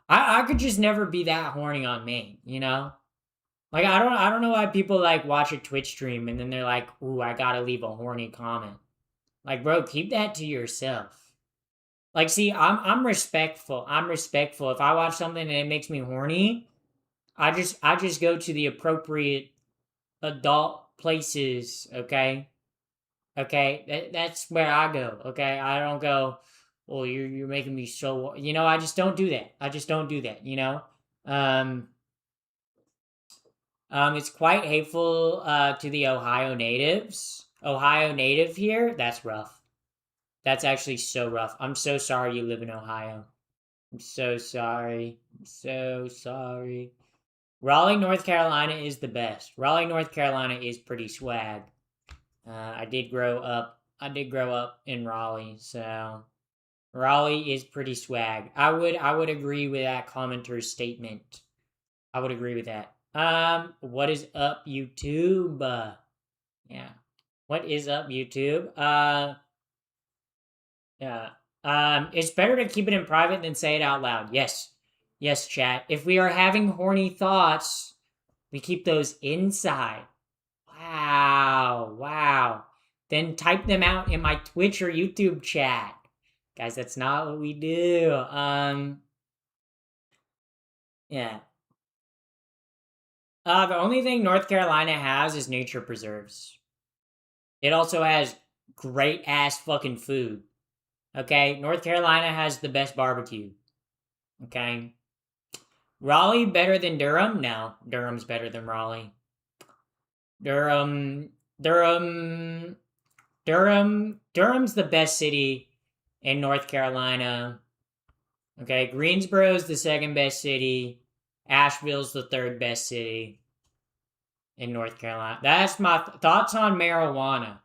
I could just never be that horny on main, you know? Like I don't know why people like watch a Twitch stream and then they're like, ooh, I gotta leave a horny comment. Like, bro, keep that to yourself. Like, see, I'm respectful. I'm respectful. If I watch something and it makes me horny, I just go to the appropriate adult places, okay? Okay? That's where I go, okay? I don't go, well, you're making me so, you know, I just don't do that. I just don't do that, you know? It's quite hateful to the Ohio natives. Ohio native here, that's rough. That's actually so rough. I'm so sorry you live in Ohio. I'm so sorry. I'm so sorry. Raleigh, North Carolina is the best. Raleigh, North Carolina is pretty swag. I did grow up in Raleigh, so Raleigh is pretty swag. I would agree with that commenter's statement. I would agree with that. What is up, YouTube? Yeah. What is up, YouTube? Yeah. It's better to keep it in private than say it out loud. Yes. Yes, chat. If we are having horny thoughts, we keep those inside. Wow. Wow. Then type them out in my Twitch or YouTube chat. Guys, that's not what we do. Yeah. The only thing North Carolina has is nature preserves. It also has great ass fucking food. Okay? North Carolina has the best barbecue. Okay? Raleigh better than Durham? No, Durham's better than Raleigh. Durham's the best city in North Carolina. Okay, Greensboro's the second best city. Asheville's the third best city in North Carolina. That's my thoughts on marijuana.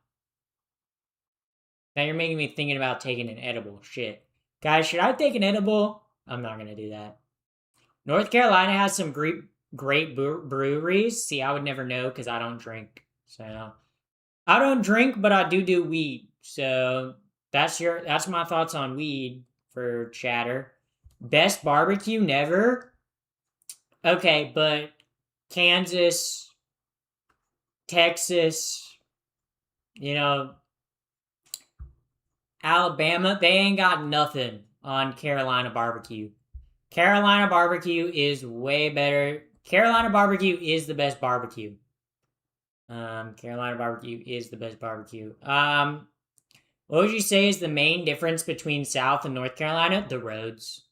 Now you're making me thinking about taking an edible. Shit. Guys, should I take an edible? I'm not gonna do that. North Carolina has some great breweries. See, I would never know because I don't drink. So I don't drink, but I do weed. So that's my thoughts on weed for chatter. Best barbecue never. Okay, but Kansas, Texas, you know, Alabama, they ain't got nothing on Carolina barbecue. Carolina barbecue is way better. Carolina barbecue is the best barbecue. Carolina barbecue is the best barbecue. What would you say is the main difference between South and North Carolina? The roads.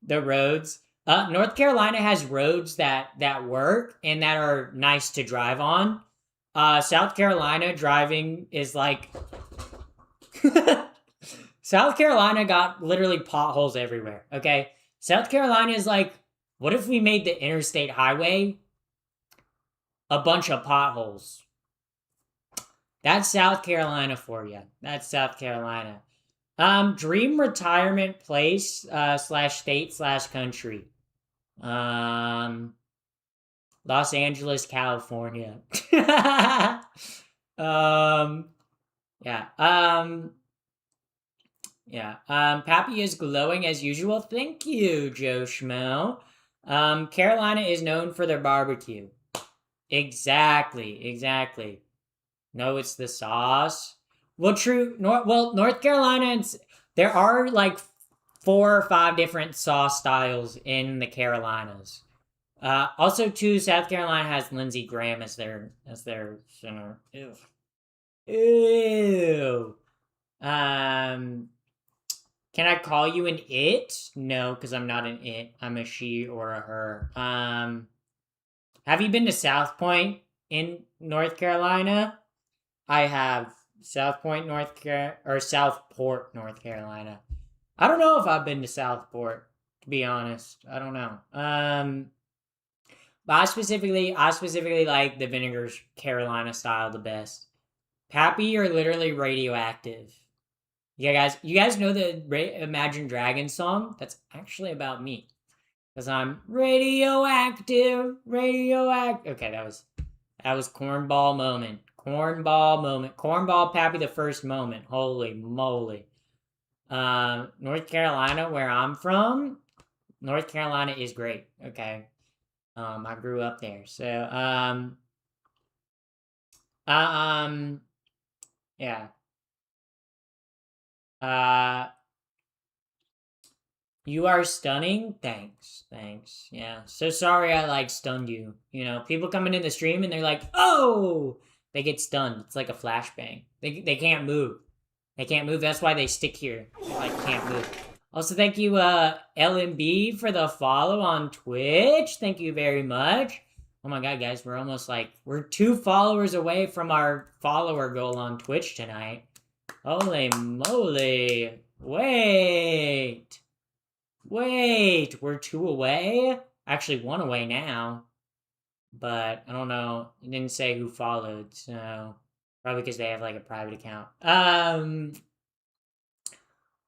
The roads. North Carolina has roads that work and that are nice to drive on. South Carolina driving is like South Carolina got literally potholes everywhere, okay? South Carolina is like, what if we made the interstate highway a bunch of potholes? That's South Carolina for you. That's South Carolina. Dream retirement place slash state slash country. Los Angeles, California. Yeah. Yeah. Pappy is glowing as usual. Thank you, Joe Schmo. Carolina is known for their barbecue. Exactly. No, it's the sauce. Well, true. North Carolina, there are like 4 or 5 different sauce styles in the Carolinas. Also, too, South Carolina has Lindsey Graham as their center. Ew. Can I call you an it? No, because I'm not an it. I'm a she or a her. Have you been to South Point in North Carolina? I have. Southport, North Carolina. I don't know if I've been to Southport, to be honest. I don't know. But I specifically like the vinegar Carolina style the best. Pappy, you're literally radioactive. Yeah, guys, you guys know the Imagine Dragons song? That's actually about me. Because I'm radioactive, radioactive. Okay, that was cornball moment. Cornball moment. Cornball Pappy the first moment. Holy moly. North Carolina, where I'm from, North Carolina is great. Okay. I grew up there. So, um, yeah. Uh, you are stunning. Thanks. Thanks. Yeah. So sorry I like stunned you. You know, people coming in the stream and they're like, "Oh!" They get stunned. It's like a flashbang. They can't move. They can't move. That's why they stick here. They like can't move. Also, thank you, LMB for the follow on Twitch. Thank you very much. Oh my god, guys, we're almost like we're 2 followers away from our follower goal on Twitch tonight. Holy moly. Wait. Wait, we're 2 away? Actually, 1 away now. But I don't know. It didn't say who followed, so probably because they have like a private account.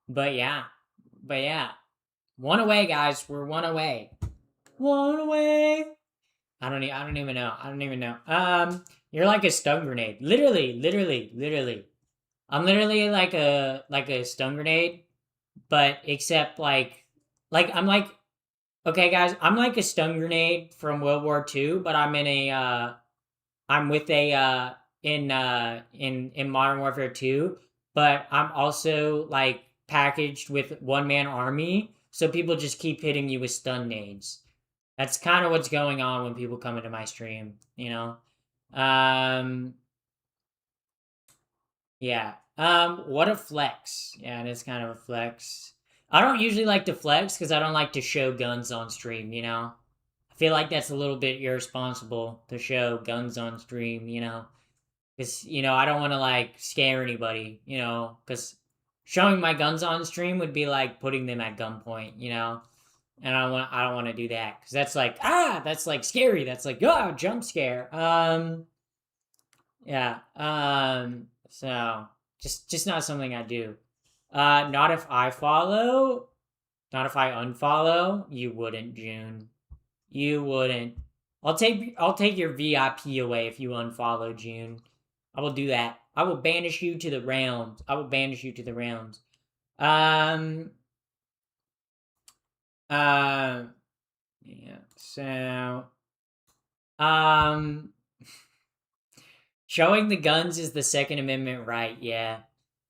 But yeah. But yeah. 1 away, guys. We're 1 away. 1 away. I don't even know. I don't even know. You're like a stun grenade. Literally. I'm literally like a stun grenade, but except I'm like okay guys, I'm like a stun grenade from World War II, but I'm in a I'm with a in Modern Warfare 2, but I'm also like packaged with one man army, so people just keep hitting you with stun nades. That's kind of what's going on when people come into my stream, you know. Yeah. What a flex. Yeah, it is kind of a flex. I don't usually like to flex because I don't like to show guns on stream, you know? I feel like that's a little bit irresponsible to show guns on stream, you know? Because, you know, I don't want to, like, scare anybody, you know? Because showing my guns on stream would be like putting them at gunpoint, you know? And I don't want to do that because that's like scary. That's like, jump scare. Yeah. So just not something I do. Not if I follow. Not if I unfollow. You wouldn't, June. You wouldn't. I'll take your VIP away if you unfollow, June. I will do that. I will banish you to the realms. I will banish you to the realms. Um. Yeah. So. Um. Showing the guns is the Second Amendment right, yeah.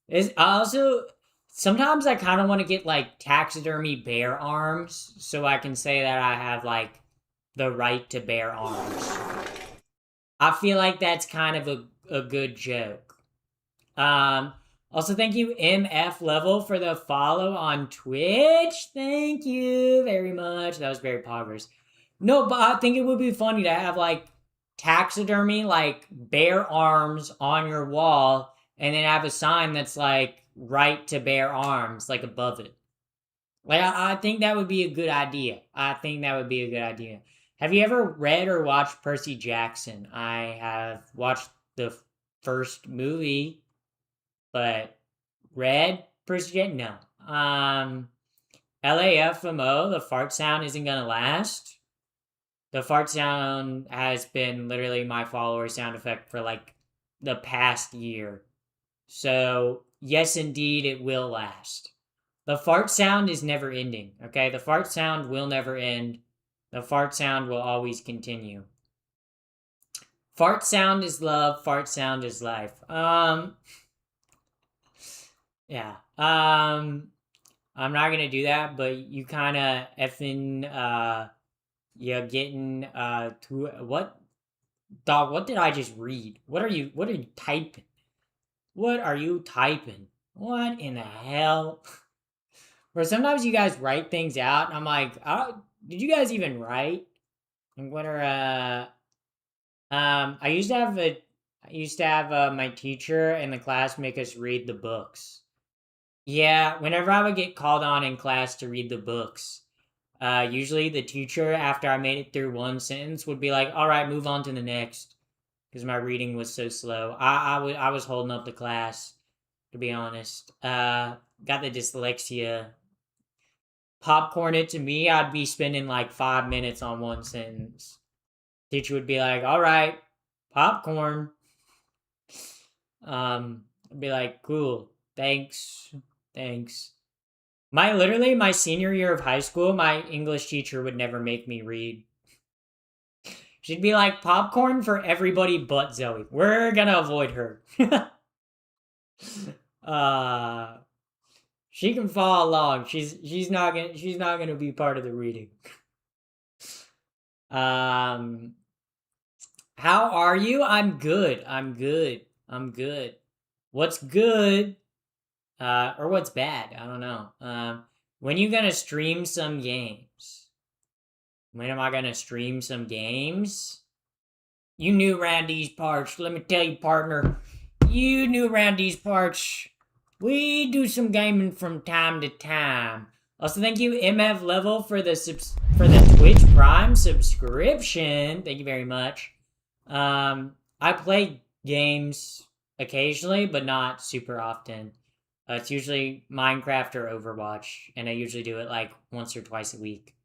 Is also sometimes I kind of want to get like taxidermy bear arms so I can say that I have like the right to bear arms. I feel like that's kind of a good joke. Also thank you MF Level for the follow on Twitch. Thank you very much. That was very poggers. No, but I think it would be funny to have like taxidermy like bear arms on your wall and then have a sign that's like right to bear arms like above it. Like I think that would be a good idea. I think that would be a good idea. Have you ever read or watched Percy Jackson? I have watched the first movie, but read Percy Jackson? No. LAFMO, the fart sound isn't gonna last. The fart sound has been literally my follower sound effect for like the past year. So, yes, indeed, it will last. The fart sound is never ending, okay? The fart sound will never end. The fart sound will always continue. Fart sound is love, fart sound is life. Yeah. I'm not gonna do that, but you kinda effing, you're getting, to, what? Dog, what did I just read? What are you typing? What are you typing? What in the hell? Or sometimes you guys write things out, and I'm like, oh, did you guys even write? And what are I used to have my teacher in the class make us read the books. Yeah, whenever I would get called on in class to read the books, usually the teacher, after I made it through one sentence, would be like, "All right, move on to the next," because my reading was so slow. I was holding up the class to be honest. Got the dyslexia. Popcorn it to me, I'd be spending like 5 minutes on one sentence. Teacher would be like, all right, popcorn. I'd be like, cool, thanks. My senior year of high school, my English teacher would never make me read. She'd be like, popcorn for everybody but Zoe. We're gonna avoid her. uh she can follow along. She's not gonna be part of the reading. How are you? I'm good. What's good? Or what's bad? I don't know. When you gonna stream some games? When am I gonna stream some games? You new around these parts. Let me tell you, partner. You new around these parts. We do some gaming from time to time. Also, thank you, MF Level, for the Twitch Prime subscription. Thank you very much. I play games occasionally, but not super often. It's usually Minecraft or Overwatch, and I usually do it like once or twice a week.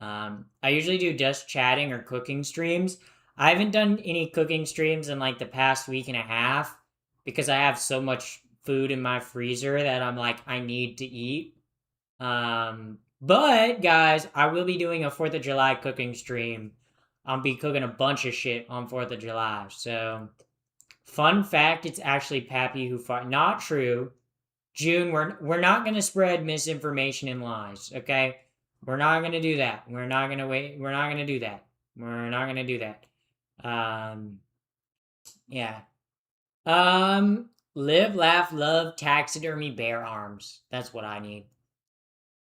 I usually do just chatting or cooking streams. I haven't done any cooking streams in like the past week and a half because I have so much food in my freezer that I'm like, I need to eat. But guys, I will be doing a 4th of July cooking stream. I'll be cooking a bunch of shit on 4th of July. So, fun fact, it's actually Pappy who fought. Not true. June, we're not gonna spread misinformation and lies, okay? We're not gonna do that. We're not gonna do that. Yeah. Live, laugh, love, taxidermy, bear arms. That's what I need.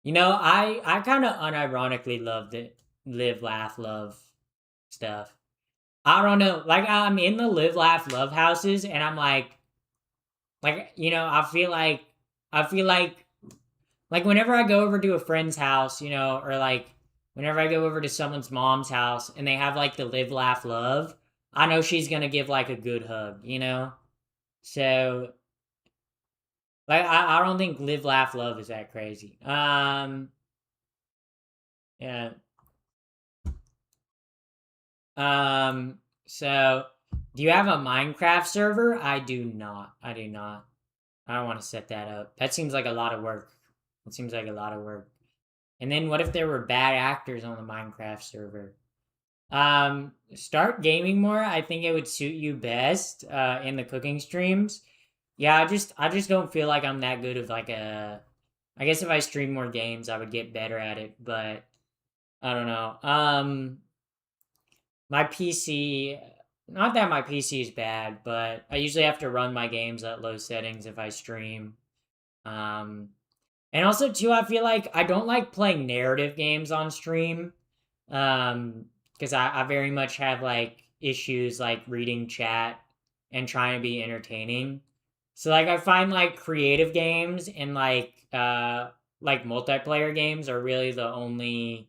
You know, I kind of unironically love the live, laugh, love stuff. I don't know. Like, I'm in the live, laugh, love houses, and I'm like, you know, I feel like, whenever I go over to a friend's house, you know, or like, whenever I go over to someone's mom's house and they have like the live, laugh, love, I know she's gonna give like a good hug, you know? So, like, I don't think live, laugh, love is that crazy. Yeah. So, do you have a Minecraft server? I do not. I don't want to set that up. That seems like a lot of work. And then what if there were bad actors on the Minecraft server? Start gaming more. I think it would suit you best in the cooking streams. Yeah, I just don't feel like I'm that good of like a. I guess if I stream more games, I would get better at it, but I don't know. My PC, not that my PC is bad, but I usually have to run my games at low settings if I stream. And also too, I feel like I don't like playing narrative games on stream. Because I very much have like issues like reading chat and trying to be entertaining. So like I find like creative games and like multiplayer games are really the only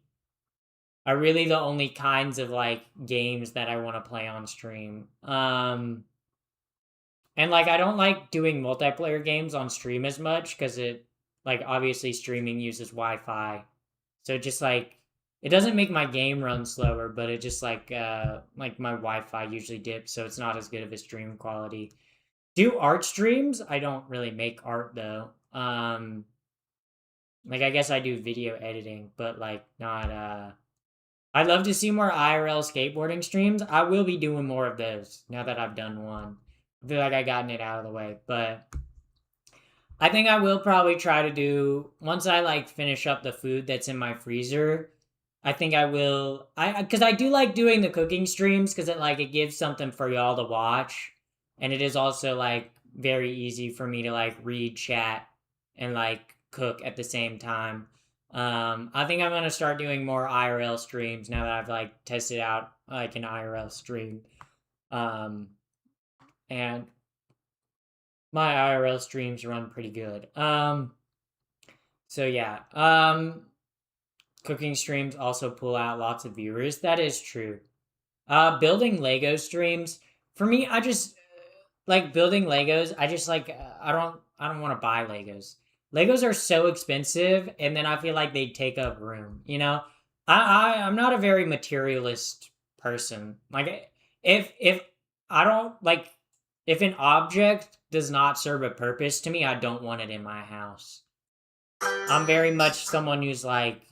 kinds of like games that I want to play on stream. And like I don't like doing multiplayer games on stream as much because it like obviously streaming uses Wi-Fi. So just like it doesn't make my game run slower, but it just like my Wi-Fi usually dips, so it's not as good of a stream quality. Do art streams? I don't really make art though. Like I guess I do video editing, but like not I'd love to see more IRL skateboarding streams. I will be doing more of those now that I've done one. I feel like I gotten it out of the way, but I think I will probably try to do once I like finish up the food that's in my freezer. I think I will. Because I do like doing the cooking streams because it gives something for y'all to watch, and it is also like very easy for me to like read chat and like cook at the same time. I think I'm gonna start doing more IRL streams now that I've like tested out like an IRL stream. And my IRL streams run pretty good. So yeah. Cooking streams also pull out lots of viewers. That is true. Building Lego streams. For me, I just like building Legos. I just like I want to buy Legos. Legos are so expensive, and then I feel like they take up room. You know, I'm not a very materialist person. Like, if I don't like, if an object does not serve a purpose to me, I don't want it in my house. I'm very much someone who's like,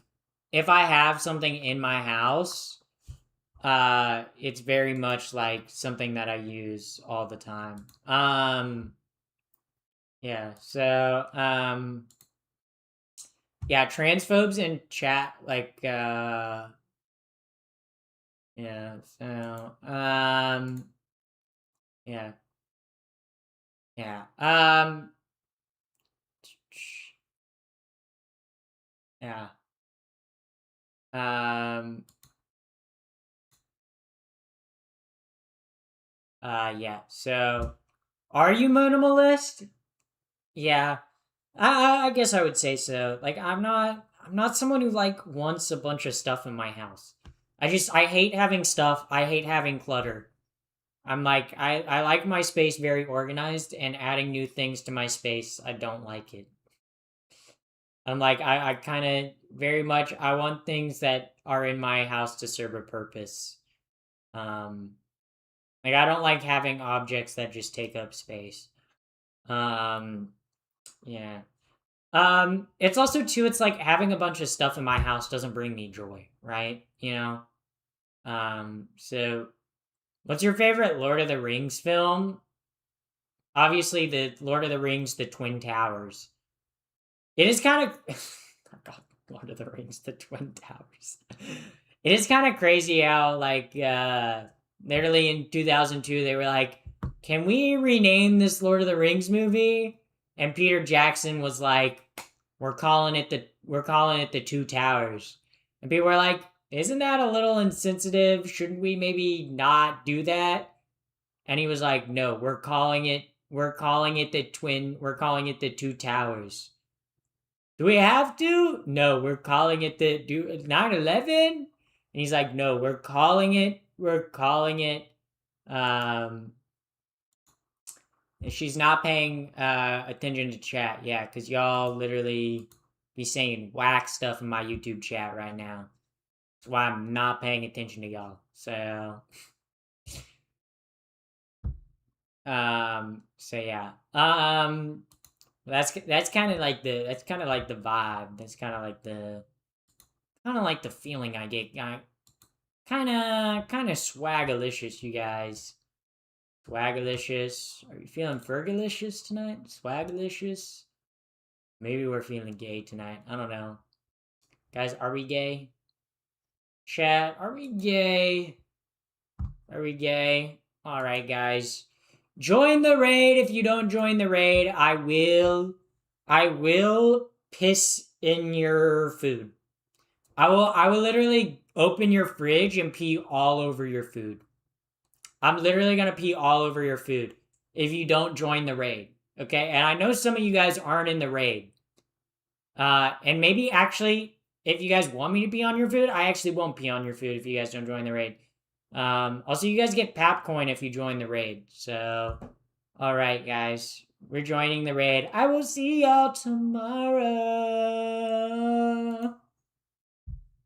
if I have something in my house, it's very much like something that I use all the time. Yeah, so, yeah, transphobes in chat, like, yeah, so, yeah, yeah, yeah, um, yeah, so, are you minimalist? Yeah, I guess I would say so. Like, I'm not someone who like wants a bunch of stuff in my house. I hate having stuff. I hate having clutter. I'm like, I like my space very organized, and adding new things to my space, I don't like it. I'm like, I kind of very much, I want things that are in my house to serve a purpose. Um, like, I don't like having objects that just take up space. Um, yeah. It's also too, it's like having a bunch of stuff in my house doesn't bring me joy, right? You know? So what's your favorite Lord of the Rings film? Obviously the Lord of the Rings, the Twin Towers. It is kind of oh God, Lord of the Rings, the Twin Towers. It is kind of crazy how like literally in 2002 they were like, "Can we rename this Lord of the Rings movie?" And Peter Jackson was like, we're calling it the Two Towers. And people were like, "Isn't that a little insensitive? Shouldn't we maybe not do that?" And he was like, "No, we're calling it the Two Towers." Do we have to? No, we're calling it the 9/11. And he's like, "No, we're calling it um she's not paying attention to chat. Yeah, because y'all literally be saying whack stuff in my YouTube chat right now. That's why I'm not paying attention to y'all. So, so yeah. That's kind of like the vibe. That's kind of like the feeling I get. Kind of swagalicious, you guys. Swagalicious. Are you feeling fergalicious tonight? Swagalicious? Maybe we're feeling gay tonight. I don't know. Guys, are we gay? Chat, are we gay? Are we gay? Alright, guys. Join the raid. If you don't join the raid, I will piss in your food. I will literally open your fridge and pee all over your food. I'm literally gonna pee all over your food if you don't join the raid. Okay? And I know some of you guys aren't in the raid. And maybe actually, if you guys want me to pee on your food, I actually won't pee on your food if you guys don't join the raid. Also, you guys get Papcoin if you join the raid. So, alright, guys. We're joining the raid. I will see y'all tomorrow.